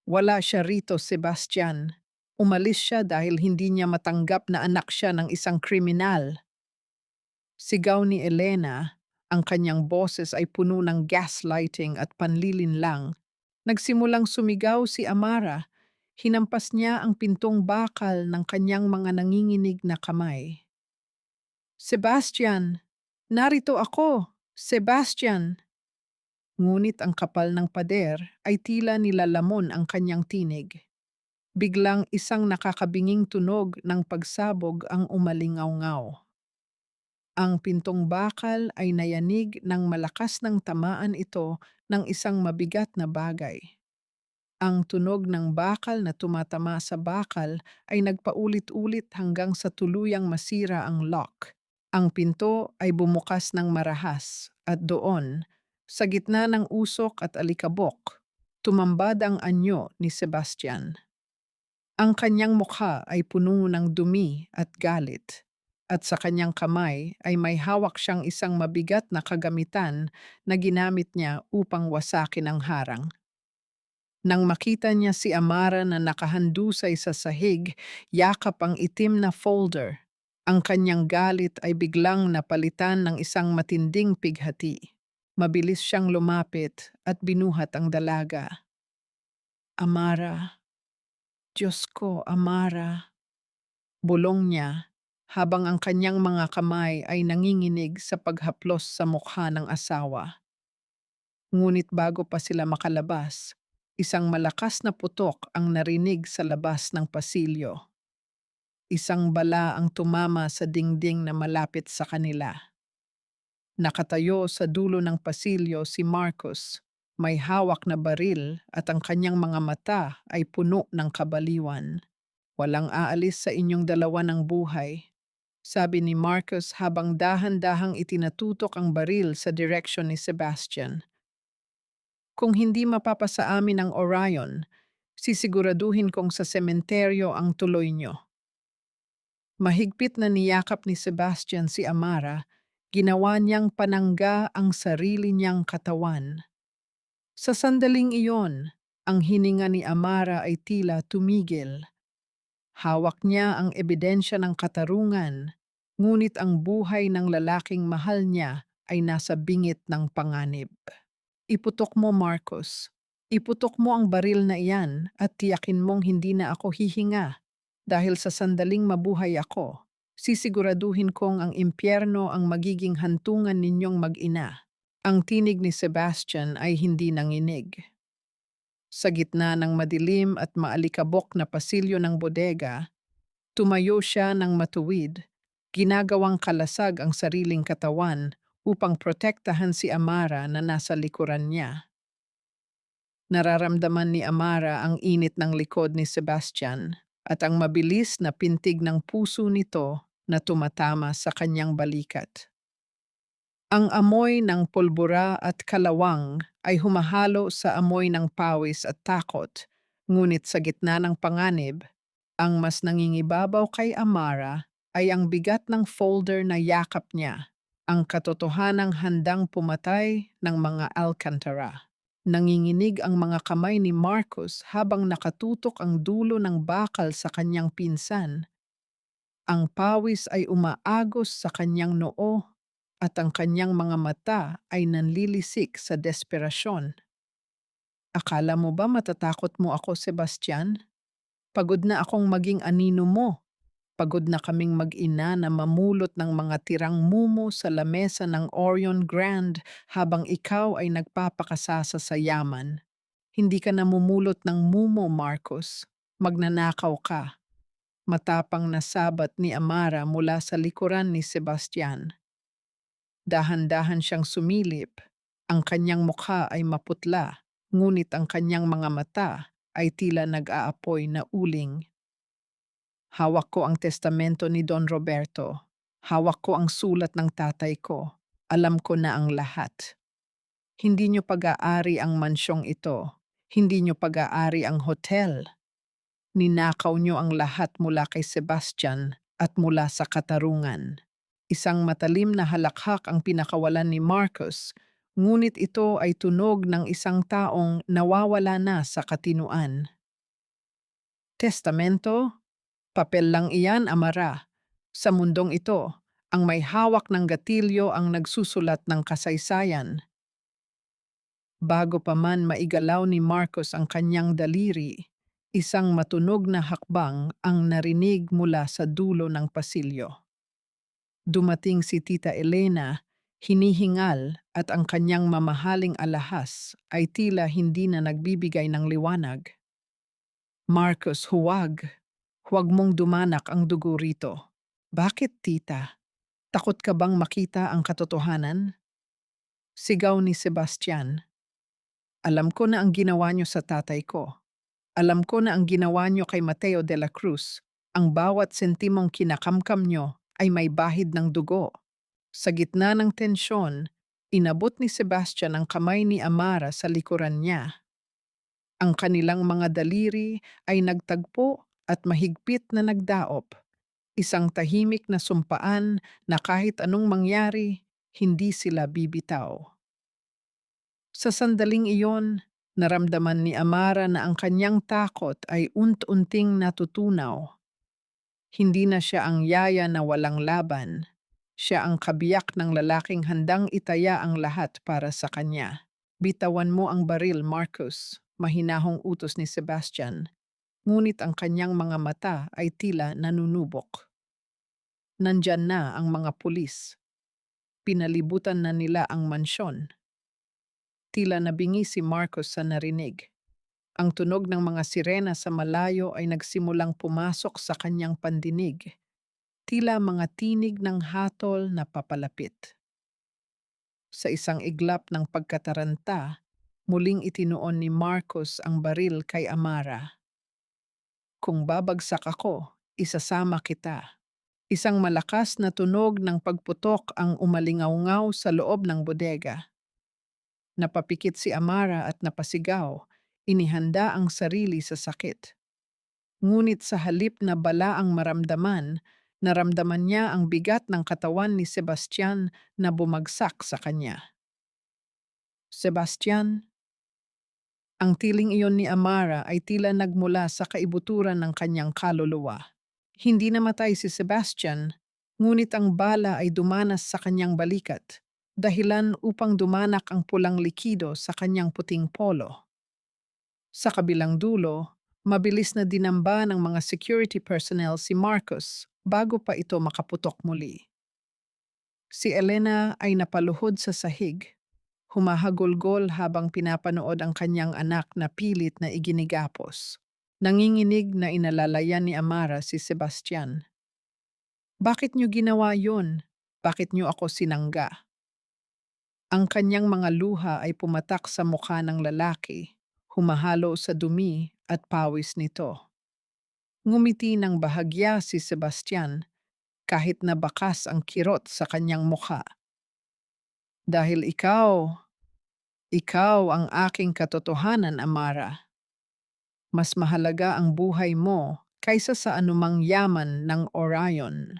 Wala siya rito, Sebastian. Umalis siya dahil hindi niya matanggap na anak siya ng isang kriminal. Sigaw ni Elena, ang kanyang boses ay puno ng gaslighting at panlilinlang. Nagsimulang sumigaw si Amara. Hinampas niya ang pintong bakal ng kanyang mga nanginginig na kamay. Sebastian! Narito ako! Sebastian! Ngunit ang kapal ng pader ay tila nilalamon ang kanyang tinig. Biglang isang nakakabinging tunog ng pagsabog ang umalingaw-ngaw. Ang pintong bakal ay nayanig ng malakas ng tamaan ito ng isang mabigat na bagay. Ang tunog ng bakal na tumatama sa bakal ay nagpaulit-ulit hanggang sa tuluyang masira ang lock. Ang pinto ay bumukas ng marahas at doon, sa gitna ng usok at alikabok, tumambad ang anyo ni Sebastian. Ang kanyang mukha ay puno ng dumi at galit, at sa kanyang kamay ay may hawak siyang isang mabigat na kagamitan na ginamit niya upang wasakin ang harang. Nang makita niya si Amara na nakahandusay sa sahig, yakap ang itim na folder. Ang kanyang galit ay biglang napalitan ng isang matinding pighati. Mabilis siyang lumapit at binuhat ang dalaga. Amara, Diyos ko, Amara. Bulong niya habang ang kanyang mga kamay ay nanginginig sa paghaplos sa mukha ng asawa. Ngunit bago pa sila makalabas, isang malakas na putok ang narinig sa labas ng pasilyo. Isang bala ang tumama sa dingding na malapit sa kanila. Nakatayo sa dulo ng pasilyo si Marcus. May hawak na baril at ang kanyang mga mata ay puno ng kabaliwan. Walang aalis sa inyong dalawa ng buhay, sabi ni Marcus habang dahan-dahang itinatutok ang baril sa direksyon ni Sebastian. Kung hindi mapapasa amin ang Orion, sisiguraduhin kong sa sementeryo ang tuloy nyo. Mahigpit na niyakap ni Sebastian si Amara, ginawa niyang panangga ang sarili niyang katawan. Sa sandaling iyon, ang hininga ni Amara ay tila tumigil. Hawak niya ang ebidensya ng katarungan, ngunit ang buhay ng lalaking mahal niya ay nasa bingit ng panganib. Iputok mo, Marcos. Iputok mo ang baril na iyan at tiyakin mong hindi na ako hihinga. Dahil sa sandaling mabuhay ako, sisiguraduhin kong ang impyerno ang magiging hantungan ninyong mag-ina. Ang tinig ni Sebastian ay hindi nanginig. Sa gitna ng madilim at maalikabok na pasilyo ng bodega, tumayo siya ng matuwid, ginagawang kalasag ang sariling katawan upang protektahan si Amara na nasa likuran niya. Nararamdaman ni Amara ang init ng likod ni Sebastian at ang mabilis na pintig ng puso nito na tumatama sa kanyang balikat. Ang amoy ng pulbura at kalawang ay humahalo sa amoy ng pawis at takot, ngunit sa gitna ng panganib, ang mas nangingibabaw kay Amara ay ang bigat ng folder na yakap niya, ang katotohanang handang pumatay ng mga Alcantara. Nanginginig ang mga kamay ni Marcus habang nakatutok ang dulo ng bakal sa kanyang pinsan. Ang pawis ay umaagos sa kanyang noo at ang kanyang mga mata ay nanlilisik sa desperasyon. Akala mo ba matatakot mo ako, Sebastian? Pagod na akong maging anino mo. Pagod na kaming mag-ina na mamulot ng mga tirang mumo sa lamesa ng Orion Grand habang ikaw ay nagpapakasasa sa yaman. Hindi ka namumulot ng mumo, Marcos. Magnanakaw ka. Matapang na sabat ni Amara mula sa likuran ni Sebastian. Dahan-dahan siyang sumilip. Ang kanyang mukha ay maputla, ngunit ang kanyang mga mata ay tila nag-aapoy na uling. Hawak ko ang testamento ni Don Roberto. Hawak ko ang sulat ng tatay ko. Alam ko na ang lahat. Hindi niyo pag-aari ang mansyong ito. Hindi niyo pag-aari ang hotel. Ninakaw niyo ang lahat mula kay Sebastian at mula sa katarungan. Isang matalim na halakhak ang pinakawalan ni Marcus, ngunit ito ay tunog ng isang taong nawawala na sa katinuan. Testamento? Papel lang iyan, Amara. Sa mundong ito, ang may hawak ng gatilyo ang nagsusulat ng kasaysayan. Bago pa man maigalaw ni Marcos ang kanyang daliri, isang matunog na hakbang ang narinig mula sa dulo ng pasilyo. Dumating si Tita Elena, hinihingal at ang kanyang mamahaling alahas ay tila hindi na nagbibigay ng liwanag. Marcos, huwag. Huwag mong dumanak ang dugo rito. Bakit, tita? Takot ka bang makita ang katotohanan? Sigaw ni Sebastian. Alam ko na ang ginawa niyo sa tatay ko. Alam ko na ang ginawa niyo kay Mateo de la Cruz. Ang bawat sentimong kinakamkam niyo ay may bahid ng dugo. Sa gitna ng tensyon, inabot ni Sebastian ang kamay ni Amara sa likuran niya. Ang kanilang mga daliri ay nagtagpo at mahigpit na nagdaop. Isang tahimik na sumpaan na kahit anong mangyari, hindi sila bibitaw. Sa sandaling iyon, naramdaman ni Amara na ang kanyang takot ay unti-unting natutunaw. Hindi na siya ang yaya na walang laban. Siya ang kabiyak ng lalaking handang itaya ang lahat para sa kanya. Bitawan mo ang baril, Marcos, mahinahong utos ni Sebastian. Ngunit ang kanyang mga mata ay tila nanunubok. Nandyan na ang mga pulis. Pinalibutan na nila ang mansyon. Tila nabingi si Marcos sa narinig. Ang tunog ng mga sirena sa malayo ay nagsimulang pumasok sa kanyang pandinig. Tila mga tinig ng hatol na papalapit. Sa isang iglap ng pagkataranta, muling itinuon ni Marcos ang baril kay Amara. Kung babagsak ako, isasama kita. Isang malakas na tunog ng pagputok ang umalingaw-ngaw sa loob ng bodega. Napapikit si Amara at napasigaw, inihanda ang sarili sa sakit. Ngunit sa halip na bala ang maramdaman, naramdaman niya ang bigat ng katawan ni Sebastian na bumagsak sa kanya. Sebastian, ang tiling iyon ni Amara ay tila nagmula sa kaibuturan ng kanyang kaluluwa. Hindi namatay si Sebastian, ngunit ang bala ay dumanas sa kanyang balikat, dahilan upang dumanak ang pulang likido sa kanyang puting polo. Sa kabilang dulo, mabilis na dinamba ng mga security personnel si Marcos bago pa ito makaputok muli. Si Elena ay napaluhod sa sahig, humahagulgol habang pinapanood ang kanyang anak na pilit na iginigapos. Nanginginig na inalalayan ni Amara si Sebastian. Bakit niyo ginawa yun? Bakit niyo ako sinangga? Ang kanyang mga luha ay pumatak sa mukha ng lalaki, humahalo sa dumi at pawis nito. Ngumiti ng bahagya si Sebastian kahit na bakas ang kirot sa kanyang mukha. Dahil ikaw ang aking katotohanan, Amara. Mas mahalaga ang buhay mo kaysa sa anumang yaman ng Orion.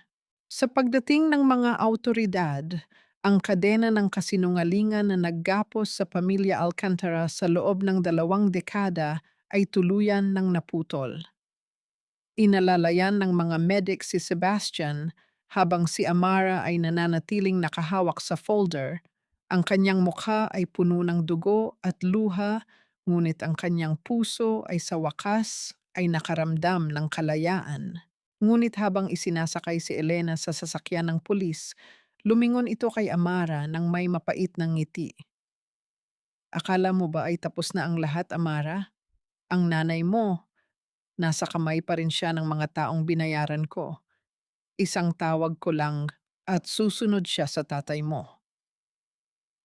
Sa pagdating ng mga awtoridad, ang kadena ng kasinungalingan na naggapos sa pamilya Alcantara sa loob ng 2 dekada ay tuluyan ng naputol. Inalalayan ng mga medic si Sebastian habang si Amara ay nananatiling nakahawak sa folder. Ang kanyang mukha ay puno ng dugo at luha, ngunit ang kanyang puso ay sa wakas ay nakaramdam ng kalayaan. Ngunit habang isinasakay si Elena sa sasakyan ng pulis, lumingon ito kay Amara nang may mapait ng ngiti. Akala mo ba ay tapos na ang lahat, Amara? Ang nanay mo, nasa kamay pa rin siya ng mga taong binayaran ko. Isang tawag ko lang at susunod siya sa tatay mo.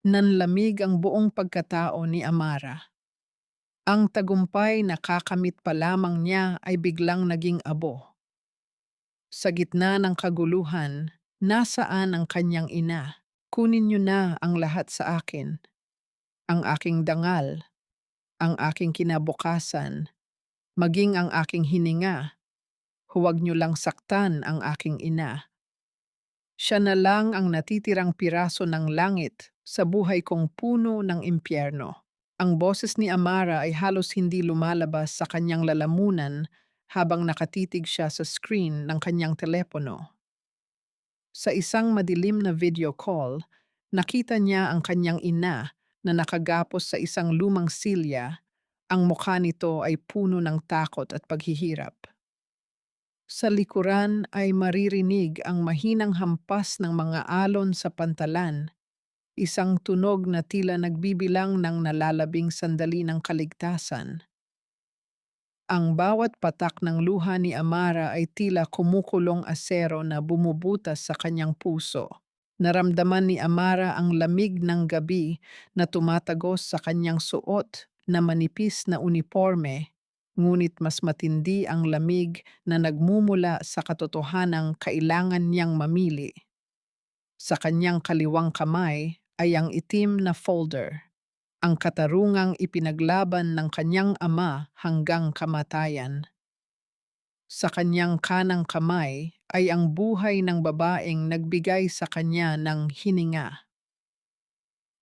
Nanlamig ang buong pagkatao ni Amara. Ang tagumpay na kakamit pa lamang niya ay biglang naging abo. Sa gitna ng kaguluhan, nasaan ang kanyang ina? Kunin niyo na ang lahat sa akin. Ang aking dangal, ang aking kinabukasan, maging ang aking hininga. Huwag niyo lang saktan ang aking ina. Siya na lang ang natitirang piraso ng langit sa buhay kong puno ng impyerno. Ang boses ni Amara ay halos hindi lumalabas sa kanyang lalamunan habang nakatitig siya sa screen ng kanyang telepono. Sa isang madilim na video call, nakita niya ang kanyang ina na nakagapos sa isang lumang silya. Ang mukha nito ay puno ng takot at paghihirap. Sa likuran ay maririnig ang mahinang hampas ng mga alon sa pantalan, isang tunog na tila nagbibilang ng nalalabing sandali ng kaligtasan. Ang bawat patak ng luha ni Amara ay tila kumukulong asero na bumubutas sa kanyang puso. Naramdaman ni Amara ang lamig ng gabi na tumatagos sa kanyang suot na manipis na uniforme, ngunit mas matindi ang lamig na nagmumula sa katotohanang kailangan niyang mamili. Sa kanyang kaliwang kamay ay ang itim na folder, ang katarungang ipinaglaban ng kanyang ama hanggang kamatayan. Sa kanyang kanang kamay ay ang buhay ng babaeng nagbigay sa kanya ng hininga.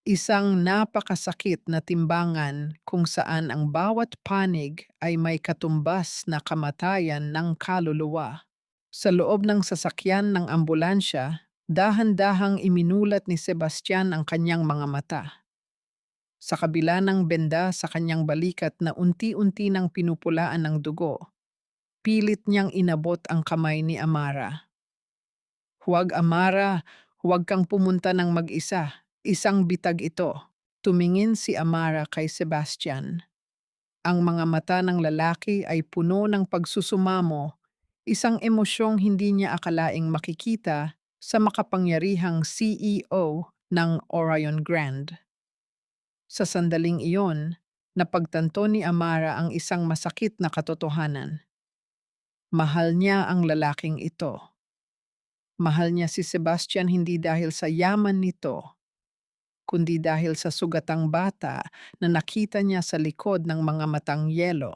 Isang napakasakit na timbangan kung saan ang bawat panig ay may katumbas na kamatayan ng kaluluwa. Sa loob ng sasakyan ng ambulansya, dahan-dahang iminulat ni Sebastian ang kanyang mga mata. Sa kabila ng benda sa kanyang balikat na unti-unti nang pinupulaan ng dugo, pilit niyang inabot ang kamay ni Amara. "Huwag, Amara, huwag kang pumunta ng mag-isa. Isang bitag ito." Tumingin si Amara kay Sebastian. Ang mga mata ng lalaki ay puno ng pagsusumamo, isang emosyong hindi niya akalaing makikita sa makapangyarihang CEO ng Orion Grand. Sa sandaling iyon, napagtanto ni Amara ang isang masakit na katotohanan. Mahal niya ang lalaking ito. Mahal niya si Sebastian hindi dahil sa yaman nito, kundi dahil sa sugatang bata na nakita niya sa likod ng mga matang yelo.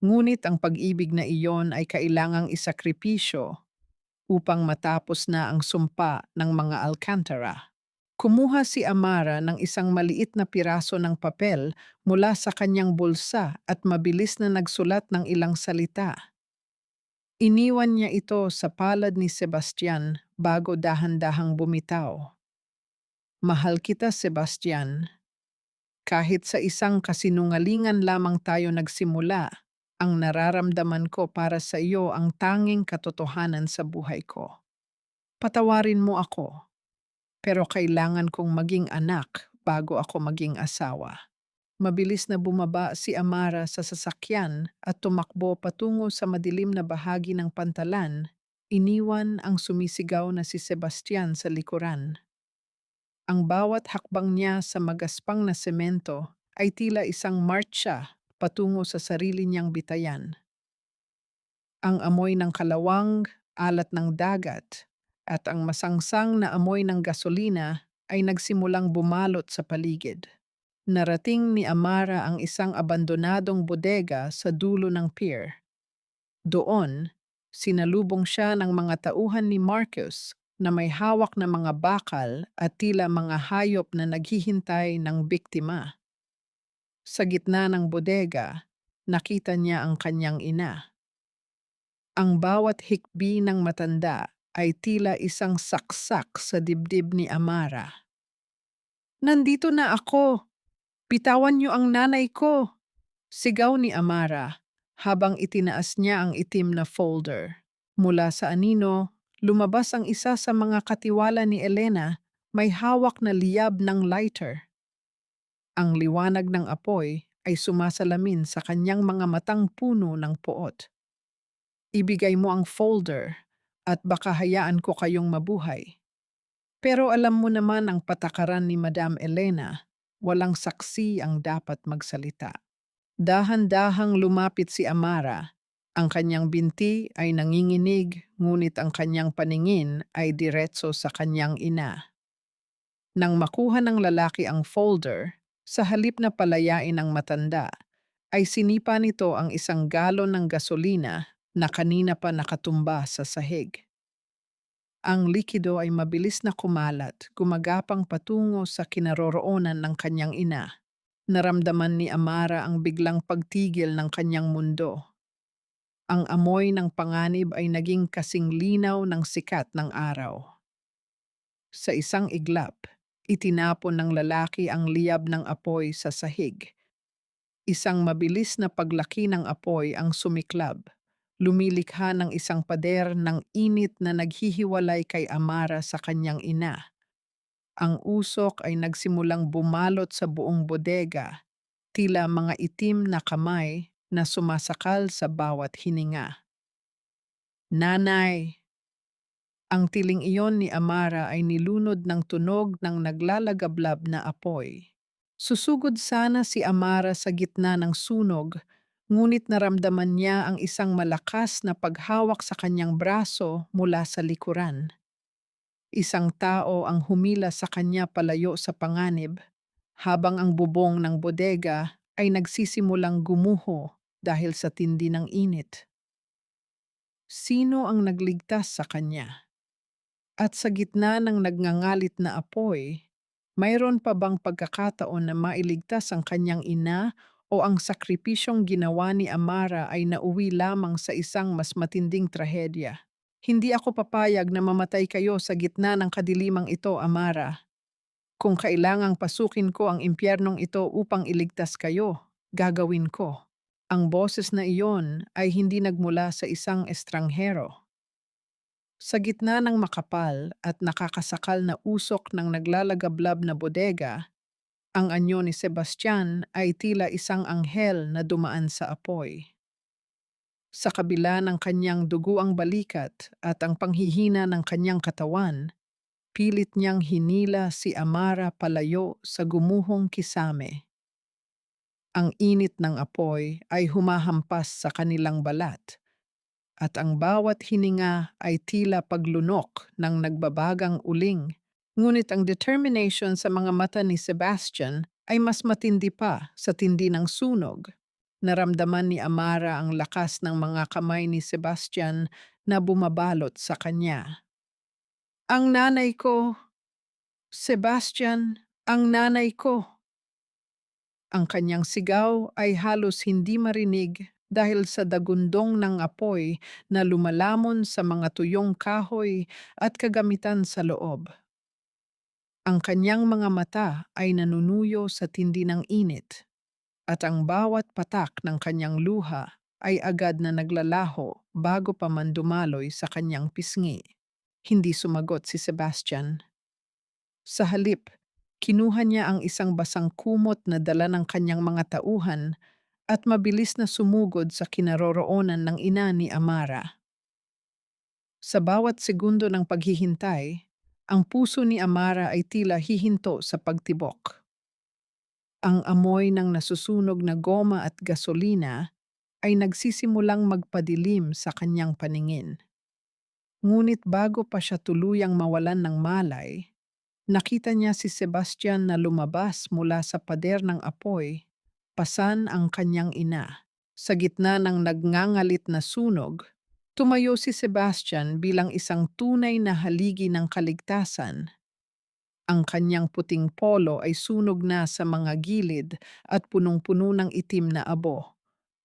Ngunit ang pag-ibig na iyon ay kailangang isakripisyo upang matapos na ang sumpa ng mga Alcantara. Kumuha si Amara ng isang maliit na piraso ng papel mula sa kanyang bulsa at mabilis na nagsulat ng ilang salita. Iniwan niya ito sa palad ni Sebastian bago dahan-dahang bumitaw. "Mahal kita, Sebastian. Kahit sa isang kasinungalingan lamang tayo nagsimula, ang nararamdaman ko para sa iyo ang tanging katotohanan sa buhay ko. Patawarin mo ako, pero kailangan kong maging anak bago ako maging asawa." Mabilis na bumaba si Amara sa sasakyan at tumakbo patungo sa madilim na bahagi ng pantalan. Iniwan ang sumisigaw na si Sebastian sa likuran. Ang bawat hakbang niya sa magaspang na semento ay tila isang martsa patungo sa sarili niyang bitayan. Ang amoy ng kalawang, alat ng dagat, at ang masangsang na amoy ng gasolina ay nagsimulang bumalot sa paligid. Narating ni Amara ang isang abandonadong bodega sa dulo ng pier. Doon, sinalubong siya ng mga tauhan ni Marcus na may hawak na mga bakal at tila mga hayop na naghihintay ng biktima. Sa gitna ng bodega, nakita niya ang kanyang ina. Ang bawat hikbi ng matanda ay tila isang saksak sa dibdib ni Amara. "Nandito na ako! Bitawan niyo ang nanay ko!" Sigaw ni Amara habang itinaas niya ang itim na folder. Mula sa anino, lumabas ang isa sa mga katiwala ni Elena, may hawak na liyab ng lighter. Ang liwanag ng apoy ay sumasalamin sa kanyang mga matang puno ng puot. "Ibigay mo ang folder at baka hayaan ko kayong mabuhay." Pero alam mo naman ang patakaran ni Madam Elena, walang saksi ang dapat magsalita. Dahan-dahang lumapit si Amara. Ang kanyang binti ay nanginginig, ngunit ang kanyang paningin ay diretso sa kanyang ina. Nang makuha ng lalaki ang folder, sa halip na palayain ang matanda, ay sinipa nito ang isang galon ng gasolina na kanina pa nakatumba sa sahig. Ang likido ay mabilis na kumalat, gumagapang patungo sa kinaroroonan ng kanyang ina. Naramdaman ni Amara ang biglang pagtigil ng kanyang mundo. Ang amoy ng panganib ay naging kasing linaw ng sikat ng araw. Sa isang iglap, itinapon ng lalaki ang liyab ng apoy sa sahig. Isang mabilis na paglaki ng apoy ang sumiklab. Lumilikha ng isang pader ng init na naghihiwalay kay Amara sa kanyang ina. Ang usok ay nagsimulang bumalot sa buong bodega, tila mga itim na kamay na sumasakal sa bawat hininga. Nanay! Ang tiling iyon ni Amara ay nilunod ng tunog ng naglalagablab na apoy. Susugod sana si Amara sa gitna ng sunog, ngunit naramdaman niya ang isang malakas na paghawak sa kanyang braso mula sa likuran. Isang tao ang humila sa kanya palayo sa panganib, habang ang bubong ng bodega ay nagsisimulang gumuho dahil sa tindi ng init. Sino ang nagligtas sa kanya? At sa gitna ng nagngangalit na apoy, mayroon pa bang pagkakataon na mailigtas ang kanyang ina o ang sakripisyong ginawa ni Amara ay nauwi lamang sa isang mas matinding trahedya? Hindi ako papayag na mamatay kayo sa gitna ng kadilimang ito, Amara. Kung kailangang pasukin ko ang impyernong ito upang iligtas kayo, gagawin ko. Ang boses na iyon ay hindi nagmula sa isang estranghero. Sa gitna ng makapal at nakakasakal na usok ng naglalagablab na bodega, ang anyo ni Sebastian ay tila isang anghel na dumaan sa apoy. Sa kabila ng kanyang duguang balikat at ang panghihina ng kanyang katawan, pilit niyang hinila si Amara palayo sa gumuhong kisame. Ang init ng apoy ay humahampas sa kanilang balat, at ang bawat hininga ay tila paglunok ng nagbabagang uling. Ngunit ang determination sa mga mata ni Sebastian ay mas matindi pa sa tindi ng sunog. Naramdaman ni Amara ang lakas ng mga kamay ni Sebastian na bumabalot sa kanya. Ang nanay ko! Sebastian! Ang nanay ko! Ang kanyang sigaw ay halos hindi marinig dahil sa dagundong ng apoy na lumalamon sa mga tuyong kahoy at kagamitan sa loob. Ang kanyang mga mata ay nanunuyo sa tindi ng init, at ang bawat patak ng kanyang luha ay agad na naglalaho bago pa man dumaloy sa kanyang pisngi. Hindi sumagot si Sebastian. Sa halip, kinuha niya ang isang basang kumot na dala ng kanyang mga tauhan at mabilis na sumugod sa kinaroroonan ng ina ni Amara. Sa bawat segundo ng paghihintay, ang puso ni Amara ay tila hihinto sa pagtibok. Ang amoy ng nasusunog na goma at gasolina ay nagsisimulang magpadilim sa kanyang paningin. Ngunit bago pa siya tuluyang mawalan ng malay, nakita niya si Sebastian na lumabas mula sa pader ng apoy, pasan ang kanyang ina. Sa gitna ng nagngangalit na sunog, tumayo si Sebastian bilang isang tunay na haligi ng kaligtasan. Ang kanyang puting polo ay sunog na sa mga gilid at punong-puno ng itim na abo.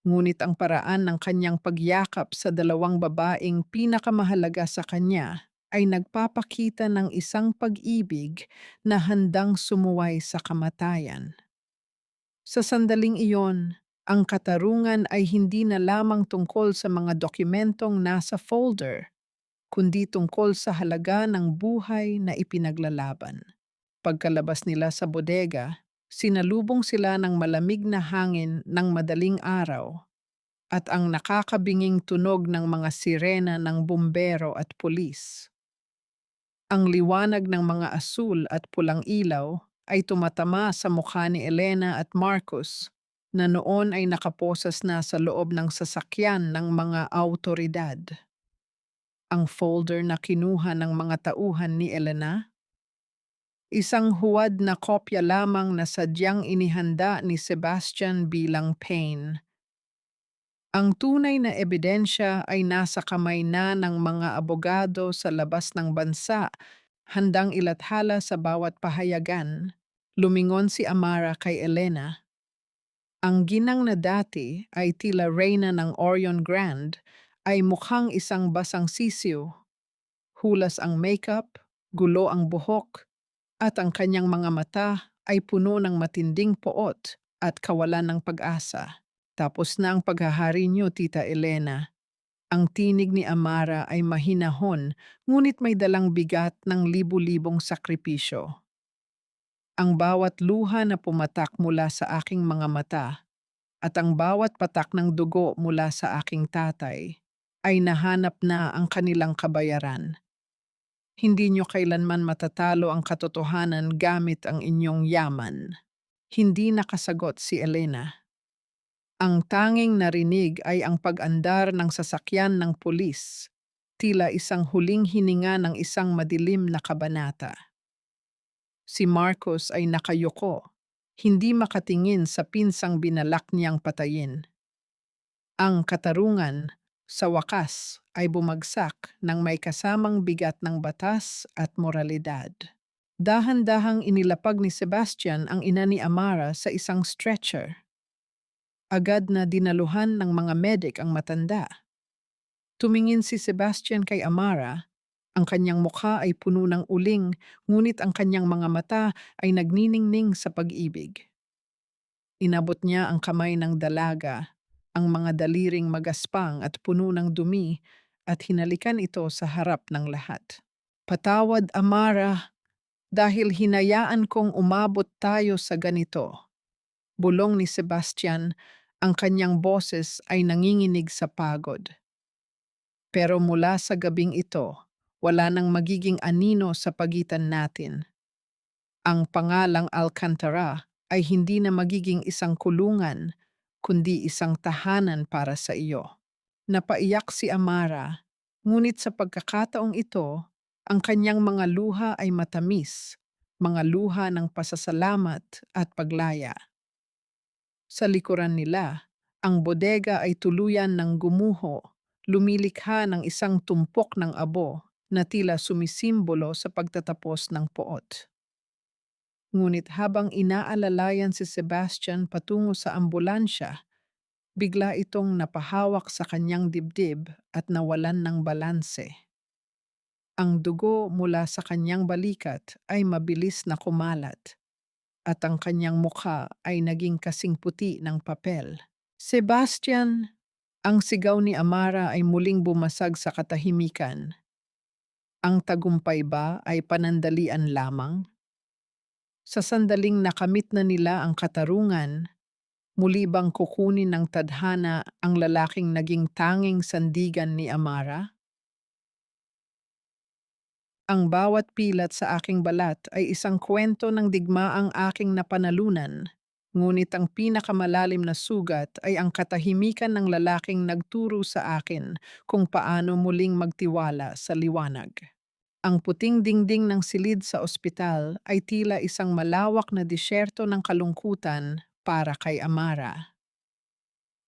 Ngunit ang paraan ng kanyang pagyakap sa dalawang babaeng pinakamahalaga sa kanya ay nagpapakita ng isang pag-ibig na handang sumuway sa kamatayan. Sa sandaling iyon, ang katarungan ay hindi na lamang tungkol sa mga dokumentong nasa folder, kundi tungkol sa halaga ng buhay na ipinaglalaban. Pagkalabas nila sa bodega, sinalubong sila ng malamig na hangin ng madaling araw at ang nakakabinging tunog ng mga sirena ng bumbero at pulis. Ang liwanag ng mga asul at pulang ilaw ay tumatama sa mukha ni Elena at Marcus na noon ay nakaposas na sa loob ng sasakyan ng mga autoridad. Ang folder na kinuha ng mga tauhan ni Elena, isang huwad na kopya lamang na sadyang inihanda ni Sebastian bilang Payne. Ang tunay na ebidensya ay nasa kamay na ng mga abogado sa labas ng bansa, handang ilathala sa bawat pahayagan. Lumingon si Amara kay Elena. Ang ginang na dati ay tila reyna ng Orion Grand ay mukhang isang basang sisiw. Hulas ang makeup, gulo ang buhok, at ang kanyang mga mata ay puno ng matinding poot at kawalan ng pag-asa. Tapos na ang paghahari niyo, Tita Elena. Ang tinig ni Amara ay mahinahon, ngunit may dalang bigat ng libu-libong sakripisyo. Ang bawat luha na pumatak mula sa aking mga mata at ang bawat patak ng dugo mula sa aking tatay ay nahanap na ang kanilang kabayaran. Hindi nyo kailanman matatalo ang katotohanan gamit ang inyong yaman. Hindi nakasagot si Elena. Ang tanging narinig ay ang pag-andar ng sasakyan ng pulis, tila isang huling hininga ng isang madilim na kabanata. Si Marcos ay nakayuko, hindi makatingin sa pinsang binalak niyang patayin. Ang katarungan, sa wakas, ay bumagsak ng may kasamang bigat ng batas at moralidad. Dahan-dahang inilapag ni Sebastian ang ina ni Amara sa isang stretcher. Agad na dinaluhan ng mga medic ang matanda. Tumingin si Sebastian kay Amara. Ang kanyang mukha ay puno ng uling, ngunit ang kanyang mga mata ay nagniningning sa pag-ibig. Inabot niya ang kamay ng dalaga, ang mga daliring magaspang at puno ng dumi, at hinalikan ito sa harap ng lahat. Patawad, Amara, dahil hinayaan kong umabot tayo sa ganito. Bulong ni Sebastian, ang kanyang boses ay nanginginig sa pagod. Pero mula sa gabing ito, wala nang magiging anino sa pagitan natin. Ang pangalang Alcantara ay hindi na magiging isang kulungan, kundi isang tahanan para sa iyo. Napaiyak si Amara, ngunit sa pagkakataong ito, ang kanyang mga luha ay matamis, mga luha ng pasasalamat at paglaya. Sa likuran nila, ang bodega ay tuluyan ng gumuho, lumilikha ng isang tumpok ng abo na tila sumisimbolo sa pagtatapos ng poot. Ngunit habang inaalalayan si Sebastian patungo sa ambulansya, bigla itong napahawak sa kanyang dibdib at nawalan ng balanse. Ang dugo mula sa kanyang balikat ay mabilis na kumalat at ang kanyang mukha ay naging kasing puti ng papel. Sebastian, ang sigaw ni Amara ay muling bumasag sa katahimikan. Ang tagumpay ba ay panandalian lamang? Sa sandaling nakamit na nila ang katarungan, muli bang kukunin ng tadhana ang lalaking naging tanging sandigan ni Amara? Ang bawat pilat sa aking balat ay isang kwento ng digmaang aking napanalunan, ngunit ang pinakamalalim na sugat ay ang katahimikan ng lalaking nagturo sa akin kung paano muling magtiwala sa liwanag. Ang puting dingding ng silid sa ospital ay tila isang malawak na disyerto ng kalungkutan para kay Amara.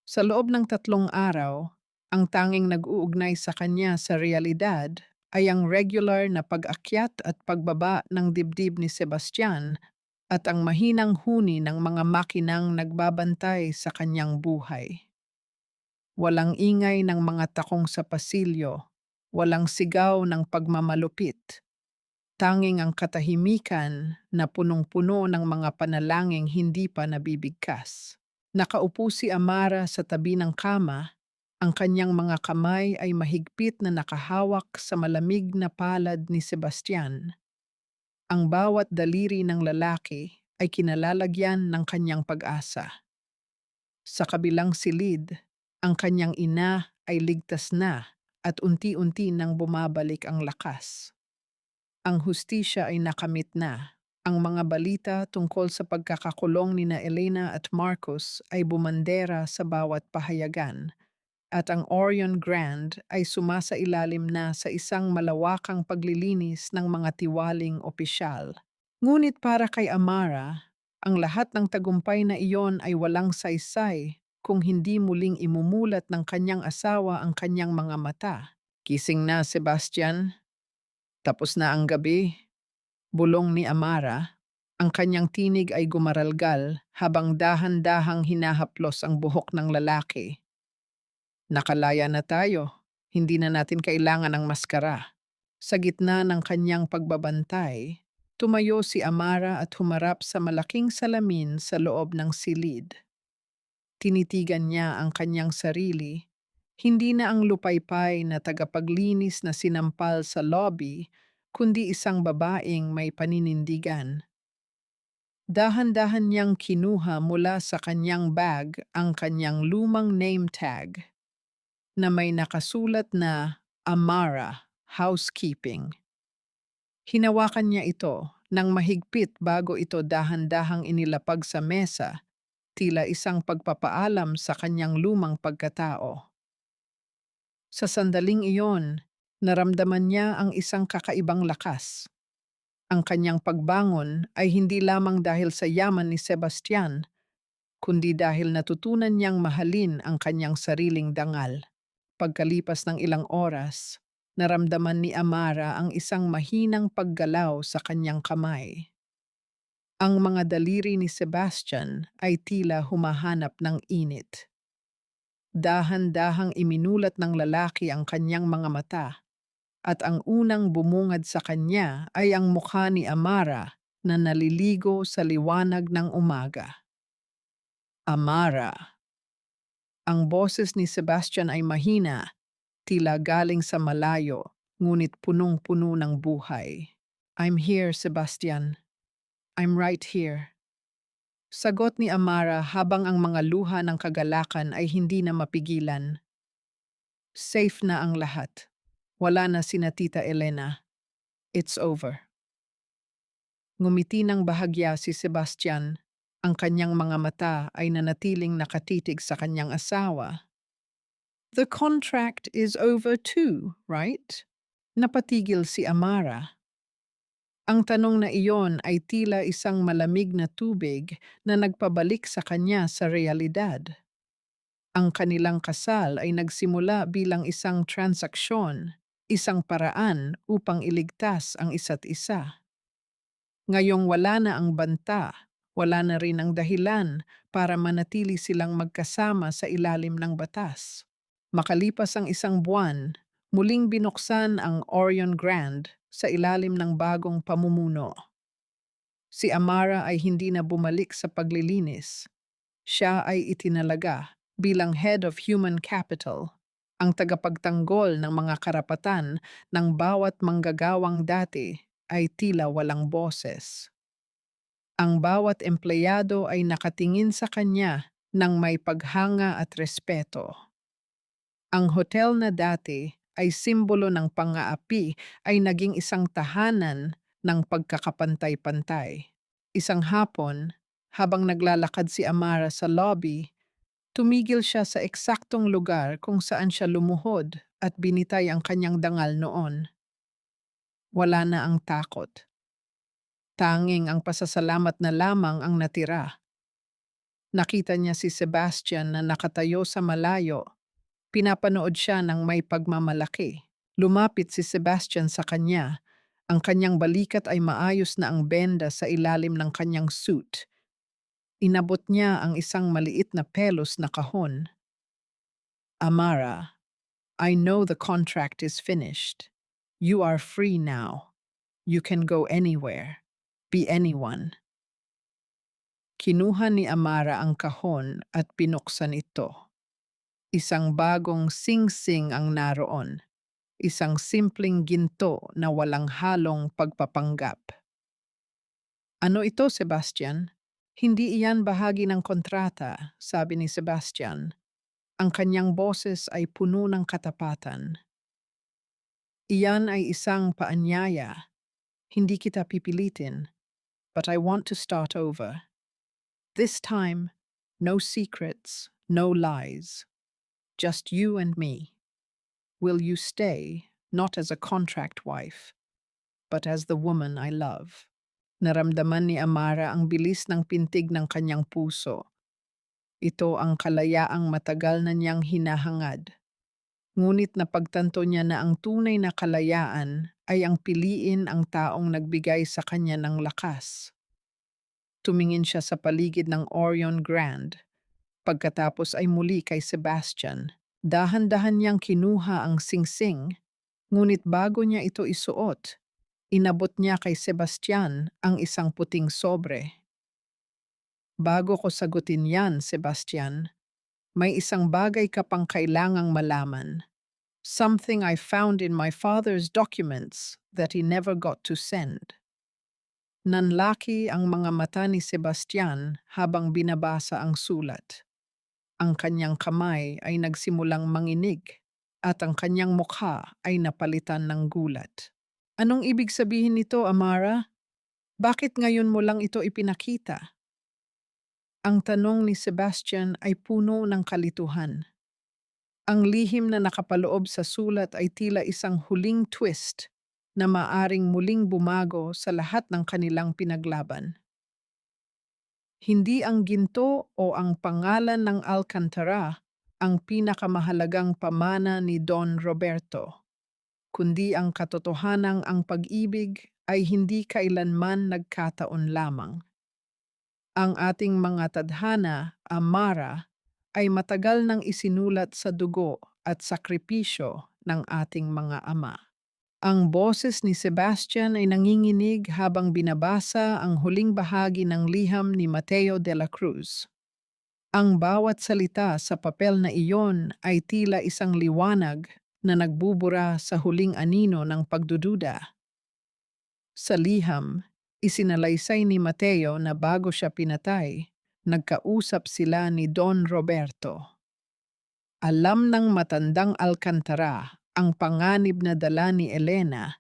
Sa loob ng 3 araw, ang tanging nag-uugnay sa kanya sa realidad ay ang regular na pag-akyat at pagbaba ng dibdib ni Sebastian at ang mahinang huni ng mga makinang nagbabantay sa kanyang buhay. Walang ingay ng mga takong sa pasilyo, walang sigaw ng pagmamalupit. Tanging ang katahimikan na punong-puno ng mga panalangin hindi pa nabibigkas. Nakaupo si Amara sa tabi ng kama, ang kanyang mga kamay ay mahigpit na nakahawak sa malamig na palad ni Sebastian. Ang bawat daliri ng lalaki ay kinalalagyan ng kanyang pag-asa. Sa kabilang silid, ang kanyang ina ay ligtas na at unti-unti nang bumabalik ang lakas. Ang hustisya ay nakamit na. Ang mga balita tungkol sa pagkakakulong ni na Elena at Marcos ay bumandera sa bawat pahayagan at ang Orion Grand ay sumasailalim na sa isang malawakang paglilinis ng mga tiwaling opisyal. Ngunit para kay Amara, ang lahat ng tagumpay na iyon ay walang saysay kung hindi muling imumulat ng kanyang asawa ang kanyang mga mata. Kising na, Sebastian. Tapos na ang gabi. Bulong ni Amara, Ang kanyang tinig ay gumaralgal habang dahan-dahang hinahaplos ang buhok ng lalaki. Nakalaya na tayo. Hindi na natin kailangan ng maskara. Sa gitna ng kanyang pagbabantay, tumayo si Amara at humarap sa malaking salamin sa loob ng silid. Tinitigan niya ang kanyang sarili, hindi na ang lupaypay na tagapaglinis na sinampal sa lobby, kundi isang babaeng may paninindigan. Dahan-dahan niyang kinuha mula sa kanyang bag ang kanyang lumang name tag na may nakasulat na Amara, Housekeeping. Hinawakan niya ito ng mahigpit bago ito dahan-dahang inilapag sa mesa, tila isang pagpapaalam sa kanyang lumang pagkatao. Sa sandaling iyon, naramdaman niya ang isang kakaibang lakas. Ang kanyang pagbangon ay hindi lamang dahil sa yaman ni Sebastian, kundi dahil natutunan niyang mahalin ang kanyang sariling dangal. Pagkalipas ng ilang oras, naramdaman ni Amara ang isang mahinang paggalaw sa kanyang kamay. Ang mga daliri ni Sebastian ay tila humahanap ng init. Dahan-dahang iminulat ng lalaki ang kanyang mga mata, at ang unang bumungad sa kanya ay ang mukha ni Amara na naliligo sa liwanag ng umaga. Amara. Ang boses ni Sebastian ay mahina, tila galing sa malayo, ngunit punong-puno ng buhay. I'm here, Sebastian. I'm right here. Sagot ni Amara habang ang mga luha ng kagalakan ay hindi na mapigilan. Safe na ang lahat. Wala na sina Tita Elena. It's over. Ngumiti ng bahagya si Sebastian. Ang kanyang mga mata ay nanatiling nakatitig sa kanyang asawa. The contract is over too, right? Napatigil si Amara. Ang tanong na iyon ay tila isang malamig na tubig na nagpabalik sa kanya sa realidad. Ang kanilang kasal ay nagsimula bilang isang transaksyon, isang paraan upang iligtas ang isa't isa. Ngayong wala na ang banta, wala na rin ang dahilan para manatili silang magkasama sa ilalim ng batas. Makalipas ang isang buwan, muling binuksan ang Orion Grand sa ilalim ng bagong pamumuno. Si Amara ay hindi na bumalik sa paglilinis. Siya ay itinalaga bilang Head of Human Capital, ang tagapagtanggol ng mga karapatan ng bawat manggagawang dati ay tila walang boses. Ang bawat empleyado ay nakatingin sa kanya ng may paghanga at respeto. Ang hotel na dati ay simbolo ng pang-aapi ay naging isang tahanan ng pagkakapantay-pantay. Isang hapon, habang naglalakad si Amara sa lobby, tumigil siya sa eksaktong lugar kung saan siya lumuhod at binitay ang kanyang dangal noon. Wala na ang takot. Tanging ang pasasalamat na lamang ang natira. Nakita niya si Sebastian na nakatayo sa malayo. Pinapanood siya ng may pagmamalaki. Lumapit si Sebastian sa kanya. Ang kanyang balikat ay maayos na ang benda sa ilalim ng kanyang suit. Inabot niya ang isang maliit na pelos na kahon. Amara, I know the contract is finished. You are free now. You can go anywhere. Be anyone. Kinuha ni Amara ang kahon at binuksan ito. Isang bagong sing-sing ang naroon. Isang simpleng ginto na walang halong pagpapanggap. Ano ito, Sebastian? Hindi iyan bahagi ng kontrata, sabi ni Sebastian. Ang kanyang boses ay puno ng katapatan. Iyan ay isang paanyaya. Hindi kita pipilitin, but I want to start over. This time, no secrets, no lies. Just you and me. Will you stay, not as a contract wife, but as the woman I love? Naramdaman ni Amara ang bilis ng pintig ng kanyang puso. Ito ang kalayaang matagal na niyang hinahangad. Ngunit napagtanto niya na ang tunay na kalayaan ay ang piliin ang taong nagbigay sa kanya ng lakas. Tumingin siya sa paligid ng Orion Grand. Pagkatapos ay muli kay Sebastian. Dahan-dahan niyang kinuha ang singsing, ngunit bago niya ito isuot, inabot niya kay Sebastian ang isang puting sobre. Bago ko sagutin yan, Sebastian, may isang bagay ka pang kailangang malaman. Something I found in my father's documents that he never got to send. Nanlaki ang mga mata ni Sebastian habang binabasa ang sulat. Ang kanyang kamay ay nagsimulang manginig at ang kanyang mukha ay napalitan ng gulat. Anong ibig sabihin nito, Amara? Bakit ngayon mo lang ito ipinakita? Ang tanong ni Sebastian ay puno ng kalituhan. Ang lihim na nakapaloob sa sulat ay tila isang huling twist na maaring muling bumago sa lahat ng kanilang pinaglaban. Hindi ang ginto o ang pangalan ng Alcantara ang pinakamahalagang pamana ni Don Roberto, kundi ang katotohanang ang pag-ibig ay hindi kailanman nagkataon lamang. Ang ating mga tadhana, Amara, ay matagal nang isinulat sa dugo at sakripisyo ng ating mga ama. Ang boses ni Sebastian ay nanginginig habang binabasa ang huling bahagi ng liham ni Mateo de la Cruz. Ang bawat salita sa papel na iyon ay tila isang liwanag na nagbubura sa huling anino ng pagdududa. Sa liham, isinalaysay ni Mateo na bago siya pinatay, nagkausap sila ni Don Roberto. Alam ng matandang Alcantara ang panganib na dala ni Elena,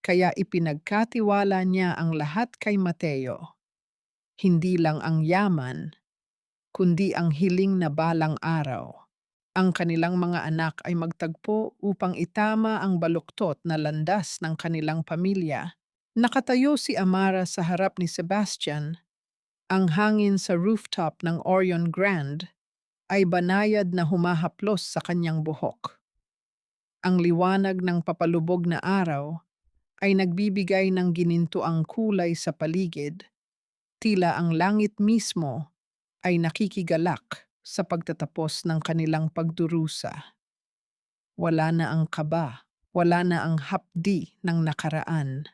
kaya ipinagkatiwala niya ang lahat kay Mateo. Hindi lang ang yaman, kundi ang hiling na balang araw. Ang kanilang mga anak ay magtagpo upang itama ang baluktot na landas ng kanilang pamilya. Nakatayo si Amara sa harap ni Sebastian. Ang hangin sa rooftop ng Orion Grand ay banayad na humahaplos sa kanyang buhok. Ang liwanag ng papalubog na araw ay nagbibigay ng ginintuang kulay sa paligid, tila ang langit mismo ay nakikigalak sa pagtatapos ng kanilang pagdurusa. Wala na ang kaba, wala na ang hapdi ng nakaraan.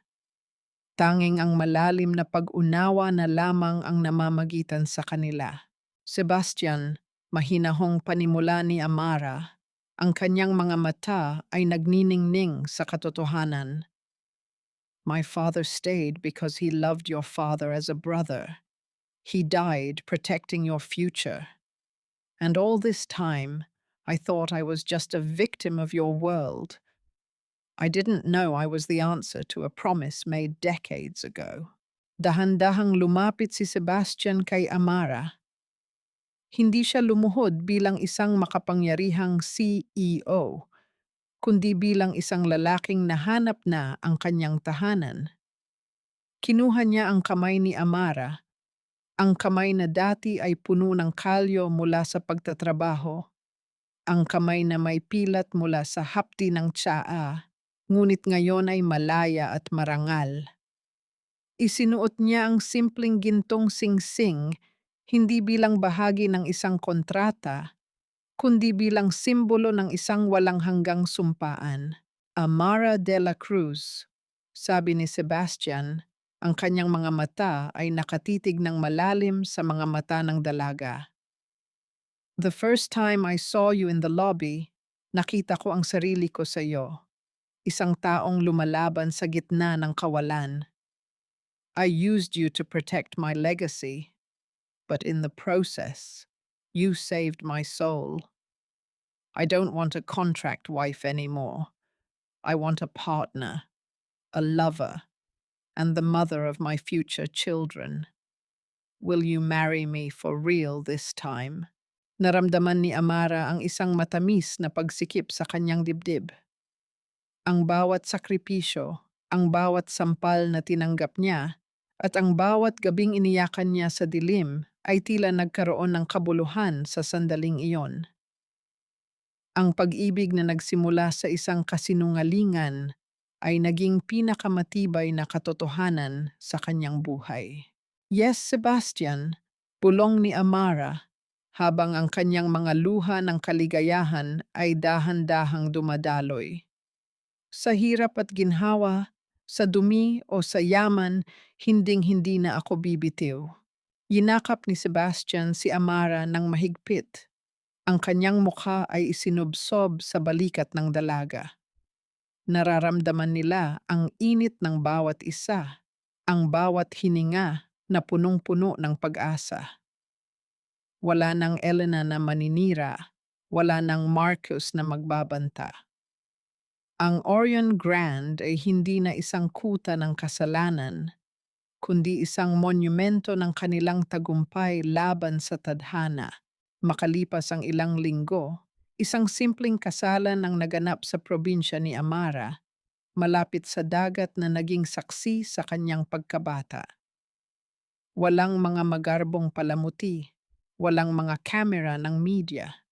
Tanging ang malalim na pag-unawa na lamang ang namamagitan sa kanila. Sebastian, mahinahong panimula ni Amara, ang kanyang mga mata ay nagniningning sa katotohanan. My father stayed because he loved your father as a brother. He died protecting your future. And all this time, I thought I was just a victim of your world. I didn't know I was the answer to a promise made decades ago. Dahan-dahang lumapit si Sebastian kay Amara. Hindi siya lumuhod bilang isang makapangyarihang CEO, kundi bilang isang lalaking nahanap na ang kanyang tahanan. Kinuha niya ang kamay ni Amara, ang kamay na dati ay puno ng kalyo mula sa pagtatrabaho, ang kamay na may pilat mula sa hapdi ng tsaa, ngunit ngayon ay malaya at marangal. Isinuot niya ang simpleng gintong singsing hindi bilang bahagi ng isang kontrata, kundi bilang simbolo ng isang walang hanggang sumpaan. Amara de la Cruz, sabi ni Sebastian, ang kanyang mga mata ay nakatitig ng malalim sa mga mata ng dalaga. The first time I saw you in the lobby, nakita ko ang sarili ko sa iyo, isang taong lumalaban sa gitna ng kawalan. I used you to protect my legacy, but in the process, you saved my soul. I don't want a contract wife anymore. I want a partner, a lover, and the mother of my future children. Will you marry me for real this time? Naramdaman ni Amara ang isang matamis na pagsikip sa kanyang dibdib. Ang bawat sakripisyo, ang bawat sampal na tinanggap niya, at ang bawat gabing iniyakan niya sa dilim ay tila nagkaroon ng kabuluhan sa sandaling iyon. Ang pag-ibig na nagsimula sa isang kasinungalingan ay naging pinakamatibay na katotohanan sa kanyang buhay. Yes, Sebastian, bulong ni Amara, habang ang kanyang mga luha ng kaligayahan ay dahan-dahang dumadaloy. Sa hirap at ginhawa, sa dumi o sa yaman, hinding-hindi na ako bibitiw. Yinakap ni Sebastian si Amara ng mahigpit. Ang kanyang mukha ay isinubsob sa balikat ng dalaga. Nararamdaman nila ang init ng bawat isa, ang bawat hininga na punong-puno ng pag-asa. Wala nang Elena na maninira, wala nang Marcus na magbabanta. Ang Orion Grand ay hindi na isang kuta ng kasalanan, kundi isang monumento ng kanilang tagumpay laban sa tadhana. Makalipas ang ilang linggo, isang simpleng kasalan ang naganap sa probinsya ni Amara, malapit sa dagat na naging saksi sa kanyang pagkabata. Walang mga magarbong palamuti, walang mga kamera ng media.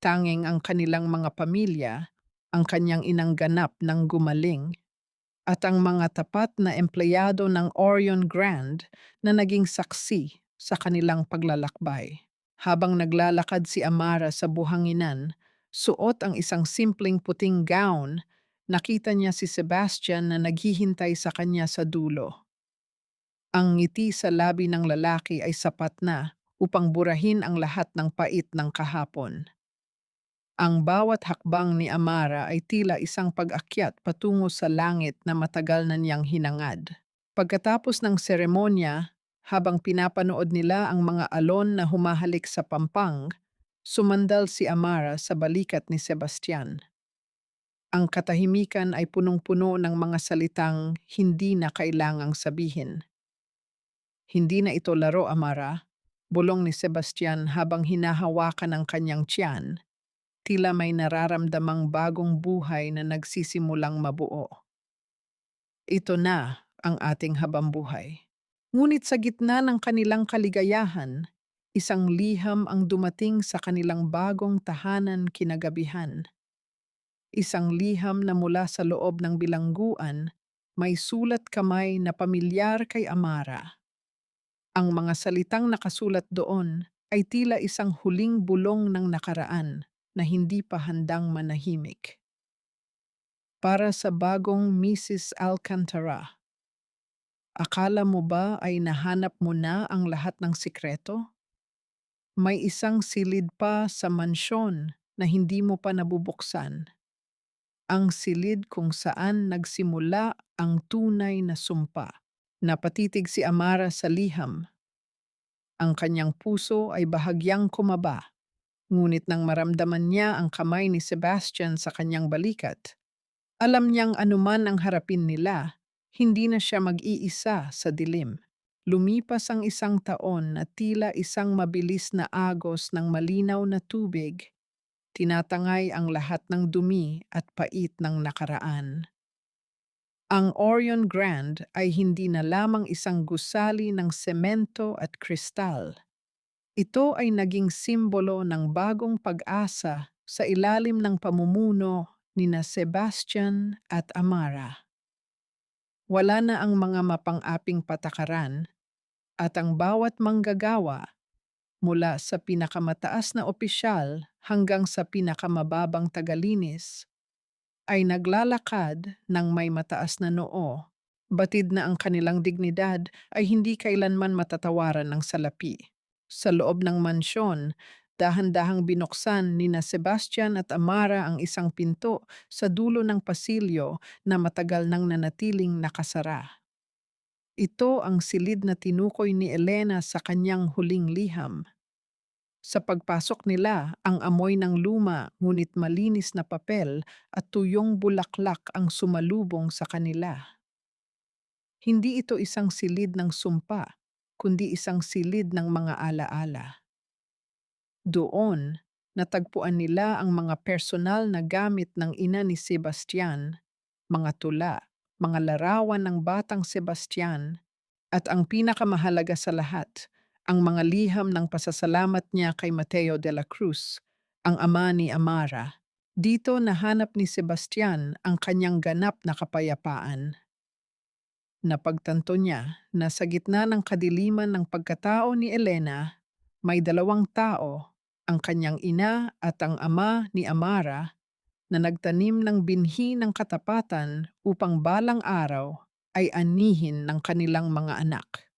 Tanging ang kanilang mga pamilya, ang kanyang inang ganap ng gumaling, at ang mga tapat na empleyado ng Orion Grand na naging saksi sa kanilang paglalakbay. Habang naglalakad si Amara sa buhanginan, suot ang isang simpleng puting gown, nakita niya si Sebastian na naghihintay sa kanya sa dulo. Ang ngiti sa labi ng lalaki ay sapat na upang burahin ang lahat ng pait ng kahapon. Ang bawat hakbang ni Amara ay tila isang pag-akyat patungo sa langit na matagal na niyang hinangad. Pagkatapos ng seremonya, habang pinapanood nila ang mga alon na humahalik sa pampang, sumandal si Amara sa balikat ni Sebastian. Ang katahimikan ay punong-puno ng mga salitang hindi na kailangang sabihin. Hindi na ito laro, Amara, bulong ni Sebastian habang hinahawakan ang kanyang tiyan. Tila may nararamdamang bagong buhay na nagsisimulang mabuo. Ito na ang ating habambuhay. Ngunit sa gitna ng kanilang kaligayahan, isang liham ang dumating sa kanilang bagong tahanan kinagabihan. Isang liham na mula sa loob ng bilangguan, may sulat kamay na pamilyar kay Amara. Ang mga salitang nakasulat doon ay tila isang huling bulong ng nakaraan na hindi pa handang manahimik. Para sa bagong Mrs. Alcantara, akala mo ba ay nahanap mo na ang lahat ng sikreto? May isang silid pa sa mansyon na hindi mo pa nabubuksan. Ang silid kung saan nagsimula ang tunay na sumpa. Napatitig si Amara sa liham. Ang kanyang puso ay bahagyang kumaba, ngunit nang maramdaman niya ang kamay ni Sebastian sa kanyang balikat, alam niyang anuman ang harapin nila, hindi na siya mag-iisa sa dilim. Lumipas ang isang taon na tila isang mabilis na agos ng malinaw na tubig, tinatangay ang lahat ng dumi at pait ng nakaraan. Ang Orion Grand ay hindi na lamang isang gusali ng semento at kristal. Ito ay naging simbolo ng bagong pag-asa sa ilalim ng pamumuno nina Sebastian at Amara. Wala na ang mga mapang-aping patakaran at ang bawat manggagawa mula sa pinakamataas na opisyal hanggang sa pinakamababang tagalinis ay naglalakad ng may mataas na noo, batid na ang kanilang dignidad ay hindi kailanman matatawaran ng salapi. Sa loob ng mansyon, dahan-dahang binuksan nina Sebastian at Amara ang isang pinto sa dulo ng pasilyo na matagal nang nanatiling nakasara. Ito ang silid na tinukoy ni Elena sa kanyang huling liham. Sa pagpasok nila, ang amoy ng luma ngunit malinis na papel at tuyong bulaklak ang sumalubong sa kanila. Hindi ito isang silid ng sumpa, kundi isang silid ng mga alaala. Doon, natagpuan nila ang mga personal na gamit ng ina ni Sebastian, mga tula, mga larawan ng batang Sebastian, at ang pinakamahalaga sa lahat, ang mga liham ng pasasalamat niya kay Mateo de la Cruz, ang ama ni Amara. Dito nahanap ni Sebastian ang kanyang ganap na kapayapaan. Napagtanto niya na sa gitna ng kadiliman ng pagkatao ni Elena, may dalawang tao, ang kanyang ina at ang ama ni Amara, na nagtanim ng binhi ng katapatan upang balang araw ay anihin ng kanilang mga anak.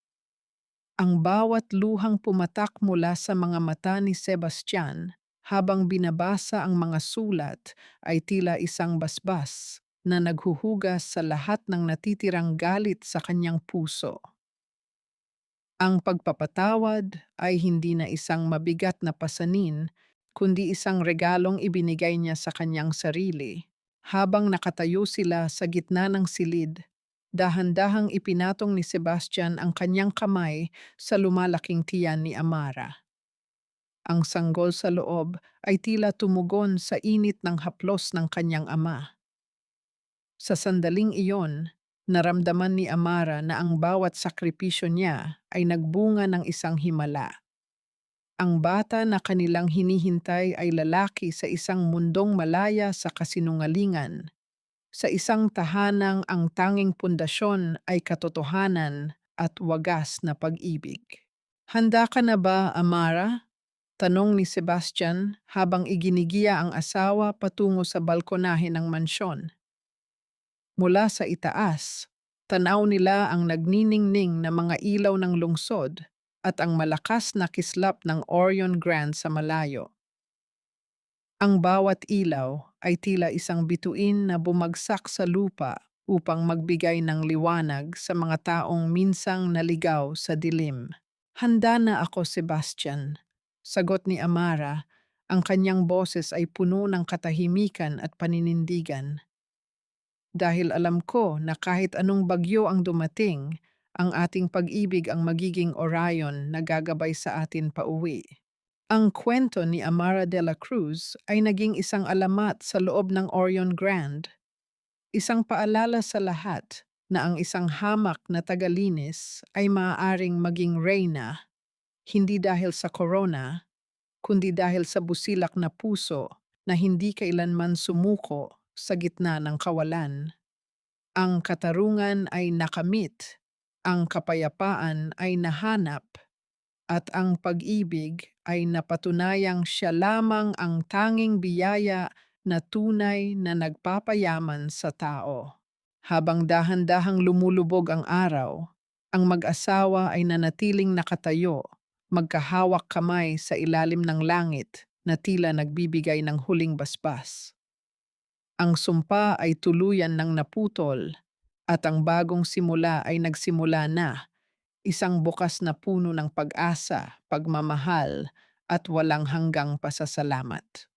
Ang bawat luhang pumatak mula sa mga mata ni Sebastian habang binabasa ang mga sulat ay tila isang basbas na naghuhugas sa lahat ng natitirang galit sa kanyang puso. Ang pagpapatawad ay hindi na isang mabigat na pasanin, kundi isang regalong ibinigay niya sa kanyang sarili. Habang nakatayo sila sa gitna ng silid, dahan-dahang ipinatong ni Sebastian ang kanyang kamay sa lumalaking tiyan ni Amara. Ang sanggol sa loob ay tila tumugon sa init ng haplos ng kanyang ama. Sa sandaling iyon, naramdaman ni Amara na ang bawat sakripisyo niya ay nagbunga ng isang himala. Ang bata na kanilang hinihintay ay lalaki sa isang mundong malaya sa kasinungalingan, sa isang tahanang ang tanging pundasyon ay katotohanan at wagas na pag-ibig. Handa ka na ba, Amara? Tanong ni Sebastian habang iginigiya ang asawa patungo sa balkonahe ng mansyon. Mula sa itaas, tanaw nila ang nagniningning na mga ilaw ng lungsod at ang malakas na kislap ng Orion Grand sa malayo. Ang bawat ilaw ay tila isang bituin na bumagsak sa lupa upang magbigay ng liwanag sa mga taong minsang naligaw sa dilim. Handa na ako, Sebastian. Sagot ni Amara, ang kanyang boses ay puno ng katahimikan at paninindigan. Dahil alam ko na kahit anong bagyo ang dumating, ang ating pag-ibig ang magiging Orion na gagabay sa atin pauwi. Ang kwento ni Amara de la Cruz ay naging isang alamat sa loob ng Orion Grand, isang paalala sa lahat na ang isang hamak na tagalinis ay maaaring maging reyna, hindi dahil sa corona, kundi dahil sa busilak na puso na hindi kailanman sumuko sa gitna ng kawalan. Ang katarungan ay nakamit, ang kapayapaan ay nahanap, at ang pag-ibig ay napatunayang siya lamang ang tanging biyaya na tunay na nagpapayaman sa tao. Habang dahan-dahang lumulubog ang araw, ang mag-asawa ay nanatiling nakatayo, magkahawak kamay sa ilalim ng langit na tila nagbibigay ng huling basbas. Ang sumpa ay tuluyan ng naputol at ang bagong simula ay nagsimula na, isang bukas na puno ng pag-asa, pagmamahal at walang hanggang pasasalamat.